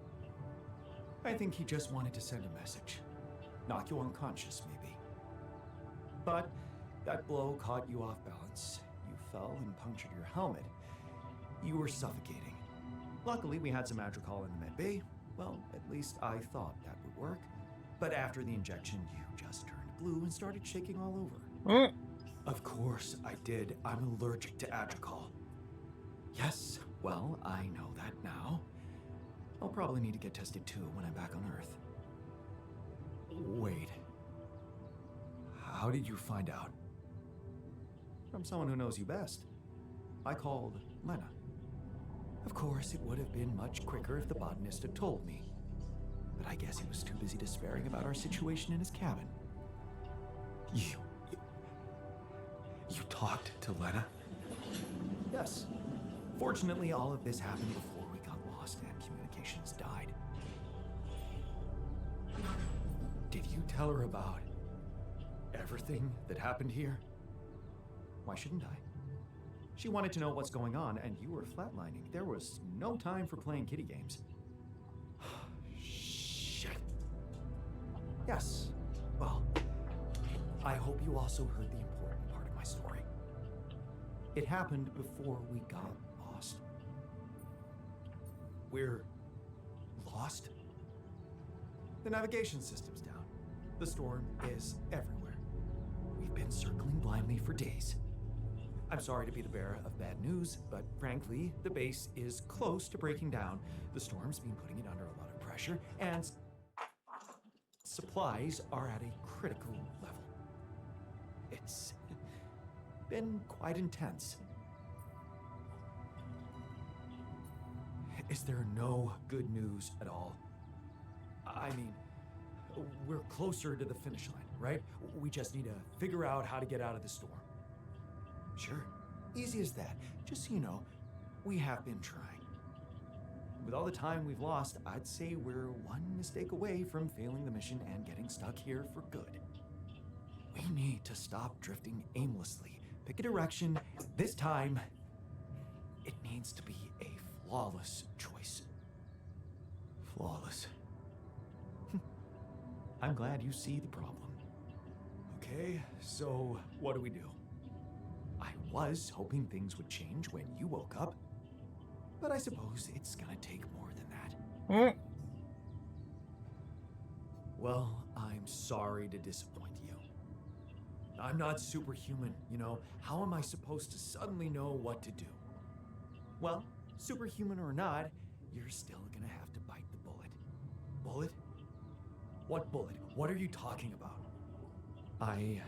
I think he just wanted to send a message. Knock you unconscious, maybe. But that blow caught you off balance. You fell and punctured your helmet. You were suffocating. Luckily, we had some Adricol in the med bay. Well, at least I thought that would work. But after the injection, you just turned blue and started shaking all over. Of course I did. I'm allergic to Adricol. Yes, well, I know that now. I'll probably need to get tested too when I'm back on Earth. Wait. How did you find out? From someone who knows you best. I called Lena. Of course, it would have been much quicker if the botanist had told me. But I guess he was too busy despairing about our situation in his cabin. You talked to Lena? Yes. Fortunately, all of this happened before we got lost and communications died. Did you tell her about everything that happened here? Why shouldn't I? She wanted to know what's going on, and you were flatlining. There was no time for playing kiddie games. Shit. Yes. Well, I hope you also heard the important part of my story. It happened before we got lost. We're lost? The navigation system's down. The storm is everywhere. We've been circling blindly for days. I'm sorry to be the bearer of bad news, but frankly, the base is close to breaking down. The storm's been putting it under a lot of pressure, and supplies are at a critical level. It's been quite intense. Is there no good news at all? I mean, we're closer to the finish line, right? We just need to figure out how to get out of the storm. Sure, easy as that. Just so you know, we have been trying. With all the time we've lost, I'd say we're one mistake away from failing the mission and getting stuck here for good. We need to stop drifting aimlessly. Pick a direction. This time, it needs to be a flawless choice. Flawless. I'm glad you see the problem. Okay, so what do we do? I was hoping things would change when you woke up, but I suppose it's gonna take more than that. Well, I'm sorry to disappoint you. I'm not superhuman, you know. How am I supposed to suddenly know what to do? Well, superhuman or not, you're still gonna have to bite the bullet. Bullet? What bullet? What are you talking about? I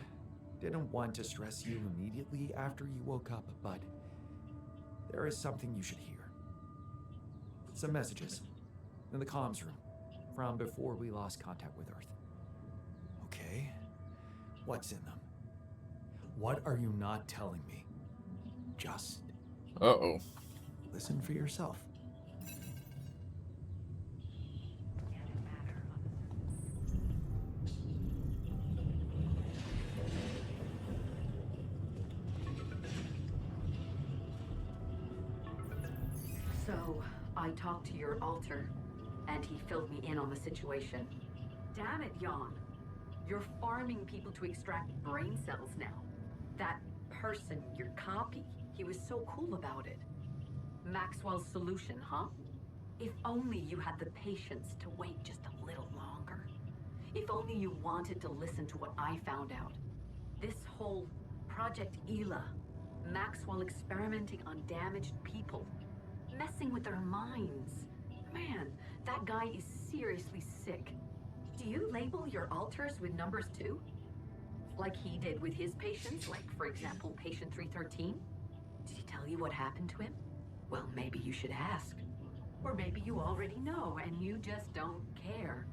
didn't want to stress you immediately after you woke up, but there is something you should hear. Some messages in the comms room from before we lost contact with Earth. Okay, what's in them? What are you not telling me? Just listen for yourself. So, I talked to your alter, and he filled me in on the situation. Damn it, Jan. You're farming people to extract brain cells now. That person, your copy, he was so cool about it. Maxwell's solution, huh? If only you had the patience to wait just a little longer. If only you wanted to listen to what I found out. This whole Project Ela, Maxwell experimenting on damaged people, messing with their minds. Man, that guy is seriously sick. Do you label your alters with numbers too? Like he did with his patients, like for example, patient 313? Did he tell you what happened to him? Well, maybe you should ask. Or maybe you already know and you just don't care.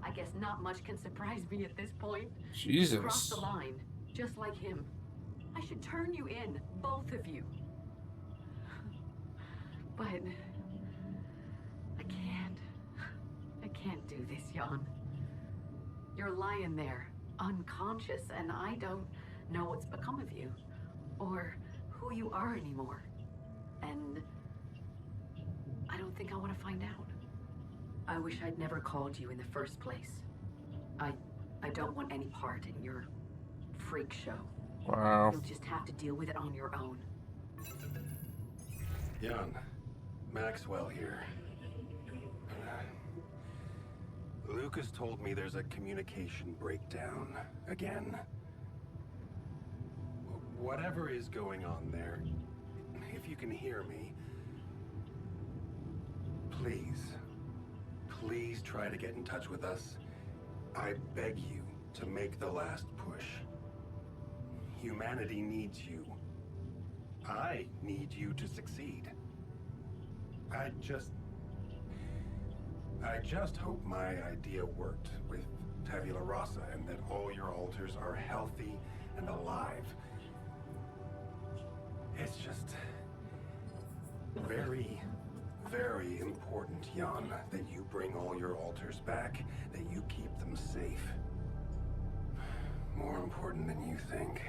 I guess not much can surprise me at this point. Jesus. You crossed the line, just like him. I should turn you in, both of you. But I can't do this, Jan. You're lying there, unconscious, and I don't know what's become of you, or who you are anymore. And I don't think I want to find out. I wish I'd never called you in the first place. I don't want any part in your freak show. Wow. You'll just have to deal with it on your own. Jan, Maxwell here. Lucas told me there's a communication breakdown again. Whatever is going on there, if you can hear me, please try to get in touch with us. I beg you to make the last push. Humanity needs you. I need you to succeed. I just hope my idea worked with Tabula Rasa and that all your alters are healthy and alive. It's just very, very important, Jan, that you bring all your alters back, that you keep them safe. More important than you think.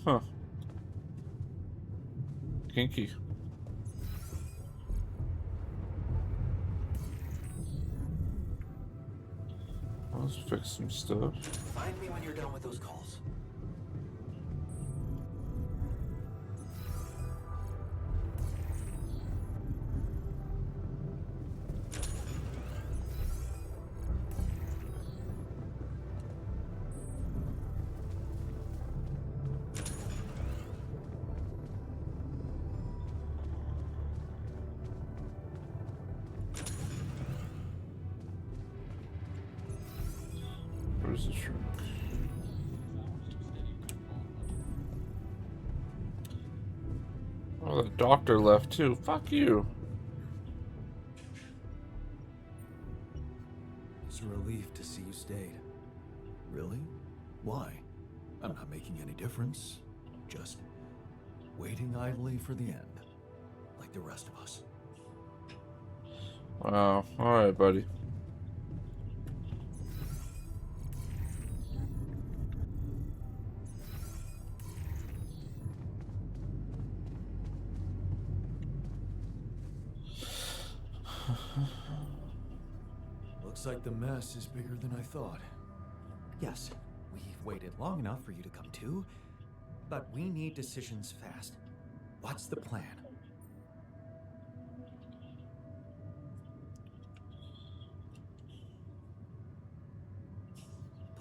Huh. Kinky. Let's fix some stuff. Find me when you're done with those calls. Where's the shrink? Oh, the doctor left too. Fuck you. It's a relief to see you stayed. Really? Why? I'm not making any difference. Just waiting idly for the end, like the rest of us. Wow. Alright, buddy. Looks like the mess is bigger than I thought. Yes, we've waited long enough for you to come to, but we need decisions fast. What's the plan?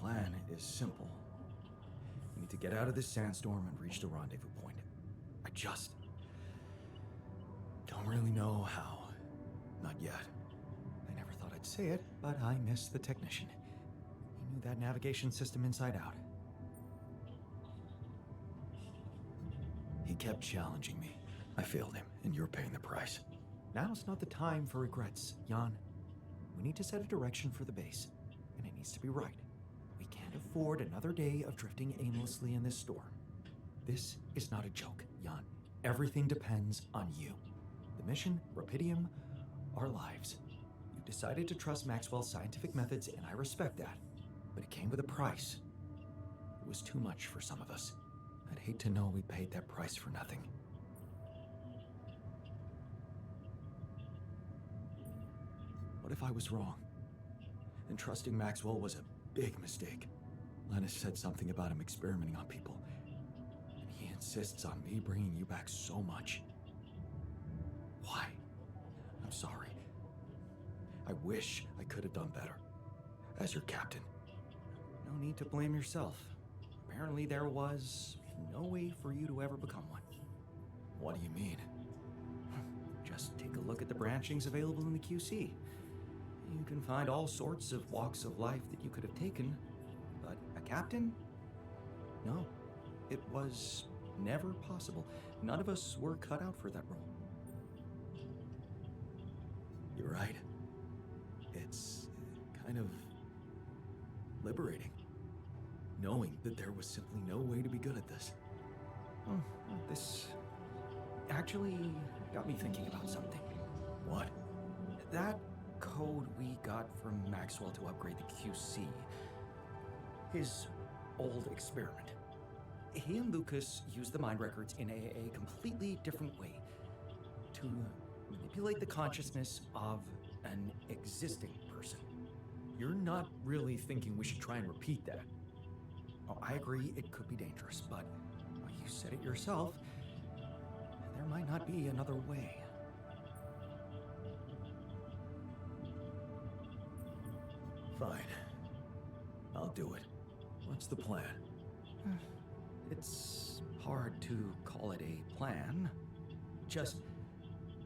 Plan is simple. We need to get out of this sandstorm and reach the rendezvous point. I just don't really know how. Not yet. I never thought I'd say it, but I miss the technician. He knew that navigation system inside out. He kept challenging me. I failed him, and you're paying the price. Now's not the time for regrets, Jan. We need to set a direction for the base, and it needs to be right. We can't afford another day of drifting aimlessly in this storm. This is not a joke, Jan. Everything depends on you. The mission, Rapidium, our lives. You decided to trust Maxwell's scientific methods, and I respect that. But it came with a price. It was too much for some of us. I'd hate to know we paid that price for nothing. What if I was wrong? And trusting Maxwell was a big mistake. Lennis said something about him experimenting on people. And he insists on me bringing you back so much. Why? I'm sorry. I wish I could have done better. As your captain. No need to blame yourself. Apparently there was no way for you to ever become one. What do you mean? Just take a look at the branchings available in the QC. You can find all sorts of walks of life that you could have taken, but a captain? No. It was Never possible. None of us were cut out for that role. You're right. It's kind of liberating, knowing that there was simply no way to be good at this. Oh, this actually got me thinking about something. What? That code we got from Maxwell to upgrade the QC. His old experiment. He and Lucas used the mind records in a completely different way to manipulate the consciousness of an existing person. You're not really thinking we should try and repeat that. Oh, I agree it could be dangerous, but you said it yourself. There might not be another way. Fine. I'll do it. What's the plan? It's hard to call it a plan. Just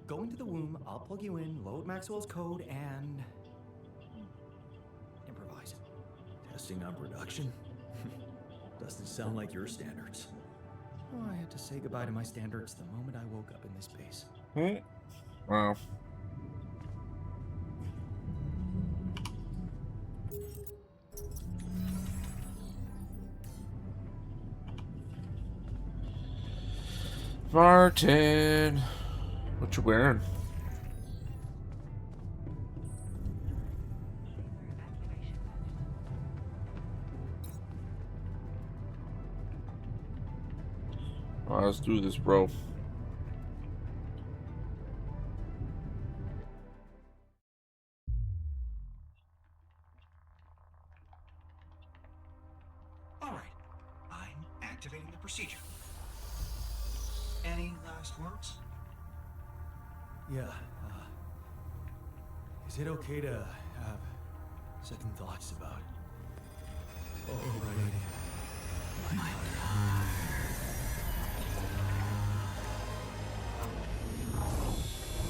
go into the womb, I'll plug you in, load Maxwell's code, and improvise. Testing on production? Doesn't sound like your standards. Oh, I had to say goodbye to my standards the moment I woke up in this base. Wow. Martin, what you wearing? Alright, let's do this, bro. All right, I'm activating the procedure. Any last words? Yeah, is it okay to have second thoughts about overriding my heart?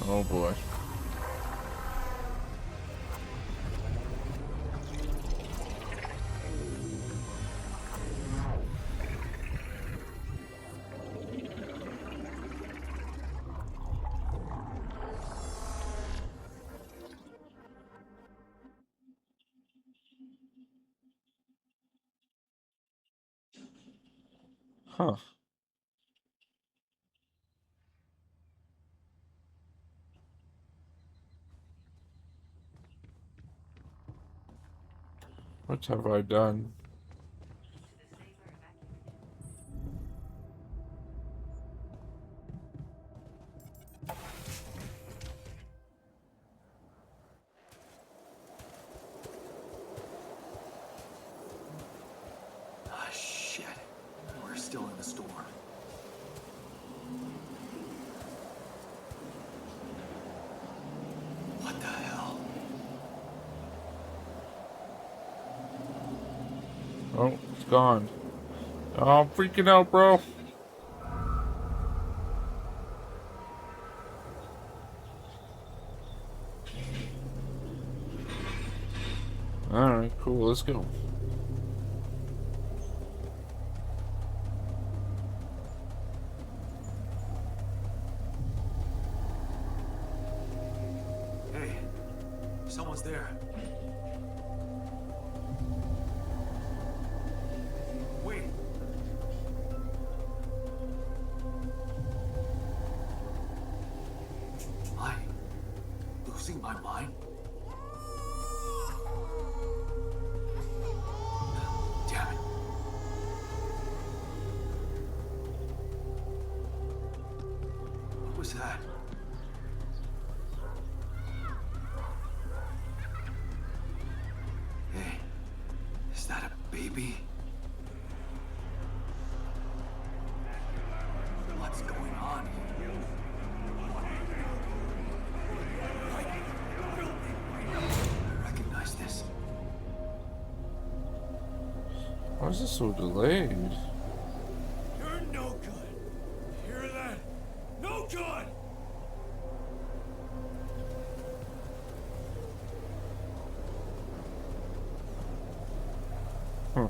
Oh boy. Huh. What have I done? Ah, shit. We're still in the storm. What the hell? Oh, it's gone. Oh, I'm freaking out, bro. Alright, cool, let's go. Hey, someone's there. Wait. Am I losing my mind? Damn it. What was that? Hey, is that a baby? What's going on here? I recognize this. Why is this so delayed? You're no good. Hear that? No good! Huh.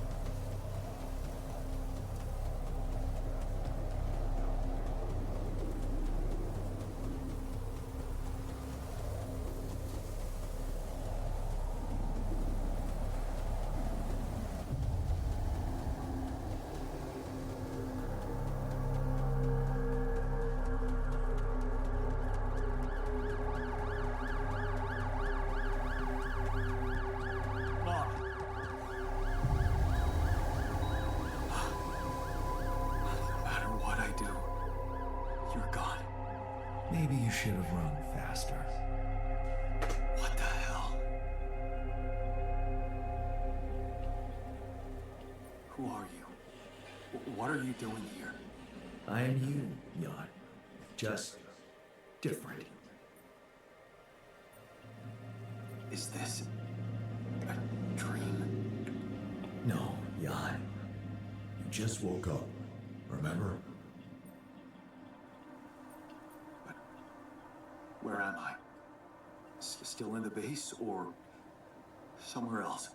Maybe you should have run faster. What the hell? Who are you? What are you doing here? I am you, Jan. Just different. Is this a dream? No, Jan. You just woke up. Remember? But where am I? Still in the base or somewhere else?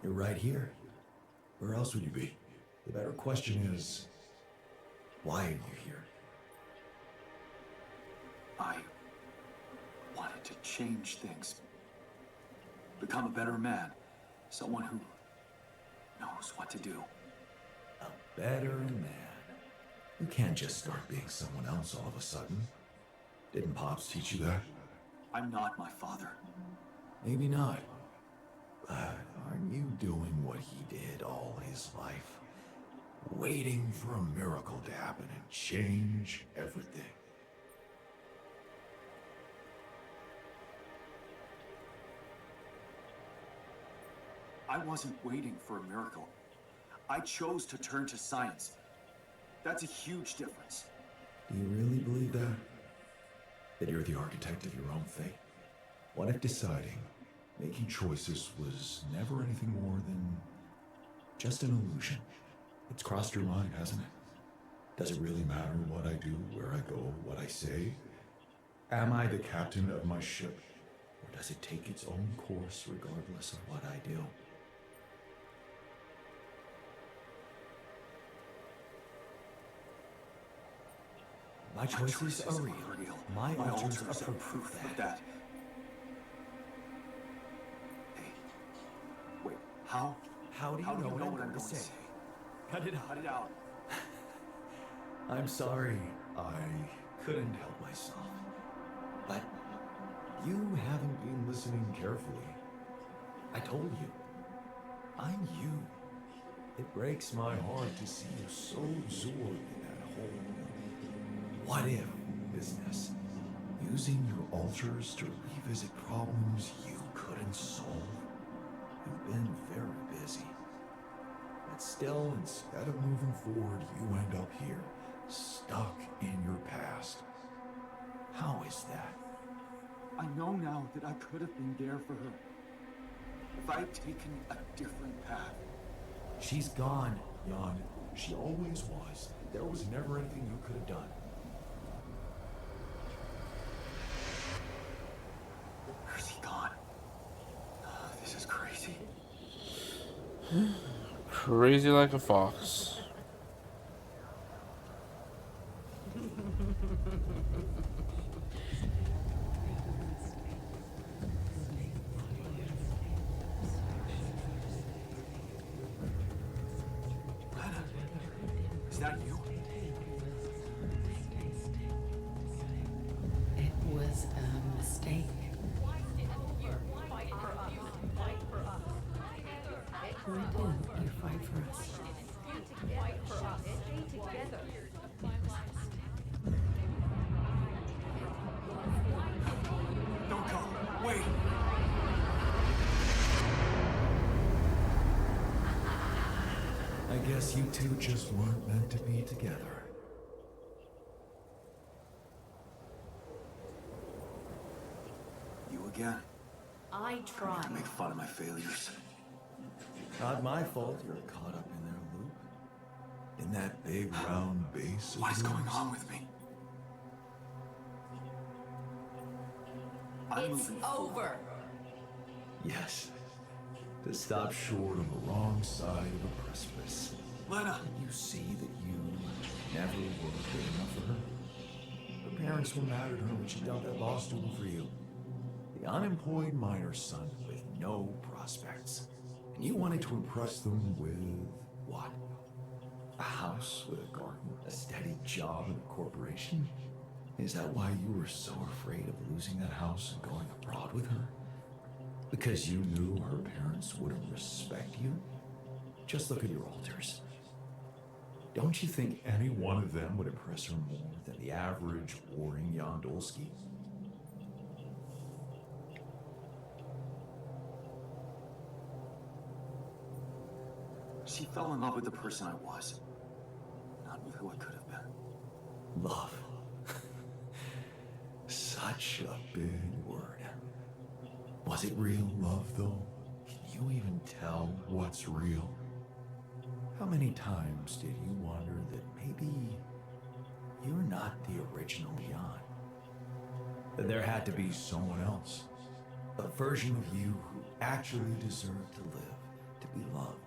You're right here. Where else would you be? The better question is, why are you here? I wanted to change things. Become a better man. Someone who knows what to do. A better man. You can't just start being someone else all of a sudden. Didn't Pops teach you that? I'm not my father. Maybe not. But aren't you doing what he did all his life? Waiting for a miracle to happen and change everything. I wasn't waiting for a miracle. I chose to turn to science. That's a huge difference. Do you really believe that? That you're the architect of your own fate? What if deciding, making choices was never anything more than just an illusion? It's crossed your mind, hasn't it? Does it really matter what I do, where I go, what I say? Am I the captain of my ship? Or does it take its own course regardless of what I do? My choices are real. My alters are proof of that. Hey, wait, how? How do you know what I'm going to say? Cut it out. Cut it out. I'm sorry, I couldn't help myself. But you haven't been listening carefully. I told you, I'm you. It breaks my heart to see you so absorbed in that whole what-if business. Using your alters to revisit problems you couldn't solve. You've been very busy. But still, instead of moving forward, you end up here, stuck in your past. How is that? I know now that I could have been there for her. If I'd taken a different path. She's gone, Jan. She always was. There was never anything you could have done. Where's he gone? This is crazy. Crazy like a fox. Is that you? It was a mistake. We did. You fight for us. Don't go. Wait. I guess you two just weren't meant to be together. You again? I tried. Make fun of my failures. Not my fault you're caught up in their loop. In that big round base. What is going on with me? I'm It's moving over. forward. Yes. To stop short on the wrong side of a precipice. Lena! You see that you never were good enough for her. Her parents were mad at her when she dumped that law student for you. The unemployed miner's son with no prospects. And you wanted to impress them with what? A house with a garden, a steady job in a corporation? Is that why you were so afraid of losing that house and going abroad with her? Because you knew her parents wouldn't respect you? Just look at your alters. Don't you think any one of them would impress her more than the average warring Jan Dolsky? She fell in love with the person I was, not with who I could have been. Love. Such a big word. Was it real love, though? Can you even tell what's real? How many times did you wonder that maybe you're not the original Jan? That there had to be someone else, a version of you who actually deserved to live, to be loved.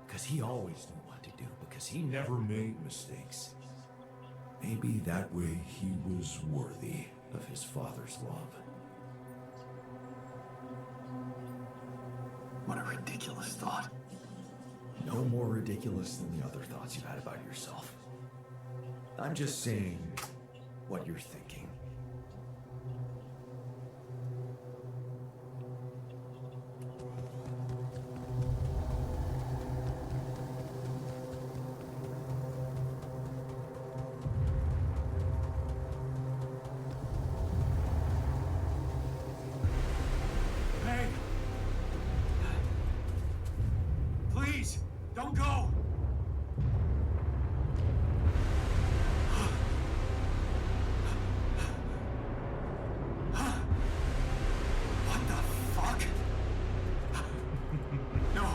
Because he always knew what to do, because he never made mistakes. Maybe that way he was worthy of his father's love. What a ridiculous thought. No more ridiculous than the other thoughts you've had about yourself. I'm just saying what you're thinking. Hey! Please, don't go! What the fuck? No.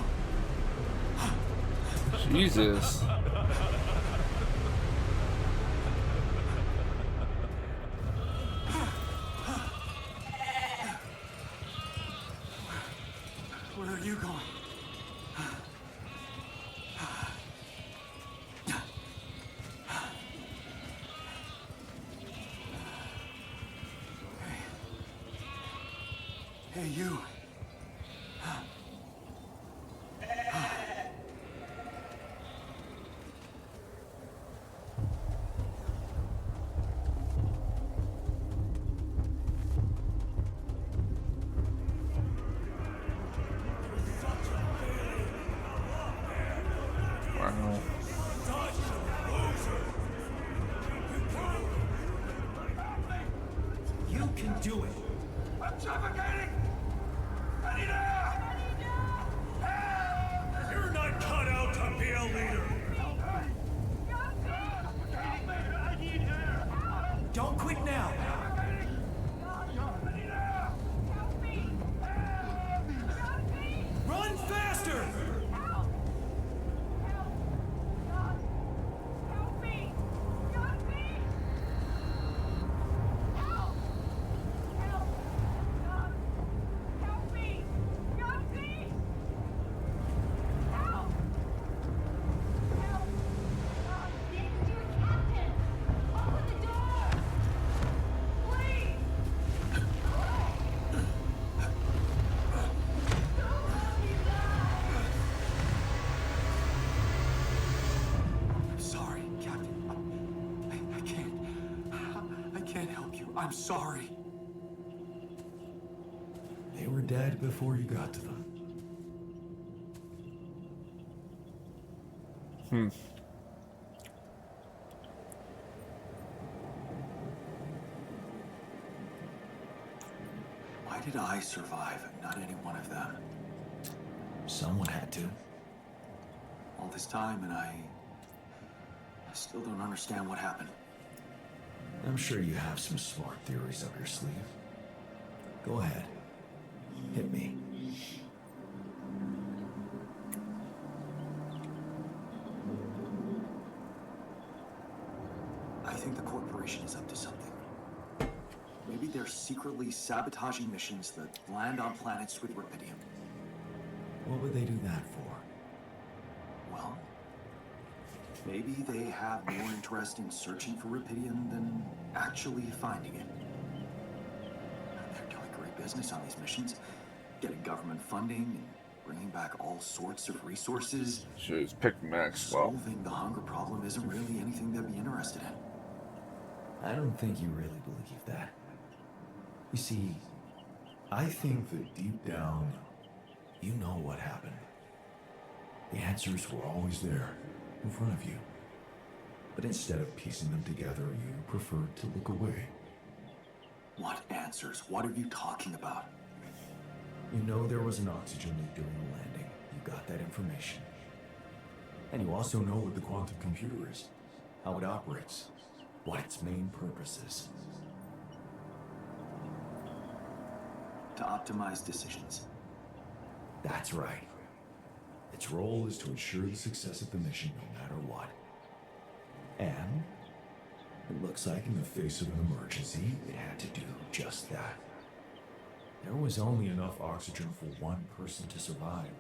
Jesus. Where are you going? Hey, you. Wow. You can do it. I'm suffocating! I need air! You're not cut out to be a leader. Don't quit now. Run faster! I'm sorry, Captain. I can't. I can't help you. I'm sorry. They were dead before you got to them. Why did I survive and not any one of them? Someone had to. All this time, and I still don't understand what happened. I'm sure you have some smart theories up your sleeve. Go ahead. Hit me. I think the corporation is up to something. Maybe they're secretly sabotaging missions that land on planets with Rapidium. What would they do that for? Well, maybe they have more interest in searching for Rapidium than actually finding it. They're doing great business on these missions, getting government funding and bringing back all sorts of resources. Should pick Maxwell. Solving the hunger problem isn't really anything they'd be interested in. I don't think you really believe that. You see, I think that deep down, you know what happened. The answers were always there, in front of you. But instead of piecing them together, you preferred to look away. What answers? What are you talking about? You know there was an oxygen leak during the landing. You got that information. And you also know what the quantum computer is, how it operates, what its main purpose is. To optimize decisions. That's right. Its role is to ensure the success of the mission no matter what. And it looks like in the face of an emergency, it had to do just that. There was only enough oxygen for one person to survive.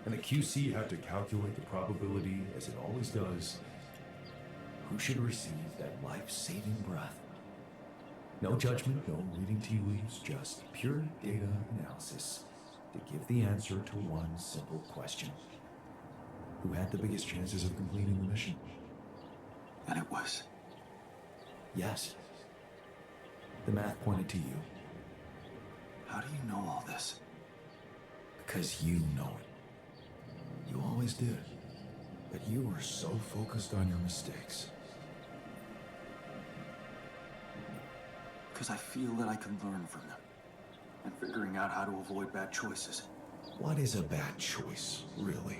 And the QC had to calculate the probability, as it always does, who should receive that life-saving breath. No judgment, no reading tea leaves, just pure data analysis to give the answer to one simple question. Who had the biggest chances of completing the mission? And it was. Yes. The math pointed to you. How do you know all this? Because you know it. You always did. But you were so focused on your mistakes. Because I feel that I can learn from them. And figuring out how to avoid bad choices. What is a bad choice, really?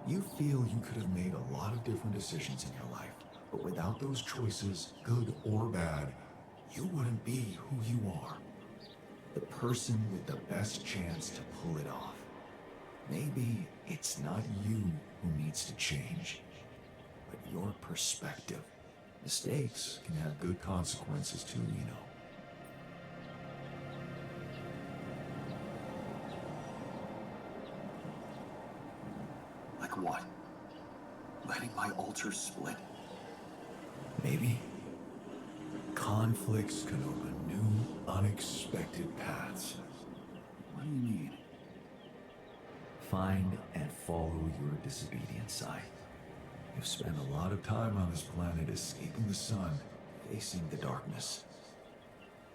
You feel you could have made a lot of different decisions in your life, but without those choices, good or bad, you wouldn't be who you are. The person with the best chance to pull it off. Maybe it's not you who needs to change, but your perspective. Mistakes can have good consequences too, you know. Like what? Letting my altars split? Maybe. Conflicts can open new, unexpected paths. What do you mean? Find and follow your disobedient side. You've spent a lot of time on this planet escaping the sun, facing the darkness.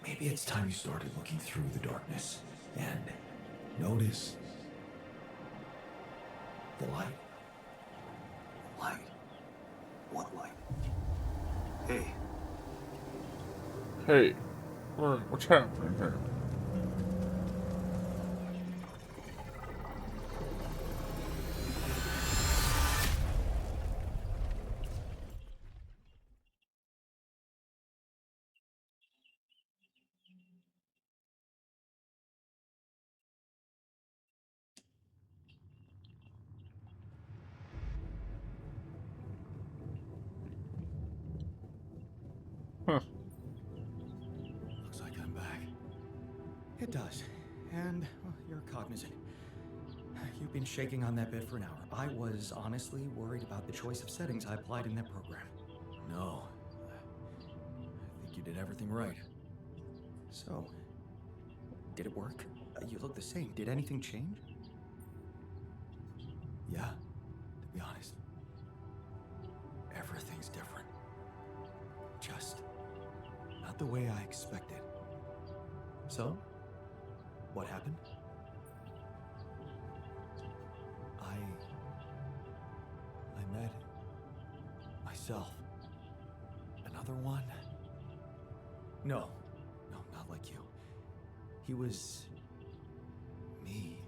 Maybe it's time you started looking through the darkness and notice the light. Light? What light? Hey. Hey, what's happening here? Looks like I'm back. It does. And well, you're cognizant. You've been shaking on that bed for an hour. I was honestly worried about the choice of settings I applied in that program. No. I think you did everything right. So, did it work? You look the same. Did anything change? Yeah, to be honest. Everything's different. Just not the way I expected. So, what happened? I met myself. Another one? No, not like you. He was me,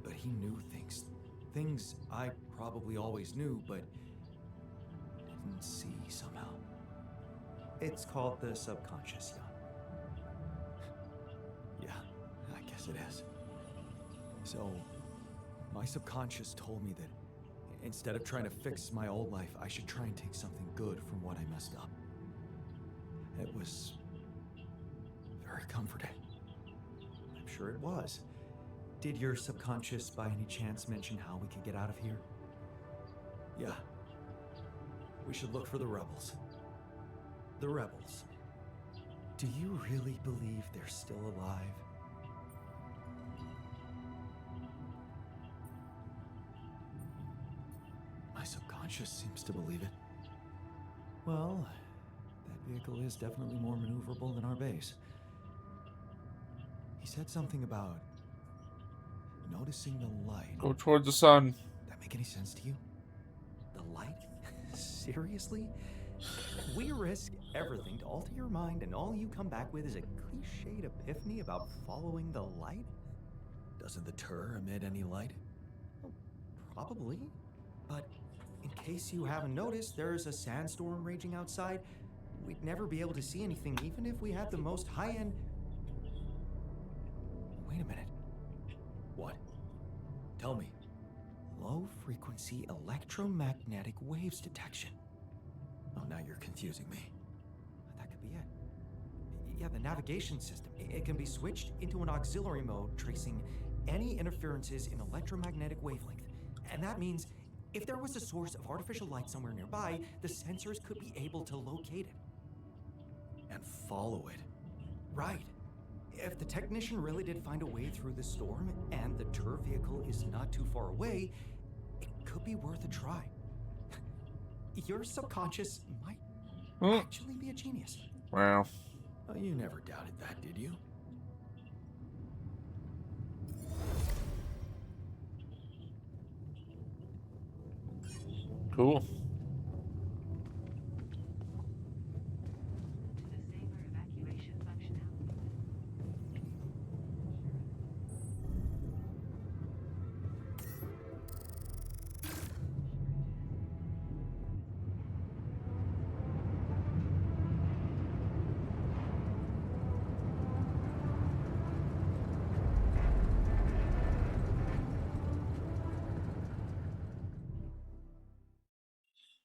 but he knew things. Things I probably always knew, but didn't see somehow. It's called the subconscious, Jan. Yeah, I guess it is. So, my subconscious told me that instead of trying to fix my old life, I should try and take something good from what I messed up. It was very comforting. I'm sure it was. Did your subconscious by any chance mention how we could get out of here? Yeah. We should look for the rebels. The rebels. Do you really believe they're still alive? My subconscious seems to believe it. Well, that vehicle is definitely more maneuverable than our base. He said something about noticing the light. Go toward the sun. That make any sense to you? The light? Seriously? We risk everything to alter your mind, and all you come back with is a cliched epiphany about following the light? Doesn't the Tur emit any light? Well, probably. But in case you haven't noticed, there's a sandstorm raging outside. We'd never be able to see anything, even if we had the most high-end... Wait a minute. What? Tell me. Low-frequency electromagnetic waves detection. Oh, now you're confusing me. That could be it. Yeah, the navigation system. It can be switched into an auxiliary mode, tracing any interferences in electromagnetic wavelength. And that means if there was a source of artificial light somewhere nearby, the sensors could be able to locate it. And follow it. Right. If the technician really did find a way through the storm, and the Tur vehicle is not too far away, it could be worth a try. Your subconscious might actually be a genius. Wow. Oh, you never doubted that, did you? Cool.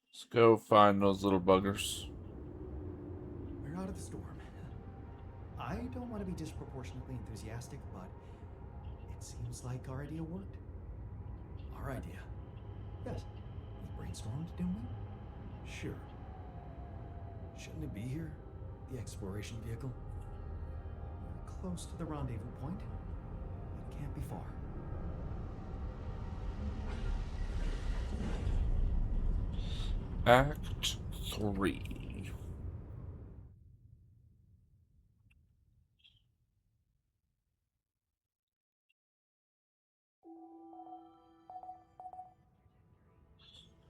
Let's go find those little buggers. We're out of the storm. I don't want to be disproportionately enthusiastic, but it seems like our idea worked. Our idea? Yes. We brainstormed, didn't we? Sure. Shouldn't it be here? The exploration vehicle? We're close to the rendezvous point. It can't be far. Act 3.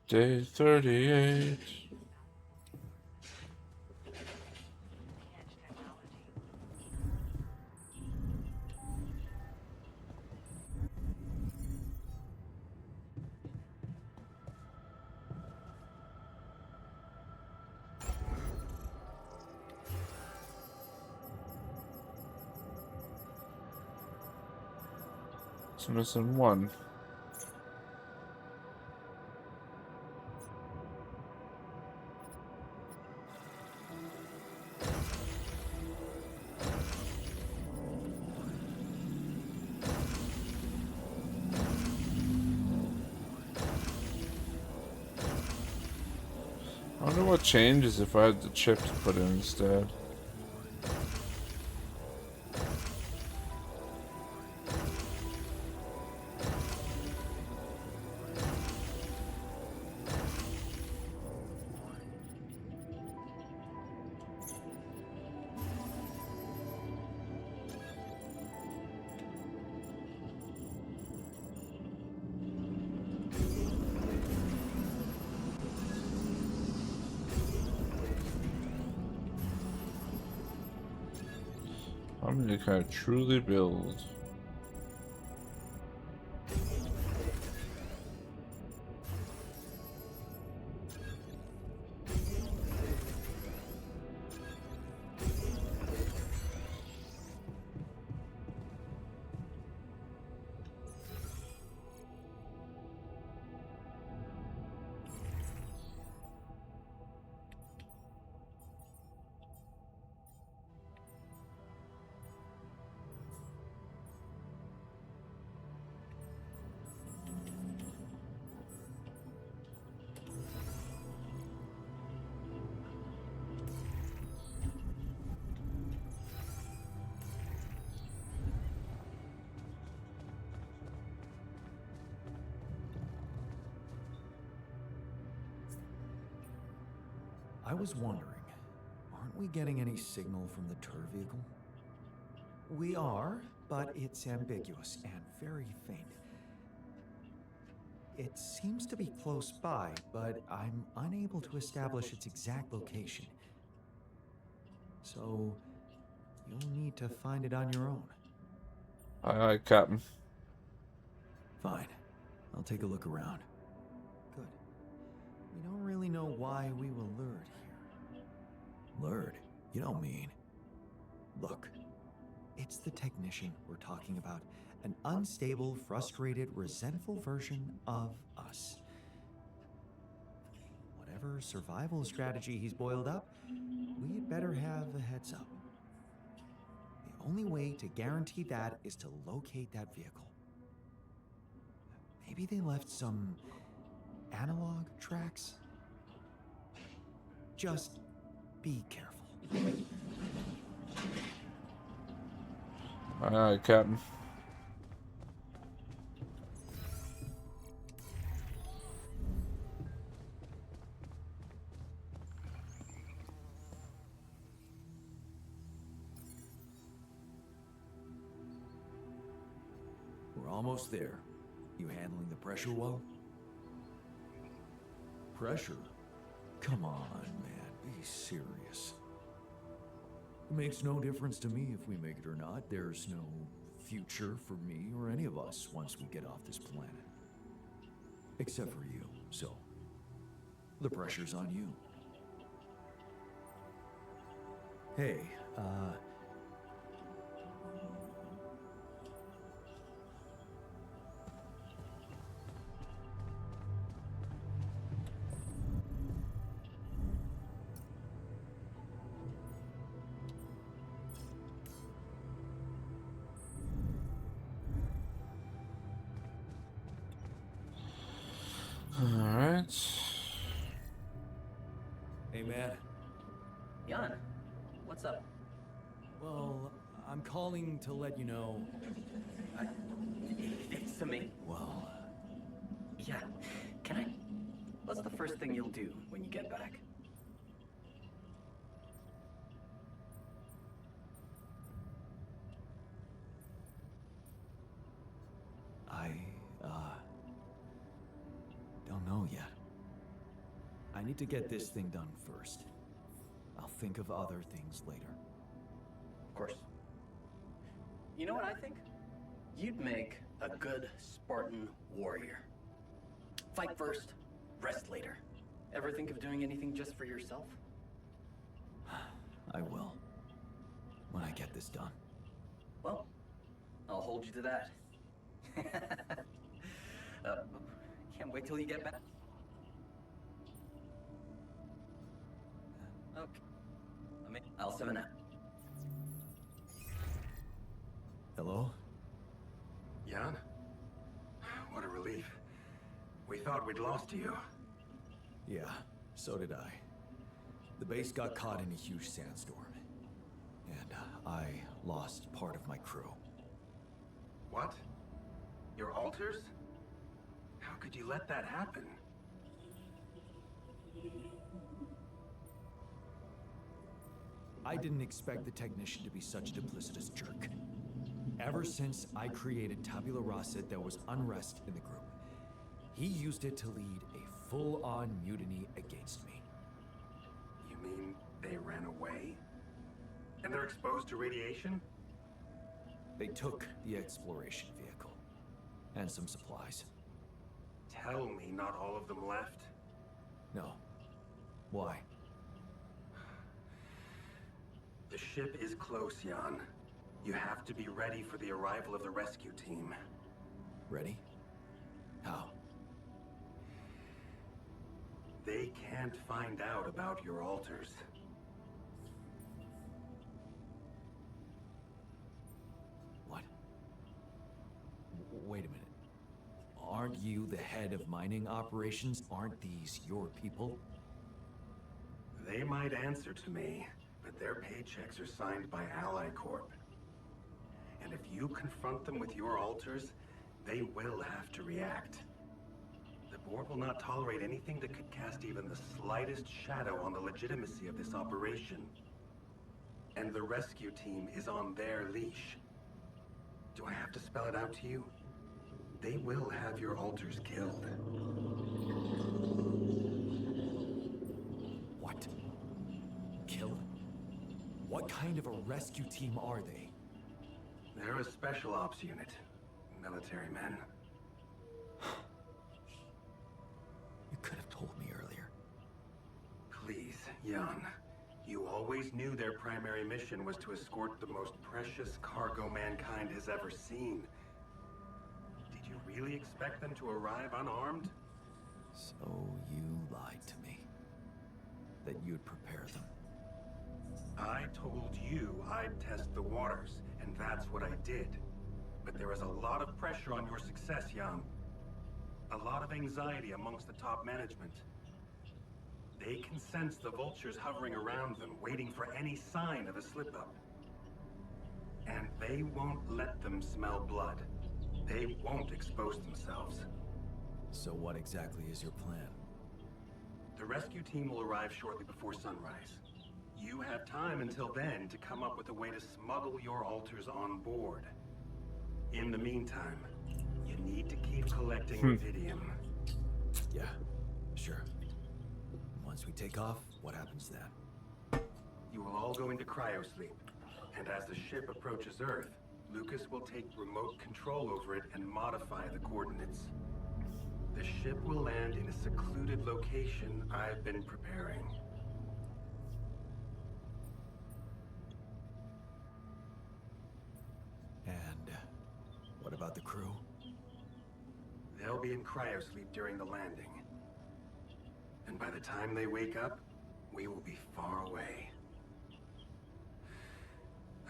Day 38. It's missing one. I wonder what changes if I had the chip to put in instead. How many can I truly build? I was wondering, aren't we getting any signal from the Tur vehicle? We are, but it's ambiguous and very faint. It seems to be close by, but I'm unable to establish its exact location. So, you'll need to find it on your own. Aye, Captain. Fine. I'll take a look around. Good. We don't really know why we were lured here. Lured? You don't mean. Look, it's the technician we're talking about. An unstable, frustrated, resentful version of us. Whatever survival strategy he's boiled up, we'd better have a heads up. The only way to guarantee that is to locate that vehicle. Maybe they left some analog tracks? Just be careful. Aye, Captain. We're almost there. You handling the pressure well? Pressure? Come on, man. Be serious. It makes no difference to me if we make it or not. There's no future for me or any of us once we get off this planet. Except for you, so the pressure's on you. Hey, Alright. hey man. Jan, what's up? Well, I'm calling to let you know. It's to me. Well, Yeah. Can I? What's the first thing you'll do when you get back? don't know yet. I need to get this thing done first. I'll think of other things later. Of course. You know what I think? You'd make a good Spartan warrior. Fight first, rest later. Ever think of doing anything just for yourself? I will. When I get this done. Well, I'll hold you to that. Can't wait till you get back. Okay. I'll 7 out. Hello? Jan? What a relief. We thought we'd lost you. Yeah, so did I. The base got caught in a huge sandstorm. And I lost part of my crew. What? Your alters? How could you let that happen? I didn't expect the technician to be such a duplicitous jerk. Ever since I created Tabula Rasa, there was unrest in the group. He used it to lead a full-on mutiny against me. You mean they ran away? And they're exposed to radiation? They took the exploration vehicle. And some supplies. Tell me not all of them left? No. Why? The ship is close, Jan. You have to be ready for the arrival of the rescue team. Ready? How? They can't find out about your alters. What? Wait a minute. Aren't you the head of mining operations? Aren't these your people? They might answer to me, but their paychecks are signed by Ally Corp. And if you confront them with your alters, they will have to react. The board will not tolerate anything that could cast even the slightest shadow on the legitimacy of this operation. And the rescue team is on their leash. Do I have to spell it out to you? they will have your alters killed. What? Killed? What kind of a rescue team are they? They're a special ops unit. Military men. You could have told me earlier. Please, Jan. You always knew their primary mission was to escort the most precious cargo mankind has ever seen. Did you really expect them to arrive unarmed? So you lied to me. That you'd prepare them. I told you I'd test the waters, and that's what I did. But there is a lot of pressure on your success, Jan. A lot of anxiety amongst the top management. They can sense the vultures hovering around them, waiting for any sign of a slip-up. And they won't let them smell blood. They won't expose themselves. So what exactly is your plan? The rescue team will arrive shortly before sunrise. You have time until then to come up with a way to smuggle your alters on board. In the meantime, you need to keep collecting rubidium. Yeah, sure. Once we take off, what happens then? You will all go into cryosleep, and as the ship approaches Earth, Lucas will take remote control over it and modify the coordinates. The ship will land in a secluded location I've been preparing. And what about the crew? They'll be in cryosleep during the landing. And by the time they wake up, we will be far away.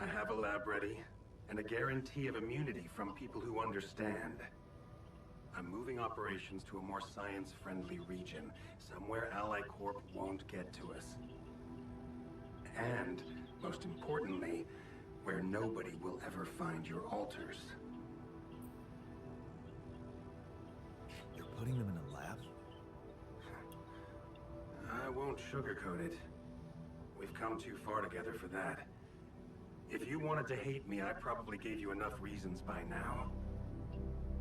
I have a lab ready, and a guarantee of immunity from people who understand. I'm moving operations to a more science-friendly region, somewhere Ally Corp won't get to us. And, most importantly, where nobody will ever find your alters. You're putting them in a lab? I won't sugarcoat it. We've come too far together for that. If you wanted to hate me, I probably gave you enough reasons by now.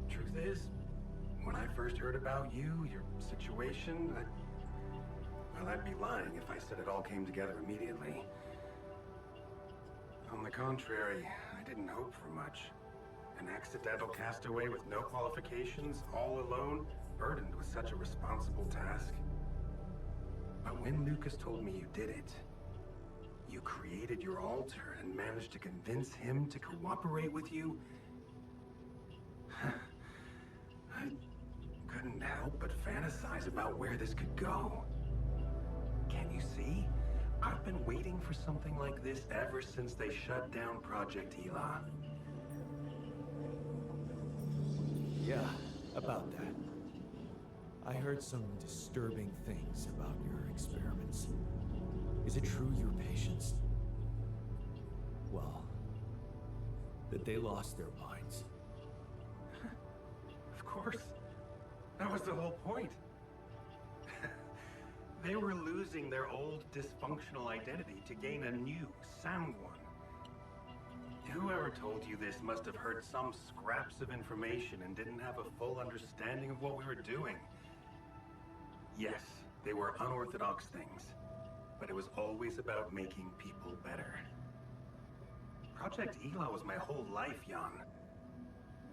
Truth is, when I first heard about you, your situation, well, I'd be lying if I said it all came together immediately. On the contrary, I didn't hope for much. An accidental castaway with no qualifications, all alone, burdened with such a responsible task. But when Lucas told me you did it, you created your alter and managed to convince him to cooperate with you, I couldn't help but fantasize about where this could go. Can't you see? I've been waiting for something like this ever since they shut down Project Hela. Yeah, about that. I heard some disturbing things about your experiments. Is it true your patients... well, that they lost their minds? Of course. That was the whole point. They were losing their old dysfunctional identity to gain a new, sound one. Whoever told you this must have heard some scraps of information and didn't have a full understanding of what we were doing. Yes, they were unorthodox things, but it was always about making people better. Project Hela was my whole life, Jan.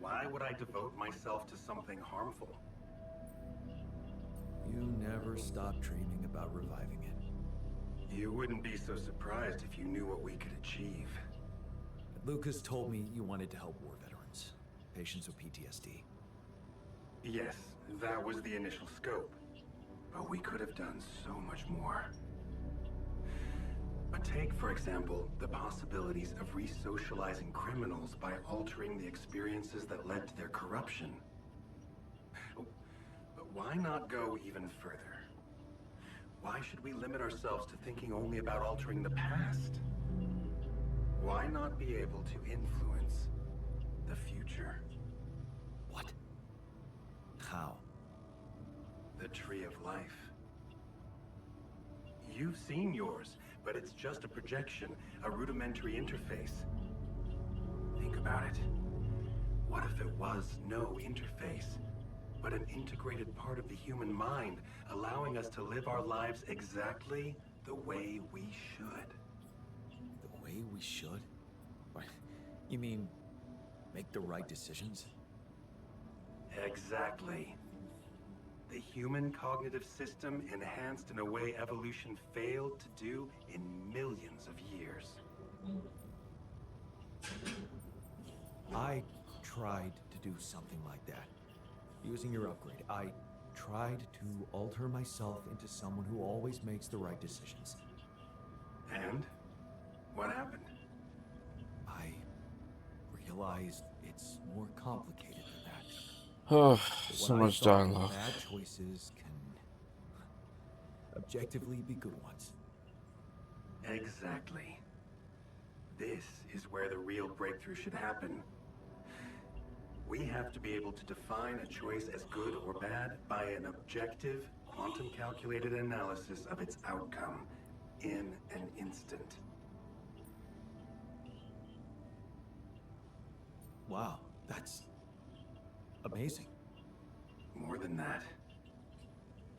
Why would I devote myself to something harmful? You never stopped dreaming about reviving it. You wouldn't be so surprised if you knew what we could achieve. Lucas told me you wanted to help war veterans, patients with PTSD. Yes, that was the initial scope. But we could have done so much more. But take, for example, the possibilities of re-socializing criminals by altering the experiences that led to their corruption. But why not go even further? Why should we limit ourselves to thinking only about altering the past? Why not be able to influence the future? What? How? The Tree of Life. You've seen yours, but it's just a projection, a rudimentary interface. Think about it. What if it was no interface, but an integrated part of the human mind, allowing us to live our lives exactly the way we should? The way we should? What? You mean make the right decisions? Exactly. The human cognitive system enhanced in a way evolution failed to do in millions of years. I tried to do something like that. Using your upgrade, I tried to alter myself into someone who always makes the right decisions. And? What happened? I realized it's more complicated than that. Oh, But so what I much thought were dialogue. bad choices can objectively be good ones. Exactly. This is where the real breakthrough should happen. We have to be able to define a choice as good or bad by an objective, quantum-calculated analysis of its outcome in an instant. Wow, that's amazing. More than that.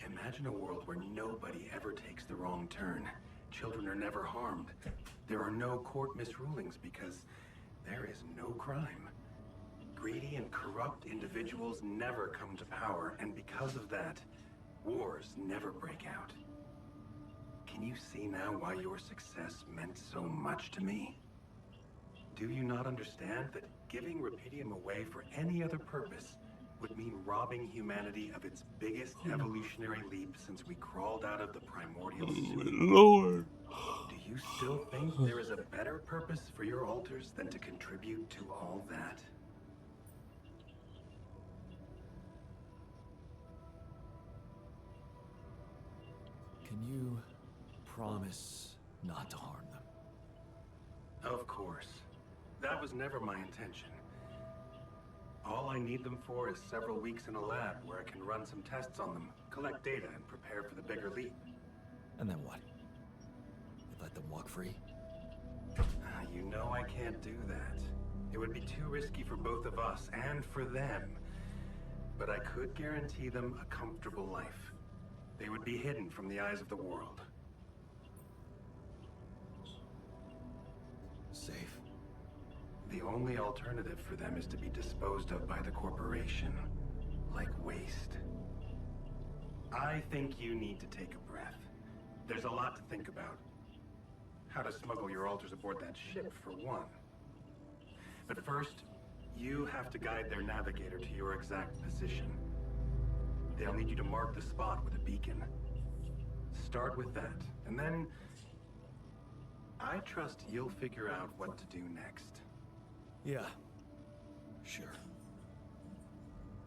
Imagine a world where nobody ever takes the wrong turn. Children are never harmed. There are no court misrulings because there is no crime. Greedy and corrupt individuals never come to power, and because of that, wars never break out. Can you see now why your success meant so much to me? Do you not understand that giving Rapidium away for any other purpose would mean robbing humanity of its biggest evolutionary leap since we crawled out of the primordial soup? Lord. Do you still think there is a better purpose for your altars than to contribute to all that? Can you promise not to harm them? Of course. That was never my intention. All I need them for is several weeks in a lab where I can run some tests on them, collect data, and prepare for the bigger leap. And then what? You let them walk free? You know I can't do that. It would be too risky for both of us and for them. But I could guarantee them a comfortable life. They would be hidden from the eyes of the world. Safe. The only alternative for them is to be disposed of by the corporation, like waste. I think you need to take a breath. There's a lot to think about. How to smuggle your altars aboard that ship, for one. But first, you have to guide their navigator to your exact position. They'll need you to mark the spot with a beacon. Start with that, and then I trust you'll figure out what to do next. Yeah, sure.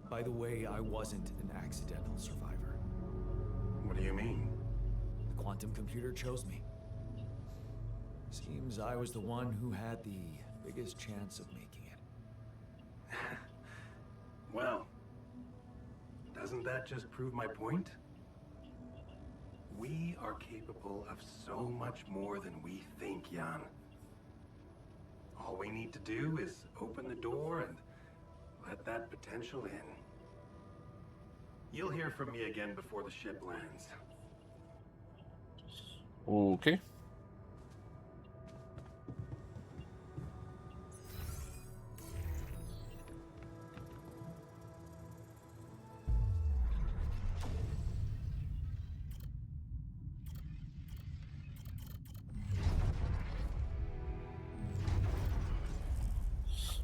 By the way, I wasn't an accidental survivor. What do you mean? The quantum computer chose me. Seems I was the one who had the biggest chance of making it. Well, doesn't that just prove my point? We are capable of so much more than we think, Jan. All we need to do is open the door and let that potential in. You'll hear from me again before the ship lands. Okay.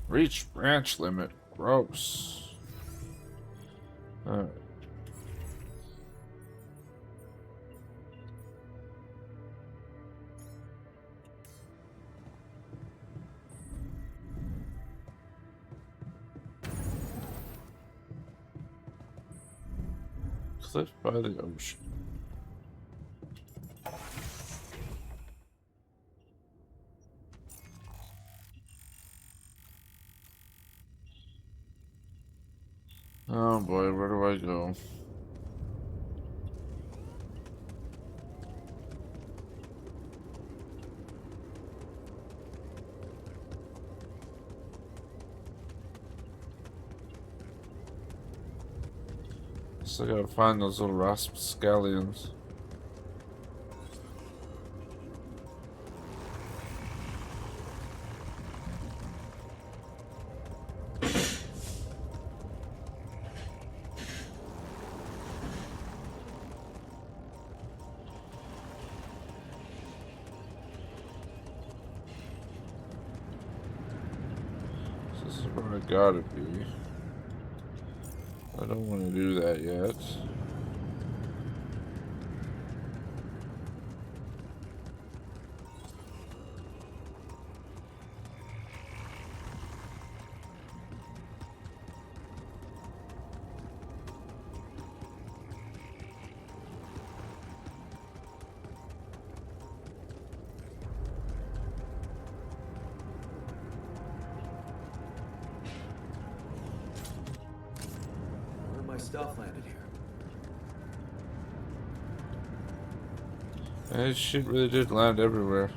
Reach branch limit. Gross. Alright. Cliff by the ocean. Oh boy, where do I go? So I gotta find those little rapscallions. This is where I gotta be. I don't want to do that yet. My stuff landed here. That shit really did land everywhere.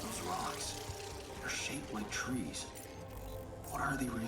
Those rocks, they're shaped like trees. What are they really?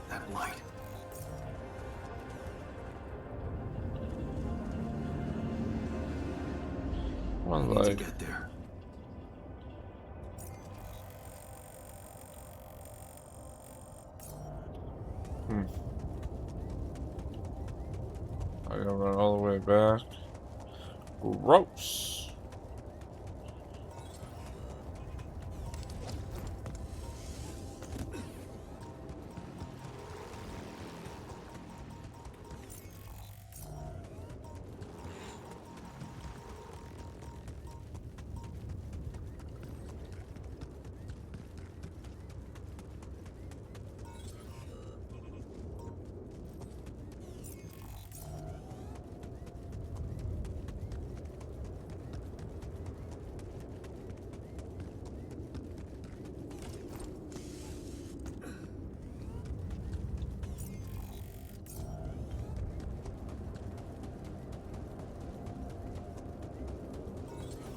That light. One I need light. to get there. I gotta run all the way back. Gross.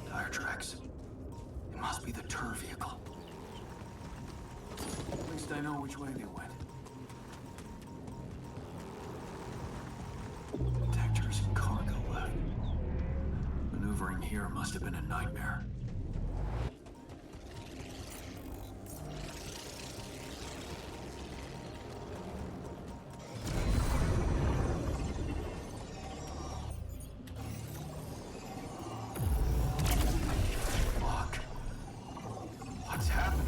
Tire tracks. It must be the tour vehicle. At least I know which way they went. Detectors and cargo left. Maneuvering here must have been a nightmare. Fuck. What's happening?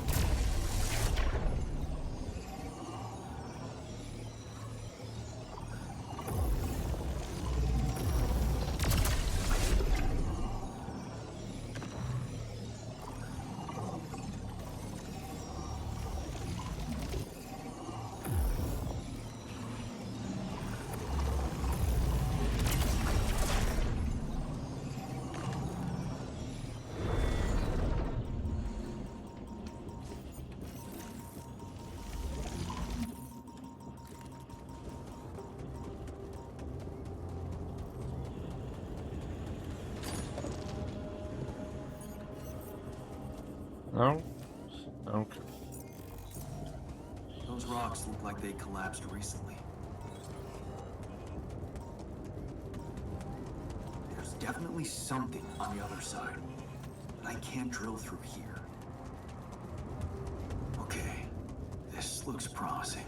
No? Okay. Those rocks look like they collapsed recently. There's definitely something on the other side, but I can't drill through here. Okay, this looks promising.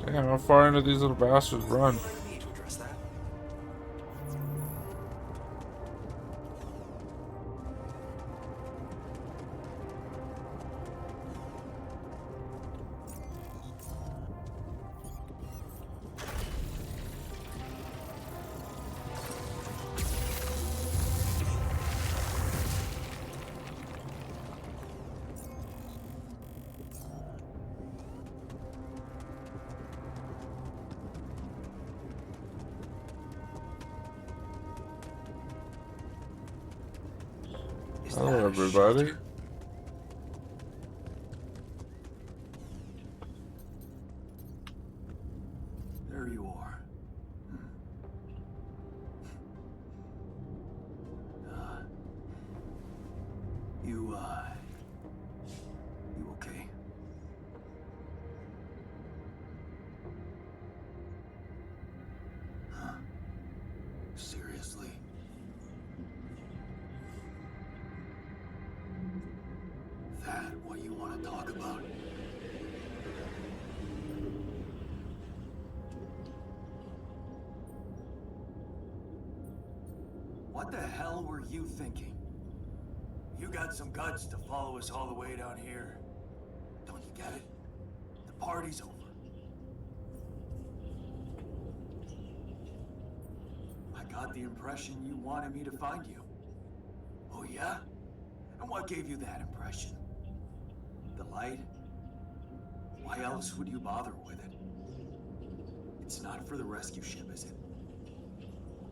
Damn, how far into these little bastards run? Hello, everybody. There you are. You okay? Huh? Seriously? That what you want to talk about? What the hell were you thinking? You got some guts to follow us all the way down here. Don't you get it? The party's over. I got the impression you wanted me to find you. Oh yeah? And what gave you that impression? The light? Why else would you bother with it? It's not for the rescue ship, is it?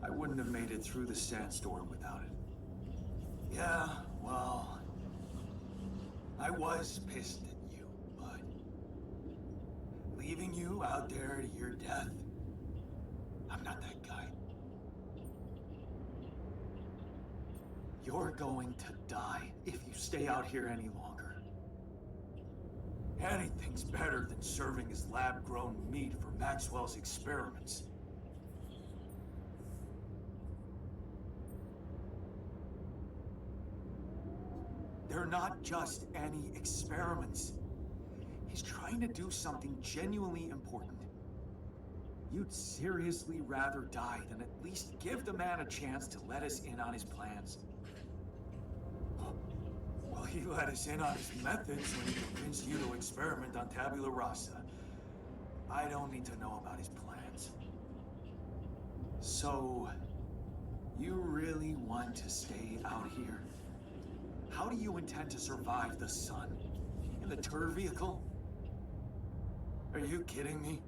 I wouldn't have made it through the sandstorm without it. Yeah, well... I was pissed at you, but... leaving you out there to your death... I'm not that guy. You're going to die if you stay out here any longer. Anything's better than serving as lab-grown meat for Maxwell's experiments. They're not just any experiments. He's trying to do something genuinely important. You'd seriously rather die than at least give the man a chance to let us in on his plans. Well, he let us in on his methods when he convinced you to experiment on Tabula Rasa. I don't need to know about his plans. So, you really want to stay out here? How do you intend to survive the sun? In the tour vehicle? Are you kidding me?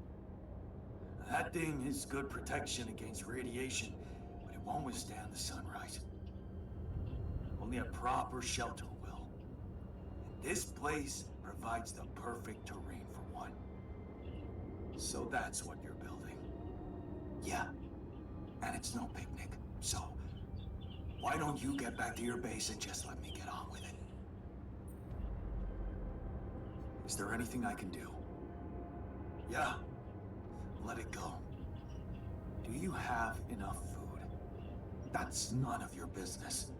That thing is good protection against radiation, but it won't withstand the sunrise. Only a proper shelter will. And this place provides the perfect terrain for one. So that's what you're building? Yeah. And it's no picnic, so... why don't you get back to your base and just let me get on with it? Is there anything I can do? Yeah. Let it go. Do you have enough food? That's none of your business.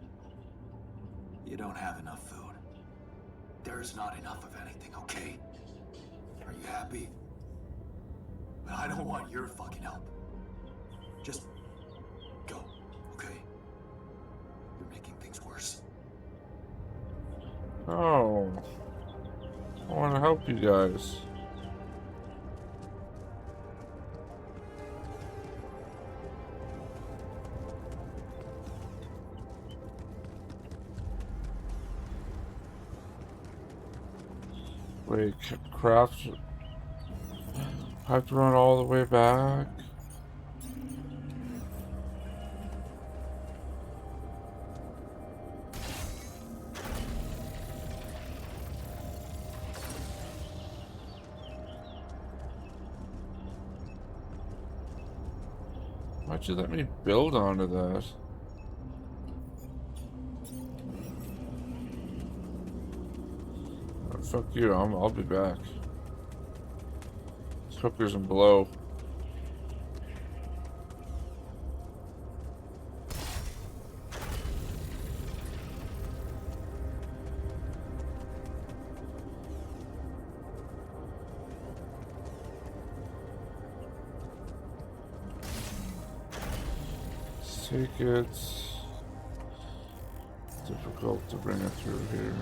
You don't have enough food. There's not enough of anything, okay? Are you happy? But I don't want your fucking help. Just go, okay? You're making things worse. Oh. I want to help you guys. Wait, craft. I have to run all the way back. Why'd you let me build onto that? Oh, fuck you, I'll be back. There's hookers and below. Take it. Difficult to bring it through here.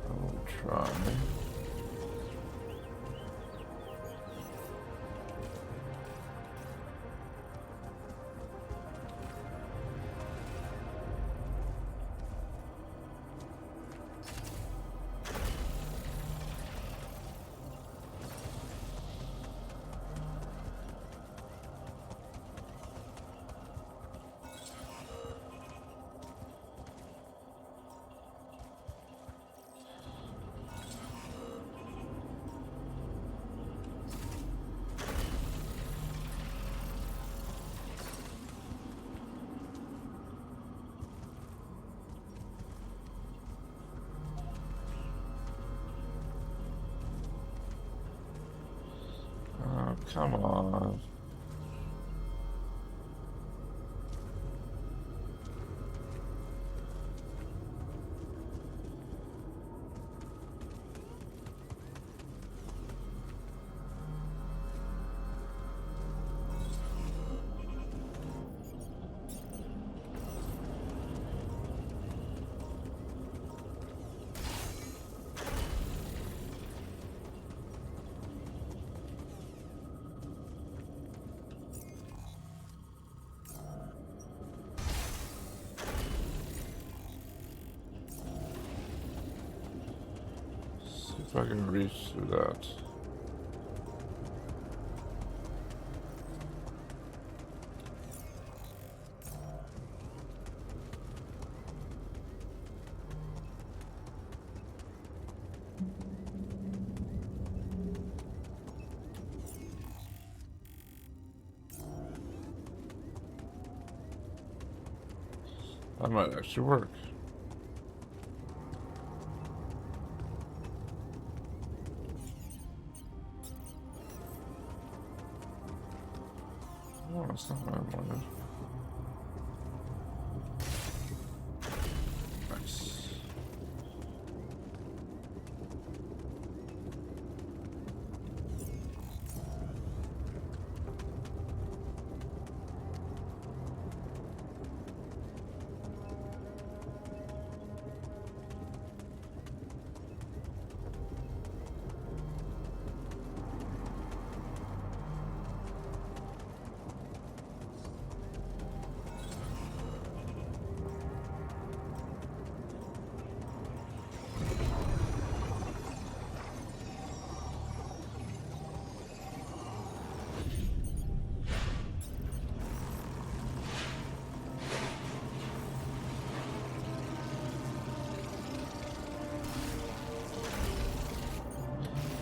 I'll try. Come on. If I can reach through that. That might actually work. Oh, that's not what I wanted. Nice.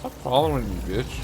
Stop following me, bitch.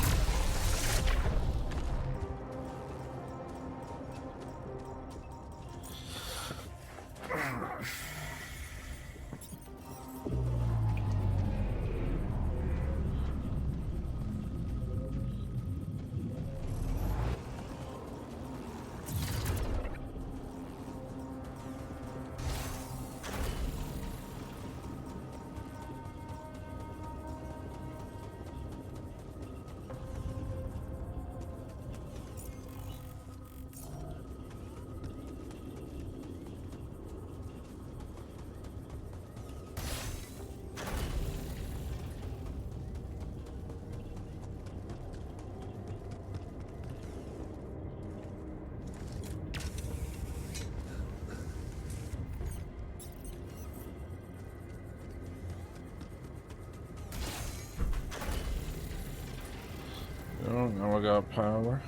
Oh, now I got power.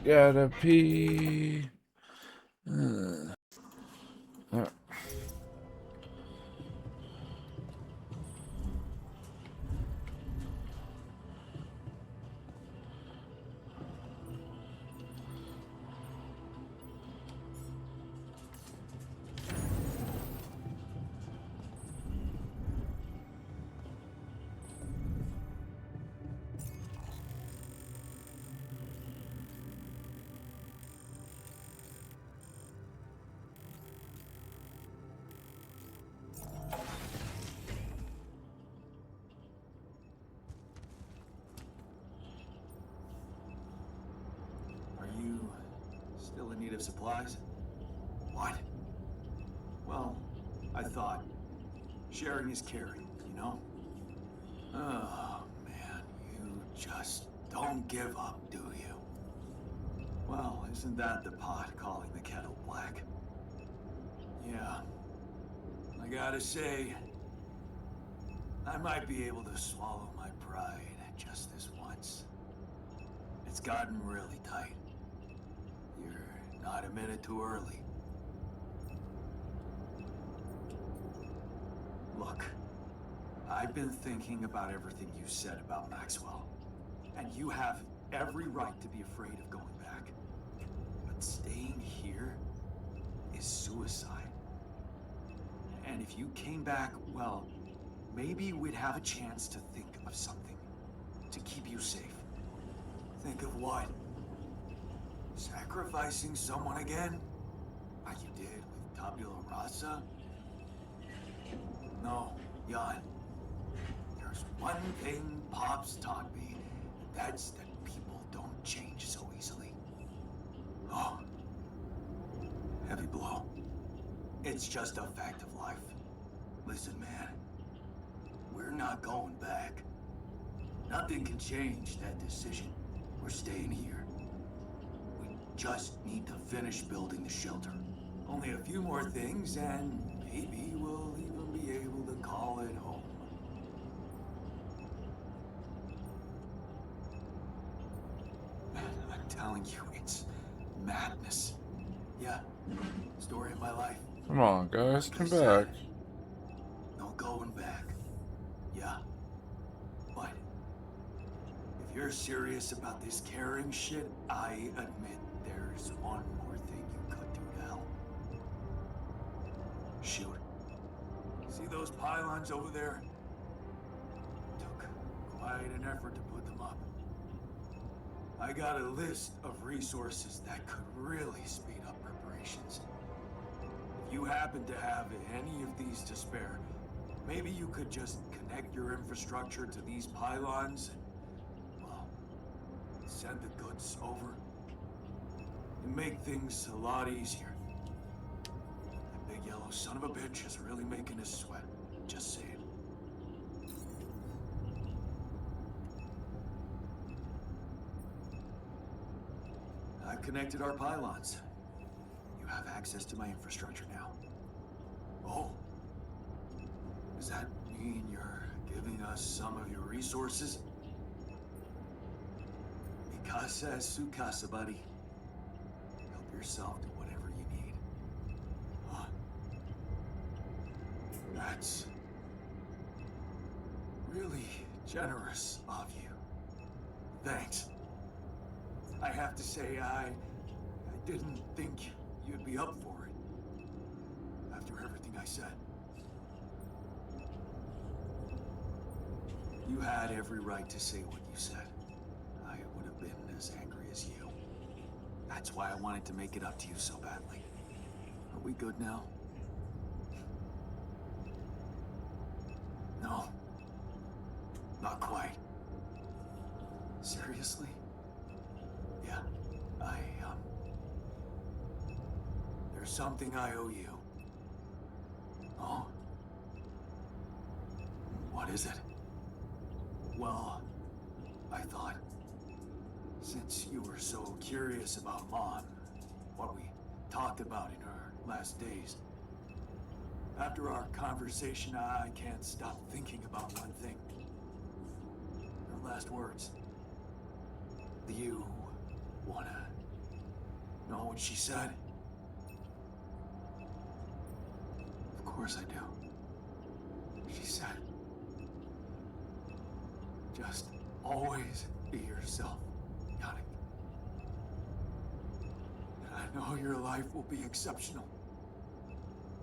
gotta pee. Are you still in need of supplies? What? Well, I thought sharing is caring, you know? Oh, man, you just don't give up, do you? Well, isn't that the pot calling the kettle black? Yeah. I gotta say, I might be able to swallow my pride just this once. It's gotten really tight. You're not a minute too early. Look, I've been thinking about everything you said about Maxwell. And you have every right to be afraid of going back. But staying here is suicide. And if you came back, well, maybe we'd have a chance to think of something to keep you safe. Think of what? Sacrificing someone again? Like you did with Tabula Rasa? No, Jan. There's one thing Pops taught me, and that's that people don't change so easily. Oh. Heavy blow. It's just a fact of life. Listen, man. We're not going back. Nothing can change that decision. We're staying here. We just need to finish building the shelter. Only a few more things, and maybe we'll even be able to call it home. I'm telling you, it's madness. Yeah, story of my life. Come on, guys, come back. No going back. Yeah. But if you're serious about this caring shit, I admit there's one more thing you could do to help. Shoot. See those pylons over there? Took quite an effort to put them up. I got a list of resources that could really speed up preparations. If you happen to have any of these to spare, maybe you could just connect your infrastructure to these pylons and, well, send the goods over. It'd make things a lot easier. That big yellow son of a bitch is really making us sweat. Just saying. I've connected our pylons. You have access to my infrastructure now. Oh. Does that mean you're giving us some of your resources? Mikasa es su casa, buddy. Help yourself to whatever you need. Huh. That's really generous of you. Thanks. I have to say, I didn't think you'd be up for it. After everything I said. You had every right to say what you said. I would have been as angry as you. That's why I wanted to make it up to you so badly. Are we good now? No. Not quite. Seriously? Yeah, there's something I owe you. Oh? What is it? Well, I thought, since you were so curious about Mom, what we talked about in her last days, after our conversation, I can't stop thinking about one thing. Her last words. Do you wanna Know what she said? Of course I do. She said, just always be yourself, Yannick. And I know your life will be exceptional.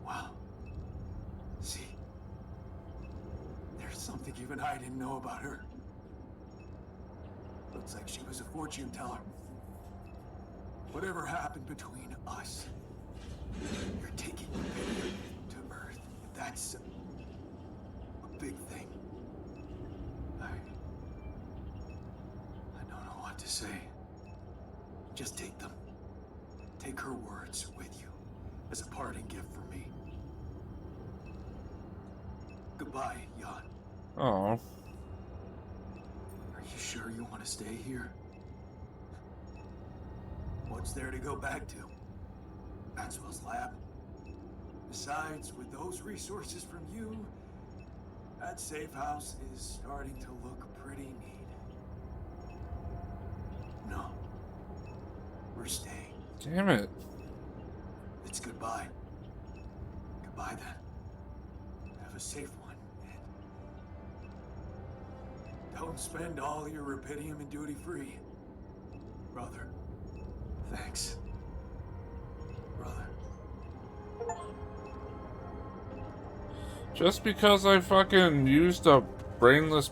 Wow. See, there's something even I didn't know about her. Looks like she was a fortune teller. Whatever happened between us, you're taking Rebellion to Earth. That's a big thing. I don't know what to say. Just take them. Take her words with you as a parting gift for me. Goodbye, Jan. Oh. Are you sure you want to stay here? What's there to go back to? Maxwell's lab? Besides, with those resources from you, that safe house is starting to look pretty neat. No. We're staying. Damn it. It's goodbye. Goodbye then. Have a safe one, and don't spend all your rupidium in duty-free. Brother. Thanks. Brother. Just because I fucking used a brainless...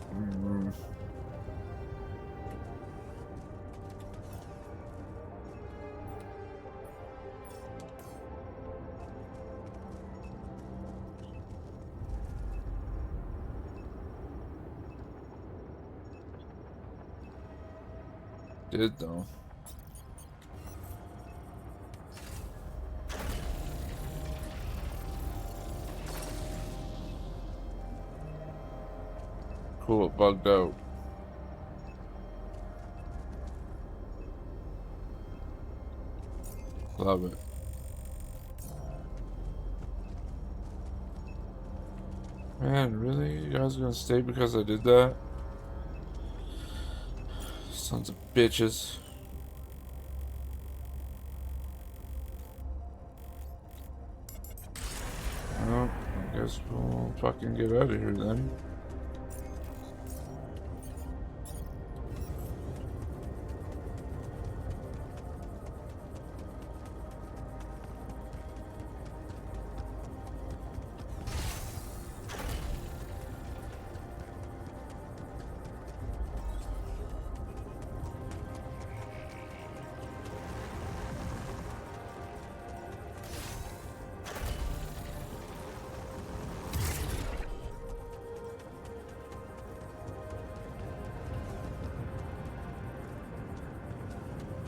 Did though. Cool, it bugged out. Love it. Man, really? You guys gonna stay because I did that? Sons of bitches. Well, I guess we'll fucking get out of here then.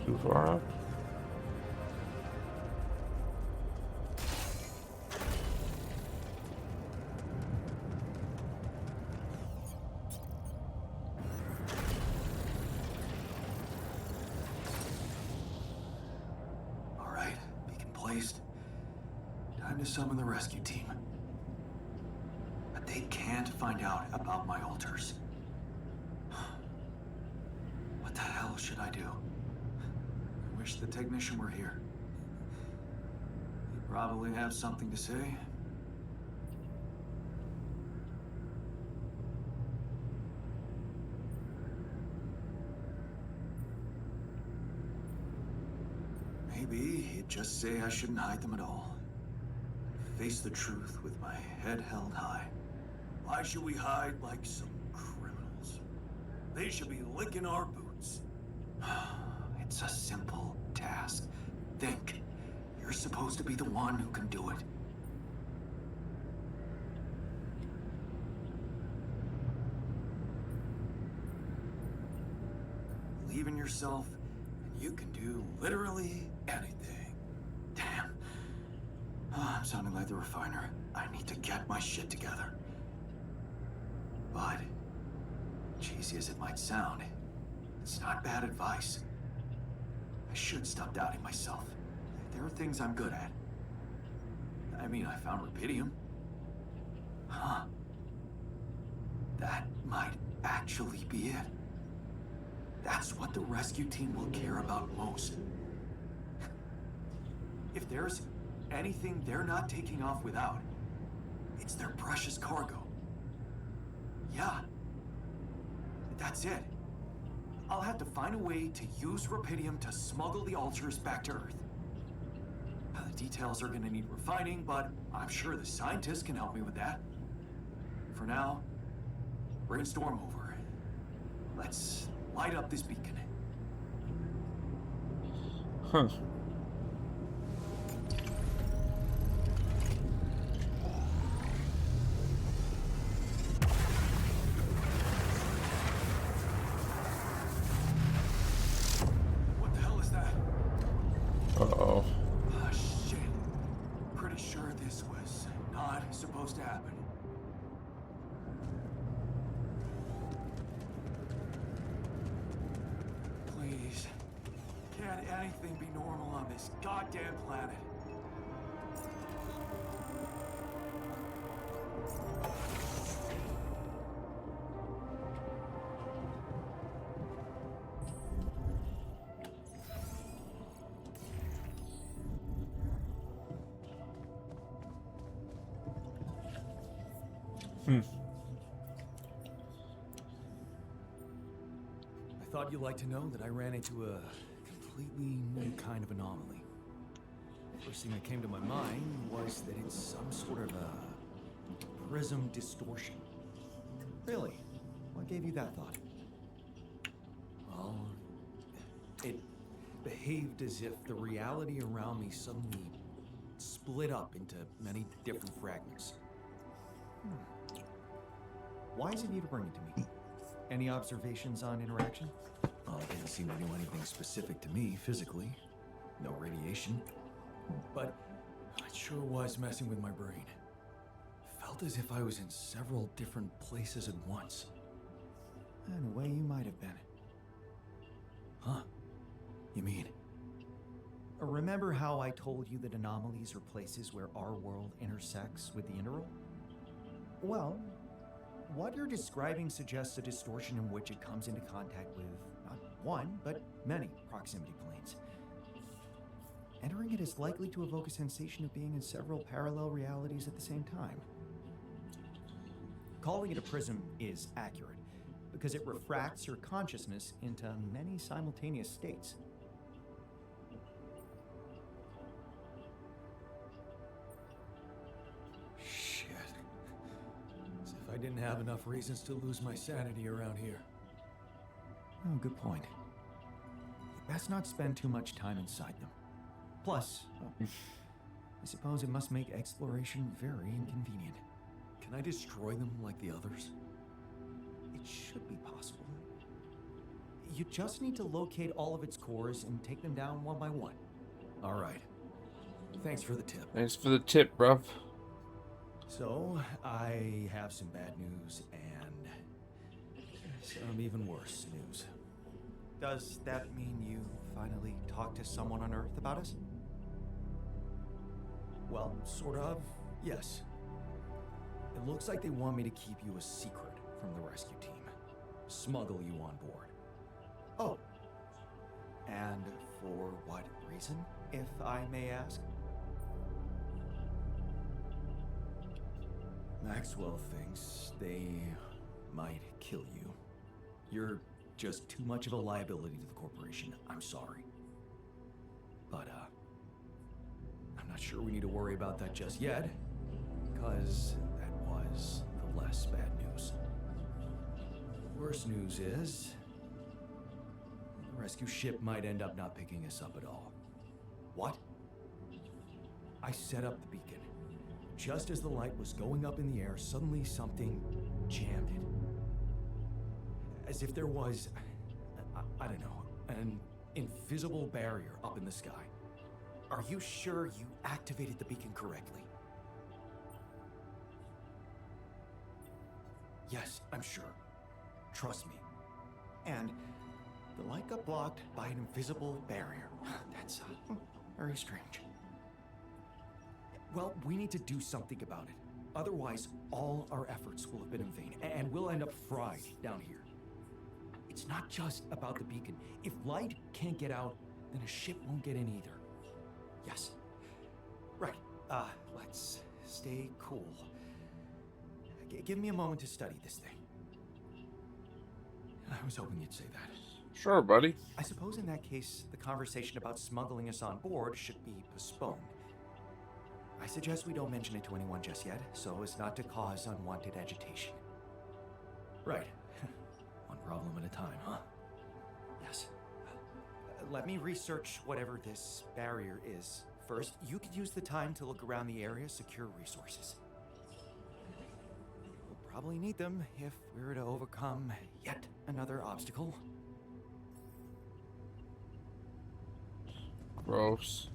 Too far up? All right, beacon placed. Time to summon the rescue team. But they can't find out about my altars. What the hell should I do? I wish the technician were here. He'd probably have something to say. Maybe he'd just say I shouldn't hide them at all. Face the truth with my head held high. Why should we hide like some criminals? They should be licking our boots. It's a simple task. Think. You're supposed to be the one who can do it. Believe in yourself, and you can do literally anything. Damn. I'm sounding like the refiner. I need to get my shit together. But, cheesy as it might sound, it's not bad advice. I should stop doubting myself. There are things I'm good at. I mean, I found rupidium. Huh. That might actually be it. That's what the rescue team will care about most. If there's anything they're not taking off without, it's their precious cargo. Yeah. That's it. I'll have to find a way to use Rapidium to smuggle the Alters back to Earth. Now, the details are gonna need refining, but I'm sure the scientists can help me with that. For now, brainstorm over. Let's light up this beacon. Huh. What the hell is that? Uh-oh. Ah, shit. Pretty sure this was not supposed to happen. Please. Can't anything be normal on this goddamn planet? I thought you'd like to know that I ran into a completely new kind of anomaly. First thing that came to my mind was that it's some sort of a prism distortion. Really? What gave you that thought? Well, it behaved as if the reality around me suddenly split up into many different fragments. Why is it you to bring it to me? Any observations on interaction? Oh, it didn't seem to do anything specific to me physically. No radiation. But it sure was messing with my brain. Felt as if I was in several different places at once. In a way, you might have been. Huh? You mean? Remember how I told you that anomalies are places where our world intersects with the interworld? Well, what you're describing suggests a distortion in which it comes into contact with not one, but many proximity planes. Entering it is likely to evoke a sensation of being in several parallel realities at the same time. Calling it a prism is accurate, because it refracts your consciousness into many simultaneous states. Shit. As if I didn't have enough reasons to lose my sanity around here. Oh, good point. Best not spend too much time inside them. Plus, I suppose it must make exploration very inconvenient. Can I destroy them like the others? It should be possible. You just need to locate all of its cores and take them down one by one. All right. Thanks for the tip. Thanks for the tip, bruv. So, I have some bad news and some even worse news. Does that mean you finally talked to someone on Earth about us? Well, sort of, yes. It looks like they want me to keep you a secret from the rescue team. Smuggle you on board. Oh. And for what reason, if I may ask? Maxwell thinks they might kill you. You're just too much of a liability to the corporation. I'm sorry. But, I'm not sure we need to worry about that just yet, because that was the less bad news. Worst news is, the rescue ship might end up not picking us up at all. What? I set up the beacon. Just as the light was going up in the air, suddenly something jammed it. As if there was, I don't know, an invisible barrier up in the sky. Are you sure you activated the beacon correctly? Yes, I'm sure. Trust me. And the light got blocked by an invisible barrier. That's very strange. Well, we need to do something about it. Otherwise, all our efforts will have been in vain, and we'll end up fried down here. It's not just about the beacon. If light can't get out, then a ship won't get in either. Yes, Right. Let's stay cool. Give me a moment to study this thing. I was hoping you'd say that. Sure, buddy. I suppose in that case, the conversation about smuggling us on board should be postponed. I suggest we don't mention it to anyone just yet, so as not to cause unwanted agitation. Right. One problem at a time, huh? Yes. Let me research whatever this barrier is. First, you could use the time to look around the area, secure resources. We'll probably need them if we're to overcome yet another obstacle. Gross.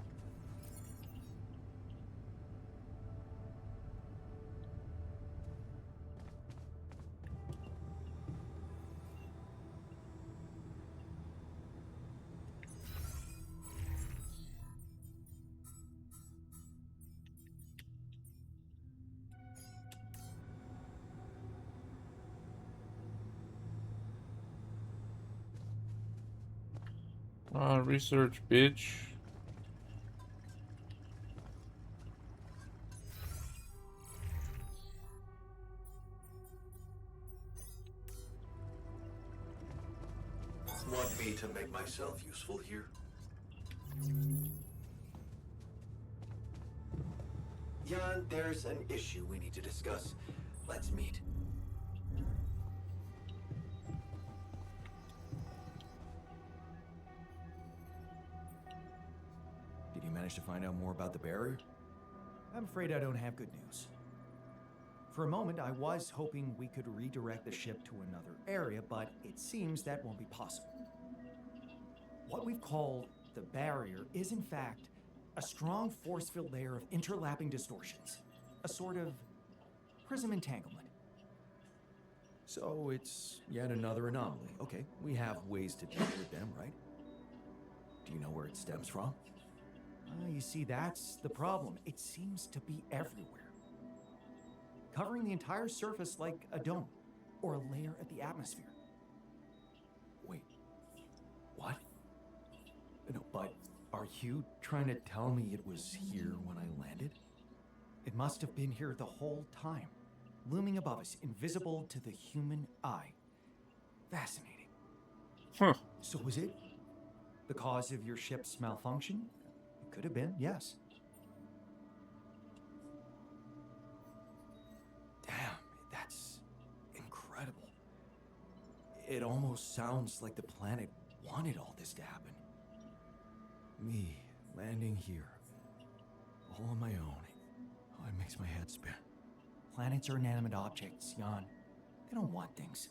Research, bitch. Want me to make myself useful here? Jan, there's an issue we need to discuss. Let's meet. Did you manage to find out more about the barrier? I'm afraid I don't have good news. For a moment, I was hoping we could redirect the ship to another area, but it seems that won't be possible. What we've called the barrier is, in fact, a strong force-filled layer of interlapping distortions. A sort of prism entanglement. So it's yet another anomaly. Okay, we have ways to deal with them, right? Do you know where it stems from? You see, that's the problem. It seems to be everywhere. Covering the entire surface like a dome, or a layer of the atmosphere. Wait, what? No, but are you trying to tell me it was here when I landed? It must have been here the whole time, looming above us, invisible to the human eye. Fascinating. Huh. So was it the cause of your ship's malfunction? It could have been, yes. Damn, that's incredible. It almost sounds like the planet wanted all this to happen. Me landing here, all on my own. Oh, it makes my head spin. Planets are inanimate objects, Jan. They don't want things.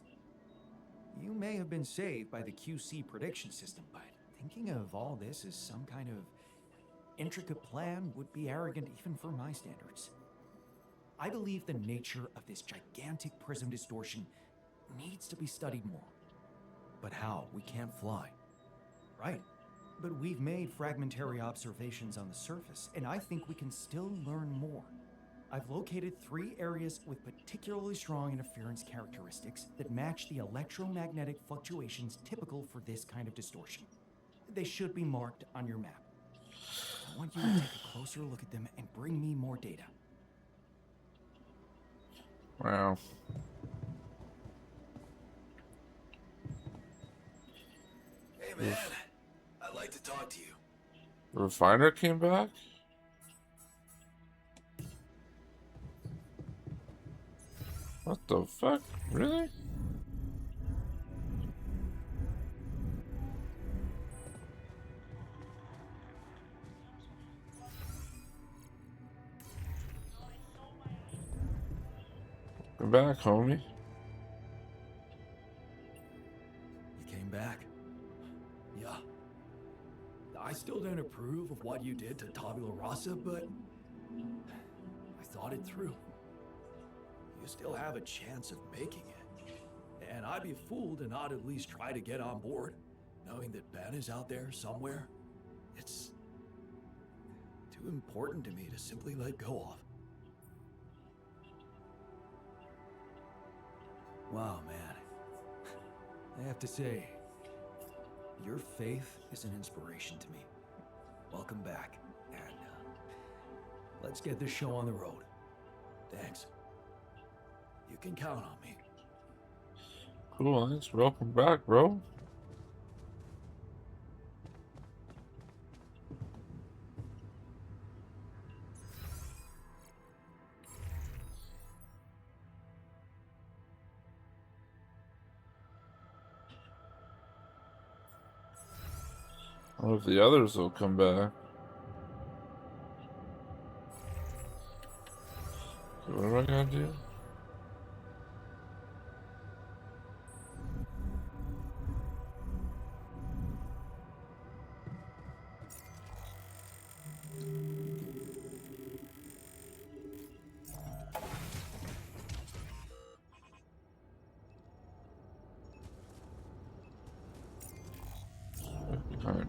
You may have been saved by the QC prediction system, but thinking of all this as some kind of intricate plan would be arrogant even for my standards. I believe the nature of this gigantic prism distortion needs to be studied more. But how? We can't fly. Right. But we've made fragmentary observations on the surface, and I think we can still learn more. I've located 3 areas with particularly strong interference characteristics that match the electromagnetic fluctuations typical for this kind of distortion. They should be marked on your map. I want you to take a closer look at them and bring me more data. Wow. Hey man, I'd like to talk to you. The refiner came back? What the fuck? Really? Come back, homie. You came back? Yeah. I still don't approve of what you did to Tabula Rasa, but I thought it through. You still have a chance of making it. And I'd be a fool to not at least try to get on board, knowing that Ben is out there somewhere. It's too important to me to simply let go of. Wow, man. I have to say, your faith is an inspiration to me. Welcome back, and Let's get this show on the road. Thanks. You can count on me. Cool, thanks. Welcome back, bro. I wonder if the others will come back. Okay, what am I gonna do? Behind.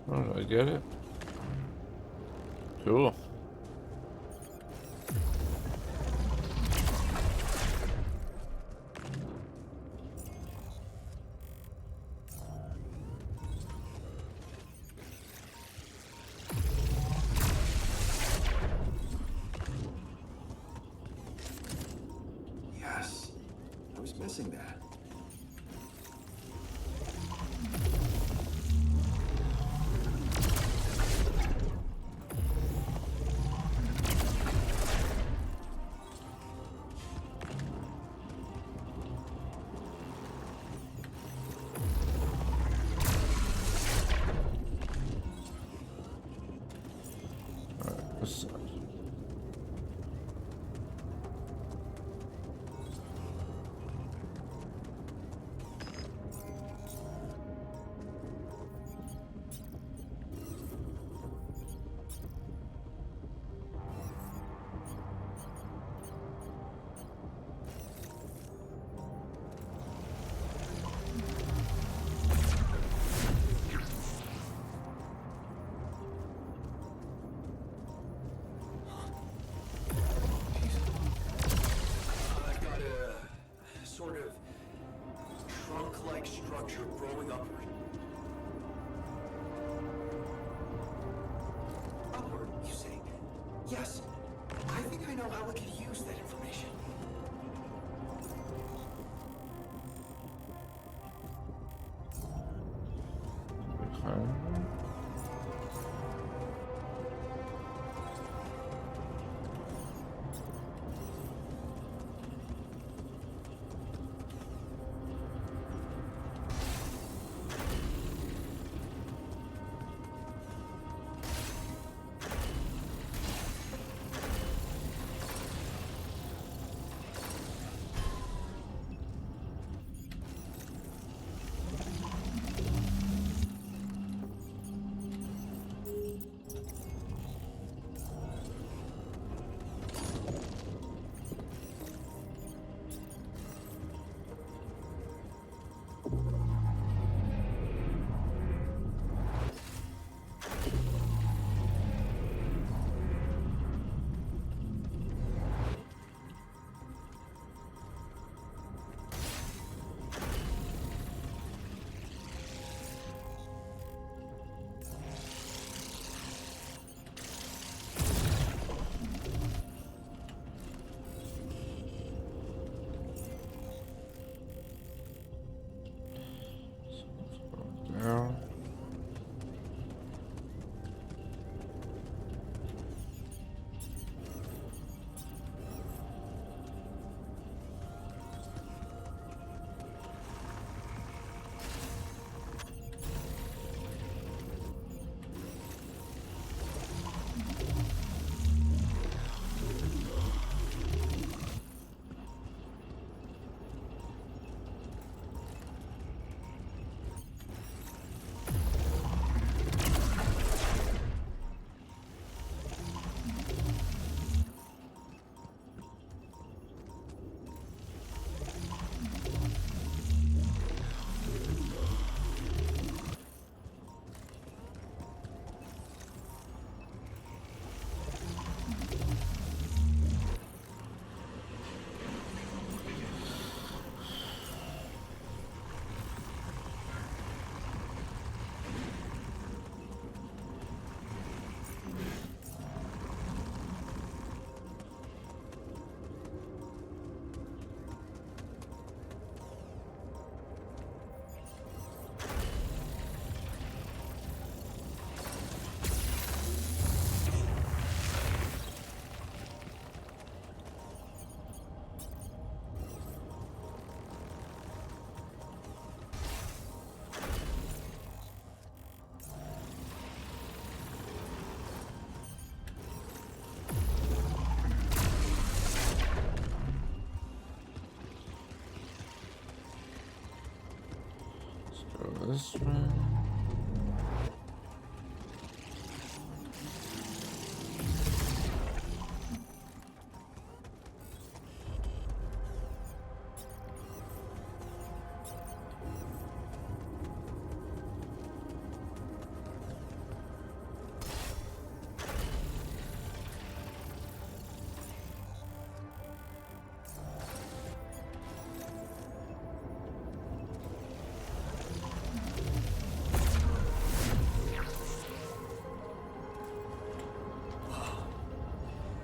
Oh, did I get it? Cool. Yes. I was missing that. This side. I've got a sort of trunk-like structure growing upward. Upward, you say? Yes. I think I know how we could use that information. Behind. this way.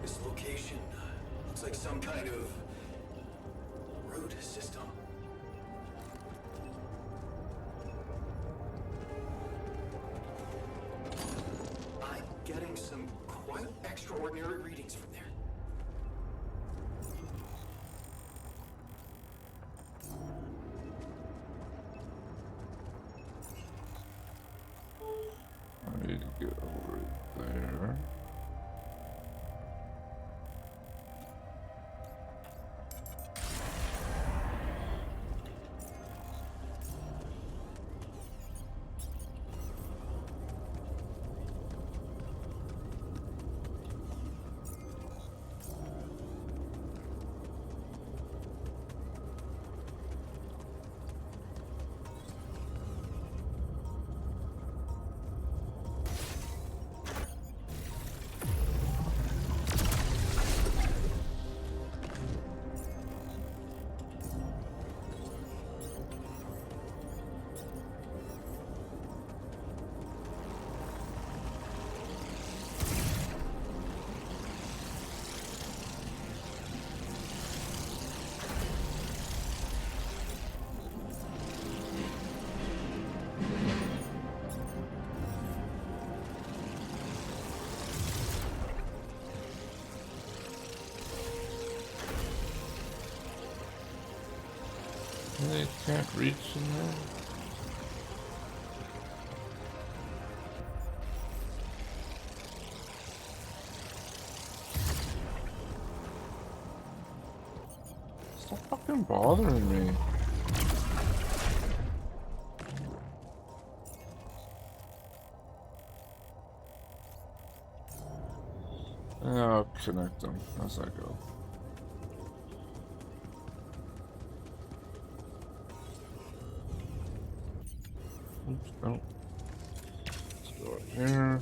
This location looks like some kind of root system. I'm getting some quite extraordinary readings from there. I need to get over there. They can't reach in there. Stop fucking bothering me. I'll connect them as I go. Oops, no. Let's go up here.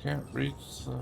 Can't reach the...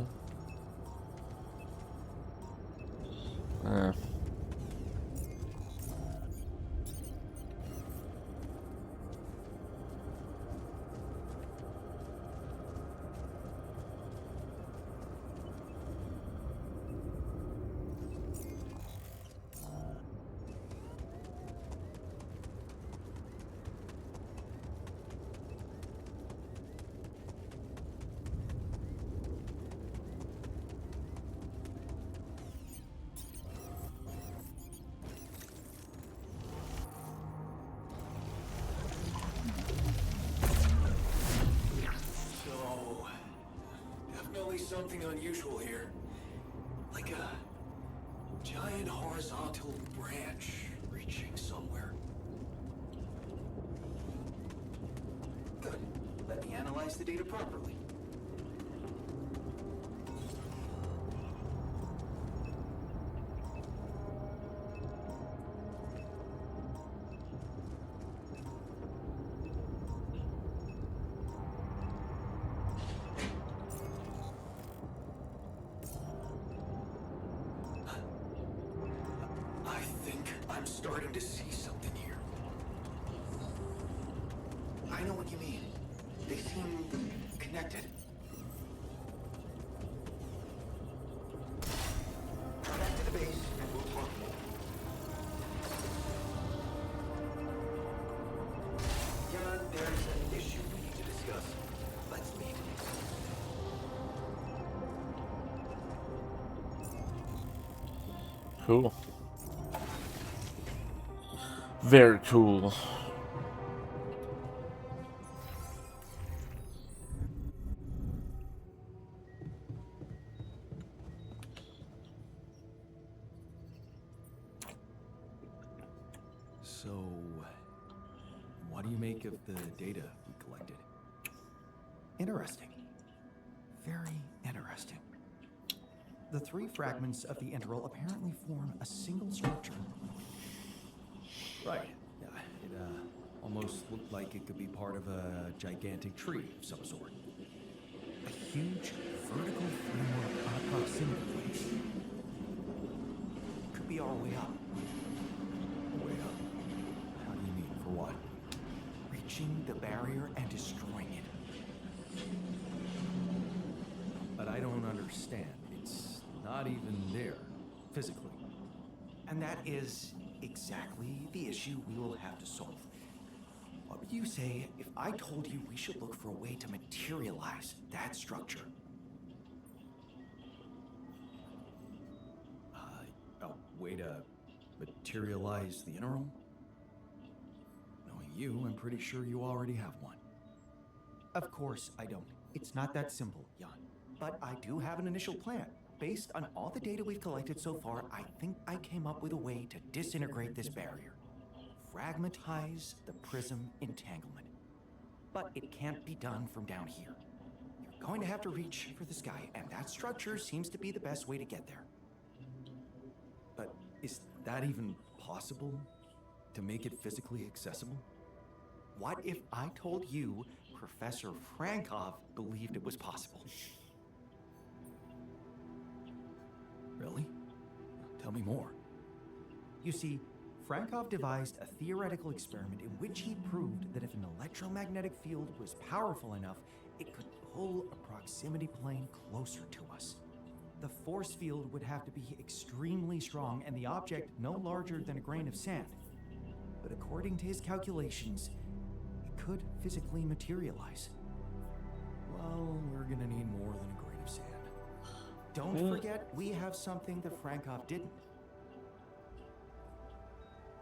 Something unusual here. Like a giant horizontal branch reaching somewhere. Good. Let me analyze the data properly. I'm starting to see something here. I know what you mean. They seem connected. There's an issue we need to discuss. Let's meet. Cool. Very cool. So, what do you make of the data we collected? Interesting. Very interesting. The three fragments of the integral apparently form a single structure. Right. Yeah, it almost looked like it could be part of a gigantic tree of some sort. A huge vertical framework on a proximity plane. Could be our way up. Way up? How do you mean? For what? Reaching the barrier and destroying it. But I don't understand. It's not even there, physically. And that is exactly the issue we will have to solve. What would you say if I told you we should look for a way to materialize that structure? A way to materialize the integral? Knowing you, I'm pretty sure you already have one. Of course I don't. It's not that simple, Jan. But I do have an initial plan. Based on all the data we've collected so far, I think I came up with a way to disintegrate this barrier. Fragmentize the prism entanglement. But it can't be done from down here. You're going to have to reach for the sky, and that structure seems to be the best way to get there. But is that even possible? To make it physically accessible? What if I told you Professor Frankov believed it was possible? Really? Tell me more. You see, Frankov devised a theoretical experiment in which he proved that if an electromagnetic field was powerful enough, it could pull a proximity plane closer to us. The force field would have to be extremely strong and the object no larger than a grain of sand. But according to his calculations, it could physically materialize. Well, we're gonna need more than a grain of sand. Don't forget, we have something that Frankov didn't.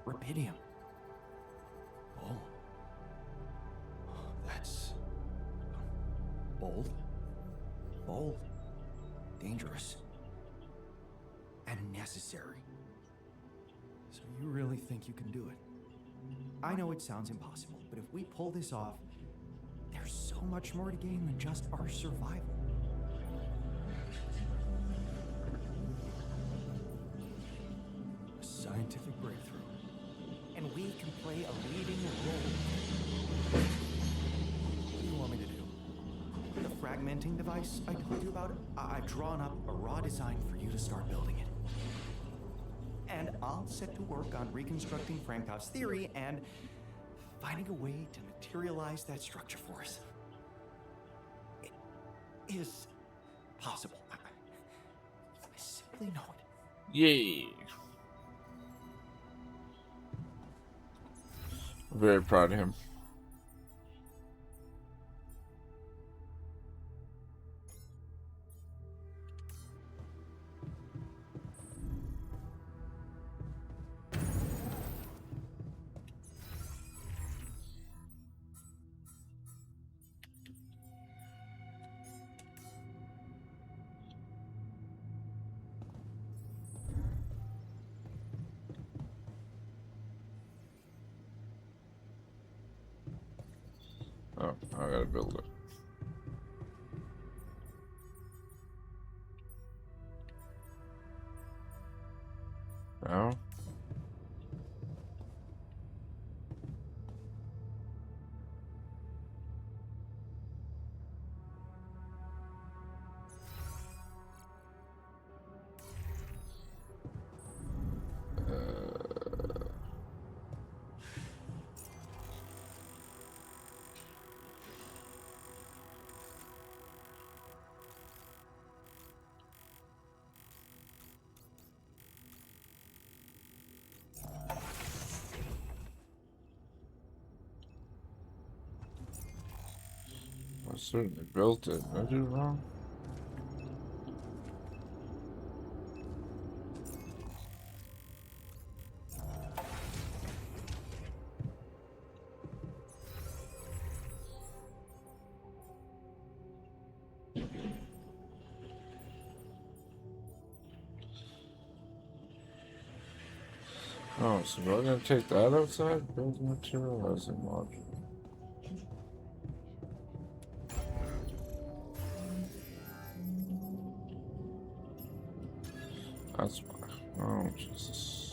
Rubidium. Oh. That's... bold. Bold. Dangerous. And necessary. So you really think you can do it? I know it sounds impossible, but if we pull this off, there's so much more to gain than just our survival. A scientific breakthrough. And we can play a leading role. What do you want me to do? The fragmenting device I told you about, I've drawn up a raw design for you to start building it. And I'll set to work on reconstructing Frankov's theory and finding a way to materialize that structure for us. It is possible. I simply know it. Yay. I'm very proud of him. Oh, I gotta build it. Now? I certainly built it. Did I do it wrong? Oh, so we're gonna take that outside? Build material as a module. That's why. Oh, Jesus.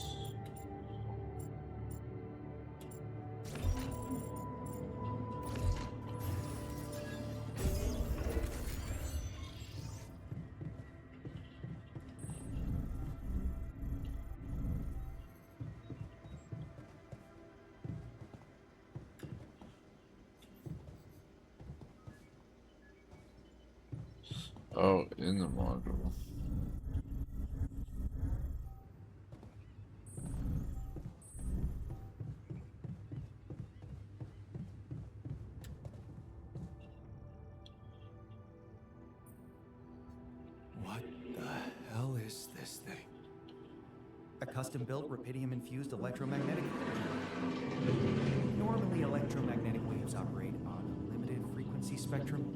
Oh, in the module. What the hell is this thing? A custom-built rubidium-infused electromagnetic. Normally, electromagnetic waves operate on a limited frequency spectrum.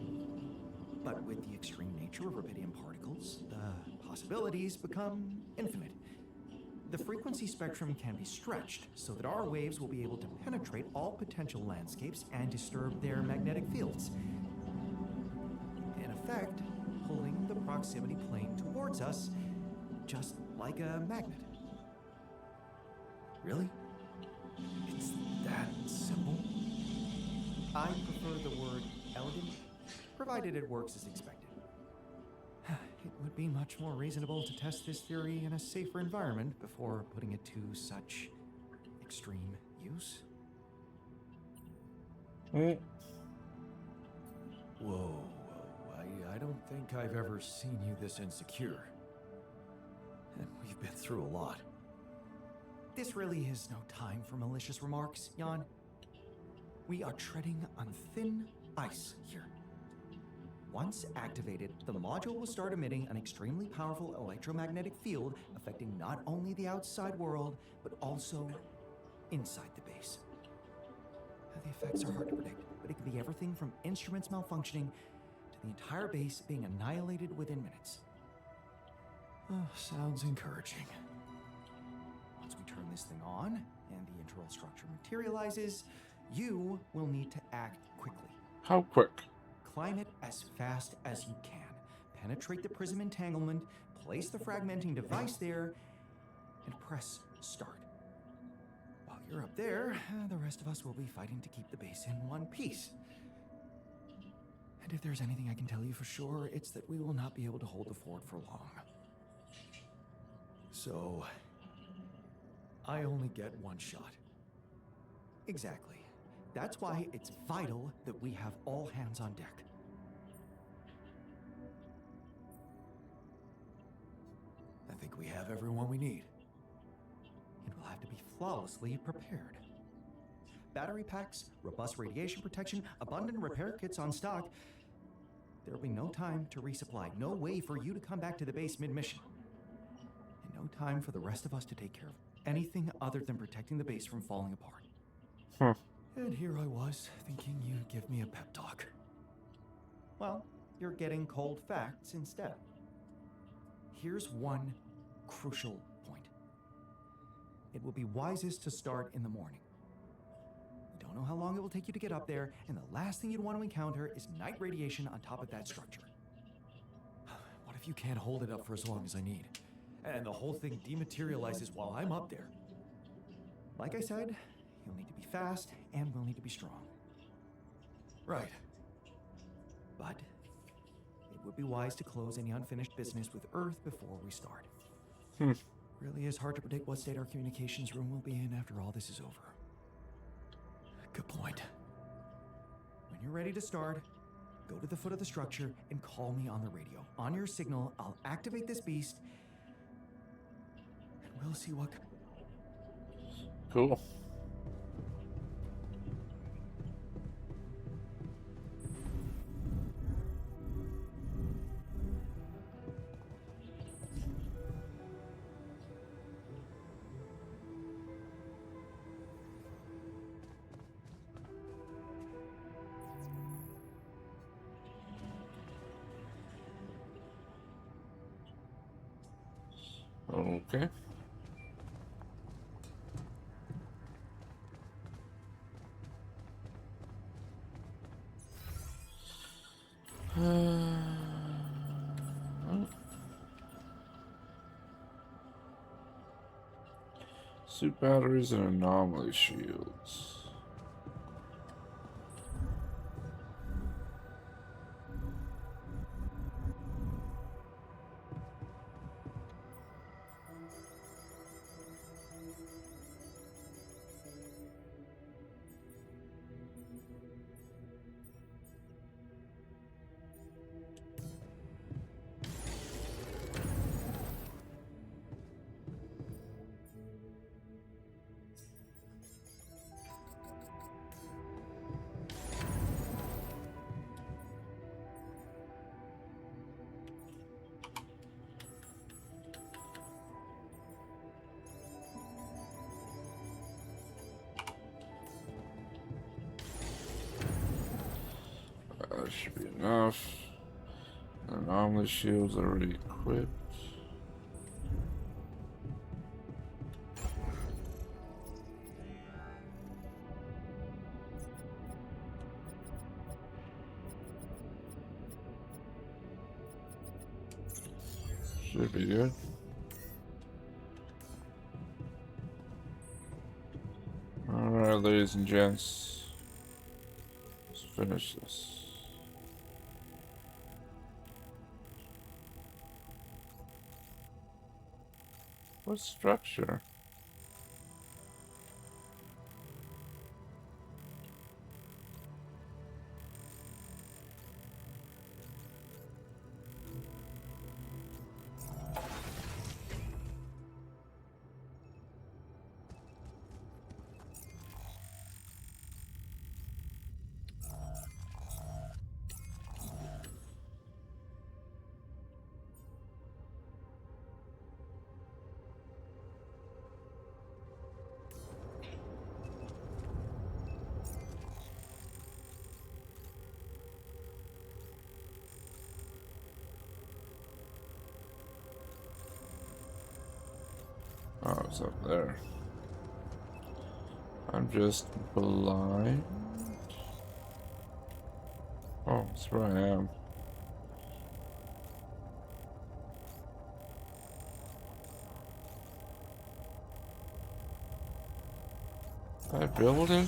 But with the extreme nature of rubidium particles, the possibilities become infinite. The frequency spectrum can be stretched so that our waves will be able to penetrate all potential landscapes and disturb their magnetic fields. In effect, pulling the proximity plane towards us, just like a magnet. Really? It's that simple? I prefer the word elegant, provided it works as expected. It would be much more reasonable to test this theory in a safer environment before putting it to such extreme use. Whoa, I don't think I've ever seen you this insecure. And we've been through a lot. This really is no time for malicious remarks, Jan. We are treading on thin ice here. Once activated, the module will start emitting an extremely powerful electromagnetic field affecting not only the outside world, but also inside the base. The effects are hard to predict, but it can be everything from instruments malfunctioning to the entire base being annihilated within minutes. Oh, sounds encouraging. Once we turn this thing on and the internal structure materializes, you will need to act quickly. How quick? Climb it as fast as you can. Penetrate the prism entanglement, place the fragmenting device there, and press start. While you're up there, the rest of us will be fighting to keep the base in one piece. And if there's anything I can tell you for sure, it's that we will not be able to hold the fort for long. So, I only get one shot. Exactly. That's why it's vital that we have all hands on deck. I think we have everyone we need. It will have to be flawlessly prepared. Battery packs, robust radiation protection, abundant repair kits on stock. There will be no time to resupply, no way for you to come back to the base mid-mission. And no time for the rest of us to take care of anything other than protecting the base from falling apart. And here I was, thinking you'd give me a pep talk. Well, you're getting cold facts instead. Here's one crucial point. It will be wisest to start in the morning. We don't know how long it will take you to get up there, and the last thing you'd want to encounter is night radiation on top of that structure. What if you can't hold it up for as long as I need, and the whole thing dematerializes while I'm up there? Like I said, you'll need to be fast, and we'll need to be strong. Right. But it would be wise to close any unfinished business with Earth before we start. Really is hard to predict what state our communications room will be in after all this is over. Good point. When you're ready to start, go to the foot of the structure and call me on the radio. On your signal, I'll activate this beast, and we'll see what... Cool. Okay. Suit batteries and anomaly shields. That should be enough. Anomaly shields already equipped. Should be good. Alright, ladies and gents. Let's finish this. What structure? Oh, it's up there. I'm just blind. Oh, that's where I am. Did I build it?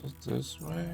Is it this way?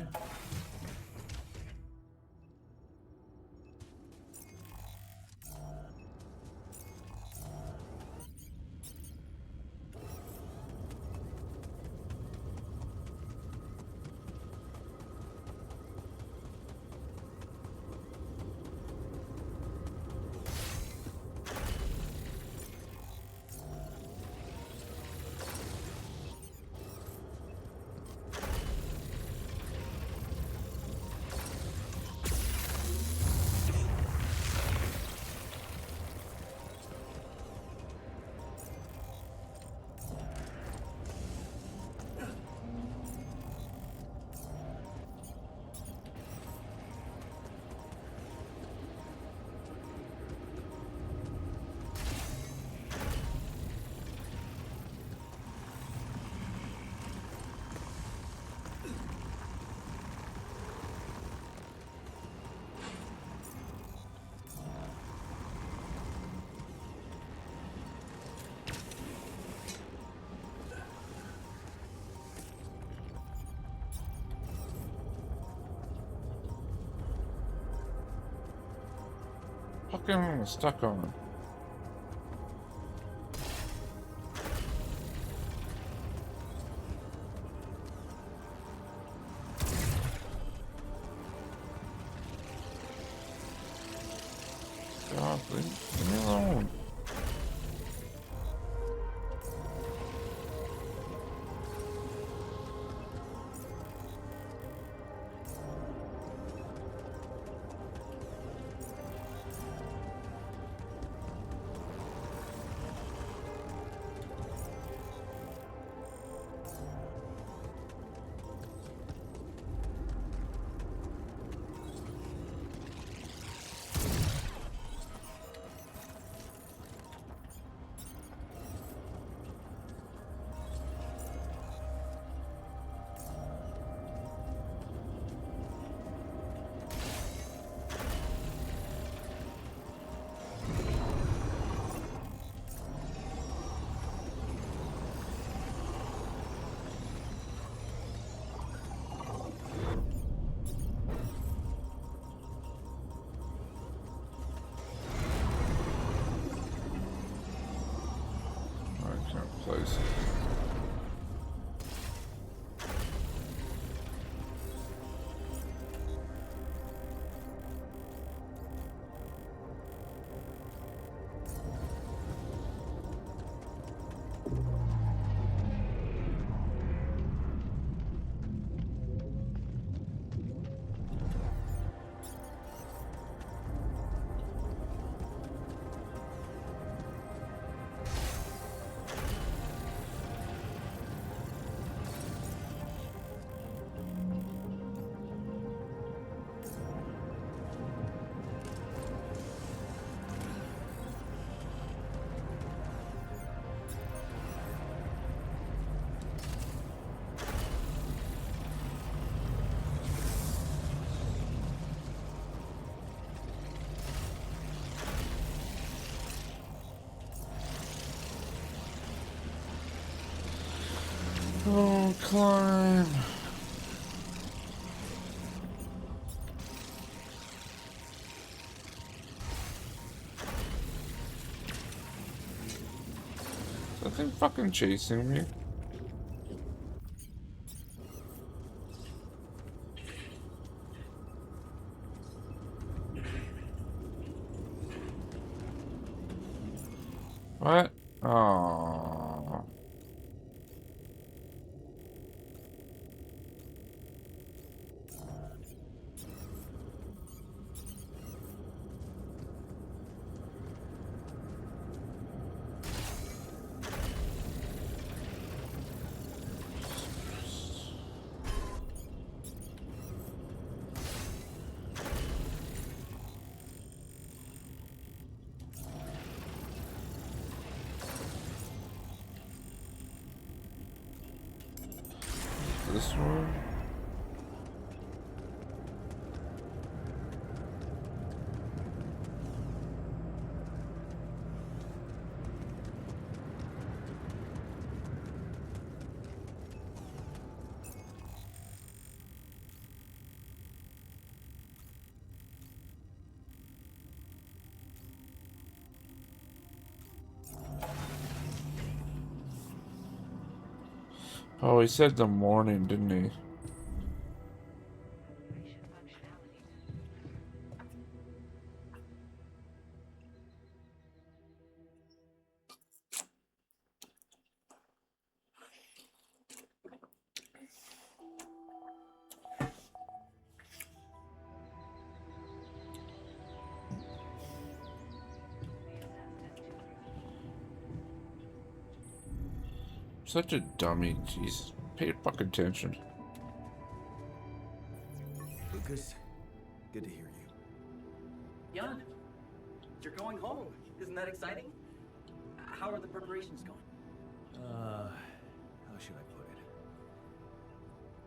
Fucking stuck on. God, leave me alone. place. Oh, climb. Is that thing fucking chasing me? What? Oh. This one? Oh, he said the morning, didn't he? Such a dummy, Jesus. Pay fucking attention. Lucas, good to hear you. Jan, you're going home. Isn't that exciting? How are the preparations going? How should I put it?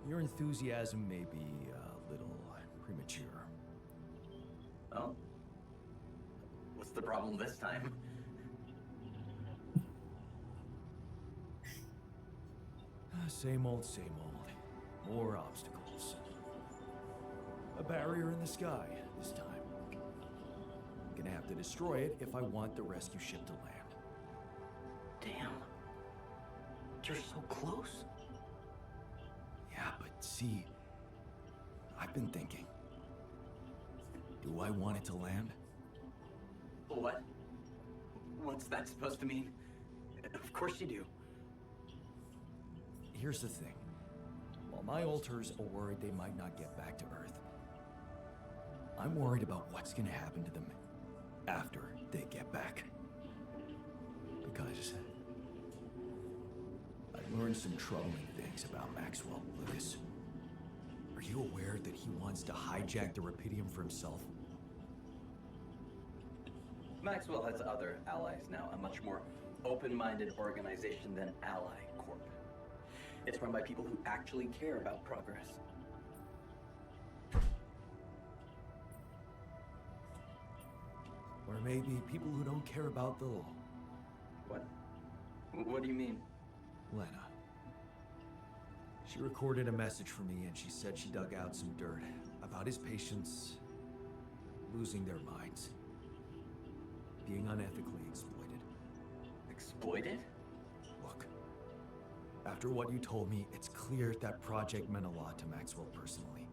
Your enthusiasm may be a little premature. Oh? What's the problem this time? Same old, same old. More obstacles. A barrier in the sky this time. I'm gonna have to destroy it if I want the rescue ship to land. Damn. You're so close. Yeah, but see, I've been thinking. Do I want it to land? What? What's that supposed to mean? Of course you do. Here's the thing. While my alters are worried they might not get back to Earth, I'm worried about what's gonna happen to them after they get back. Because I've learned some troubling things about Maxwell, Lucas. Are you aware that he wants to hijack the Rapidium for himself? Maxwell has other allies now, a much more open-minded organization than Ally Corp. It's run by people who actually care about progress. Or maybe people who don't care about the law. What? What do you mean? Lena. She recorded a message for me and she said she dug out some dirt about his patients losing their minds. Being unethically exploited. Exploited? Look, After what you told me, it's clear that project meant a lot to Maxwell personally.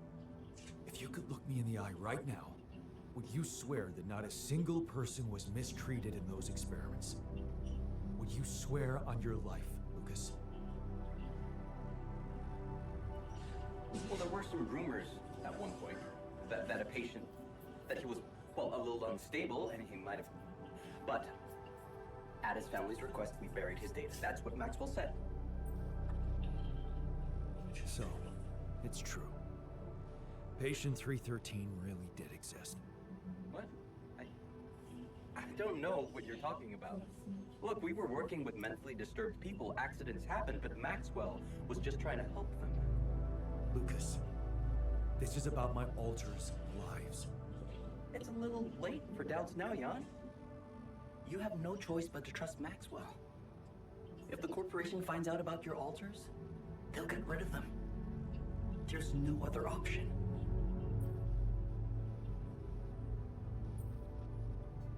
If you could look me in the eye right now, would you swear that not a single person was mistreated in those experiments? Would you swear on your life, Lucas? Well, there were some rumors at one point that a patient, that he was, well, a little unstable and he might have, but at his family's request, we buried his data. That's what Maxwell said. So, it's true. Patient 313 really did exist. What? I don't know what you're talking about. Look, we were working with mentally disturbed people. Accidents happen, but Maxwell was just trying to help them. Lucas, this is about my alters' lives. It's a little late for doubts now, Jan. You have no choice but to trust Maxwell. If the corporation finds out about your alters, they'll get rid of them. There's no other option.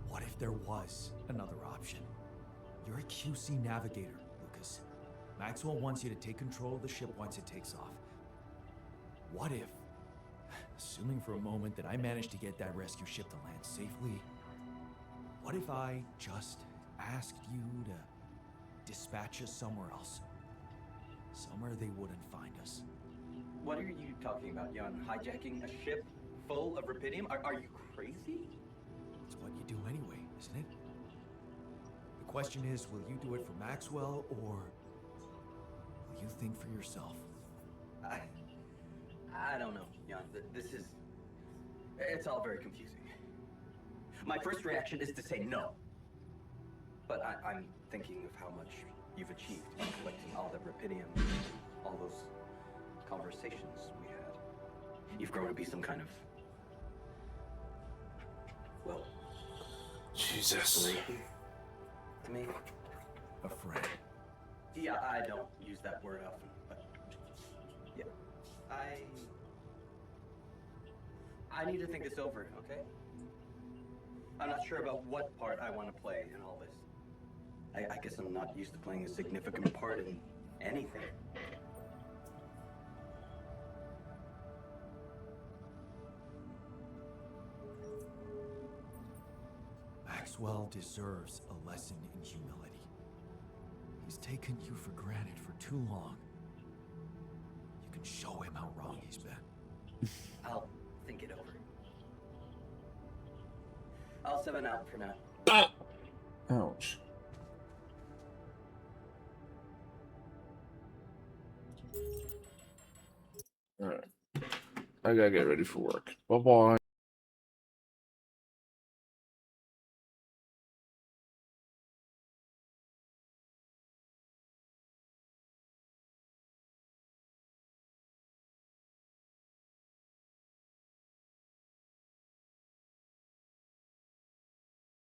What if there was another option? You're a QC navigator, Lucas. Maxwell wants you to take control of the ship once it takes off. What if, assuming for a moment that I managed to get that rescue ship to land safely, what if I just asked you to dispatch us somewhere else? Somewhere they wouldn't find us. What are you talking about, Jan? Hijacking a ship full of Rapidium? Are you crazy? It's what you do anyway, isn't it? The question is, will you do it for Maxwell, or will you think for yourself? I don't know, Jan. It's all very confusing. My first reaction is to say no. But I'm thinking of how much you've achieved by collecting all that Rapidium, all those conversations we had. You've grown to be some kind of, well, Jesus. To me. A friend. Yeah, I don't use that word often, but yeah. I need to think this over, okay? I'm not sure about what part I want to play in all this. I guess I'm not used to playing a significant part in anything. Maxwell deserves a lesson in humility. He's taken you for granted for too long. You can show him how wrong he's been. I'll think it over. I'll 7 out for now. Ouch. Alright. I gotta get ready for work. Bye-bye.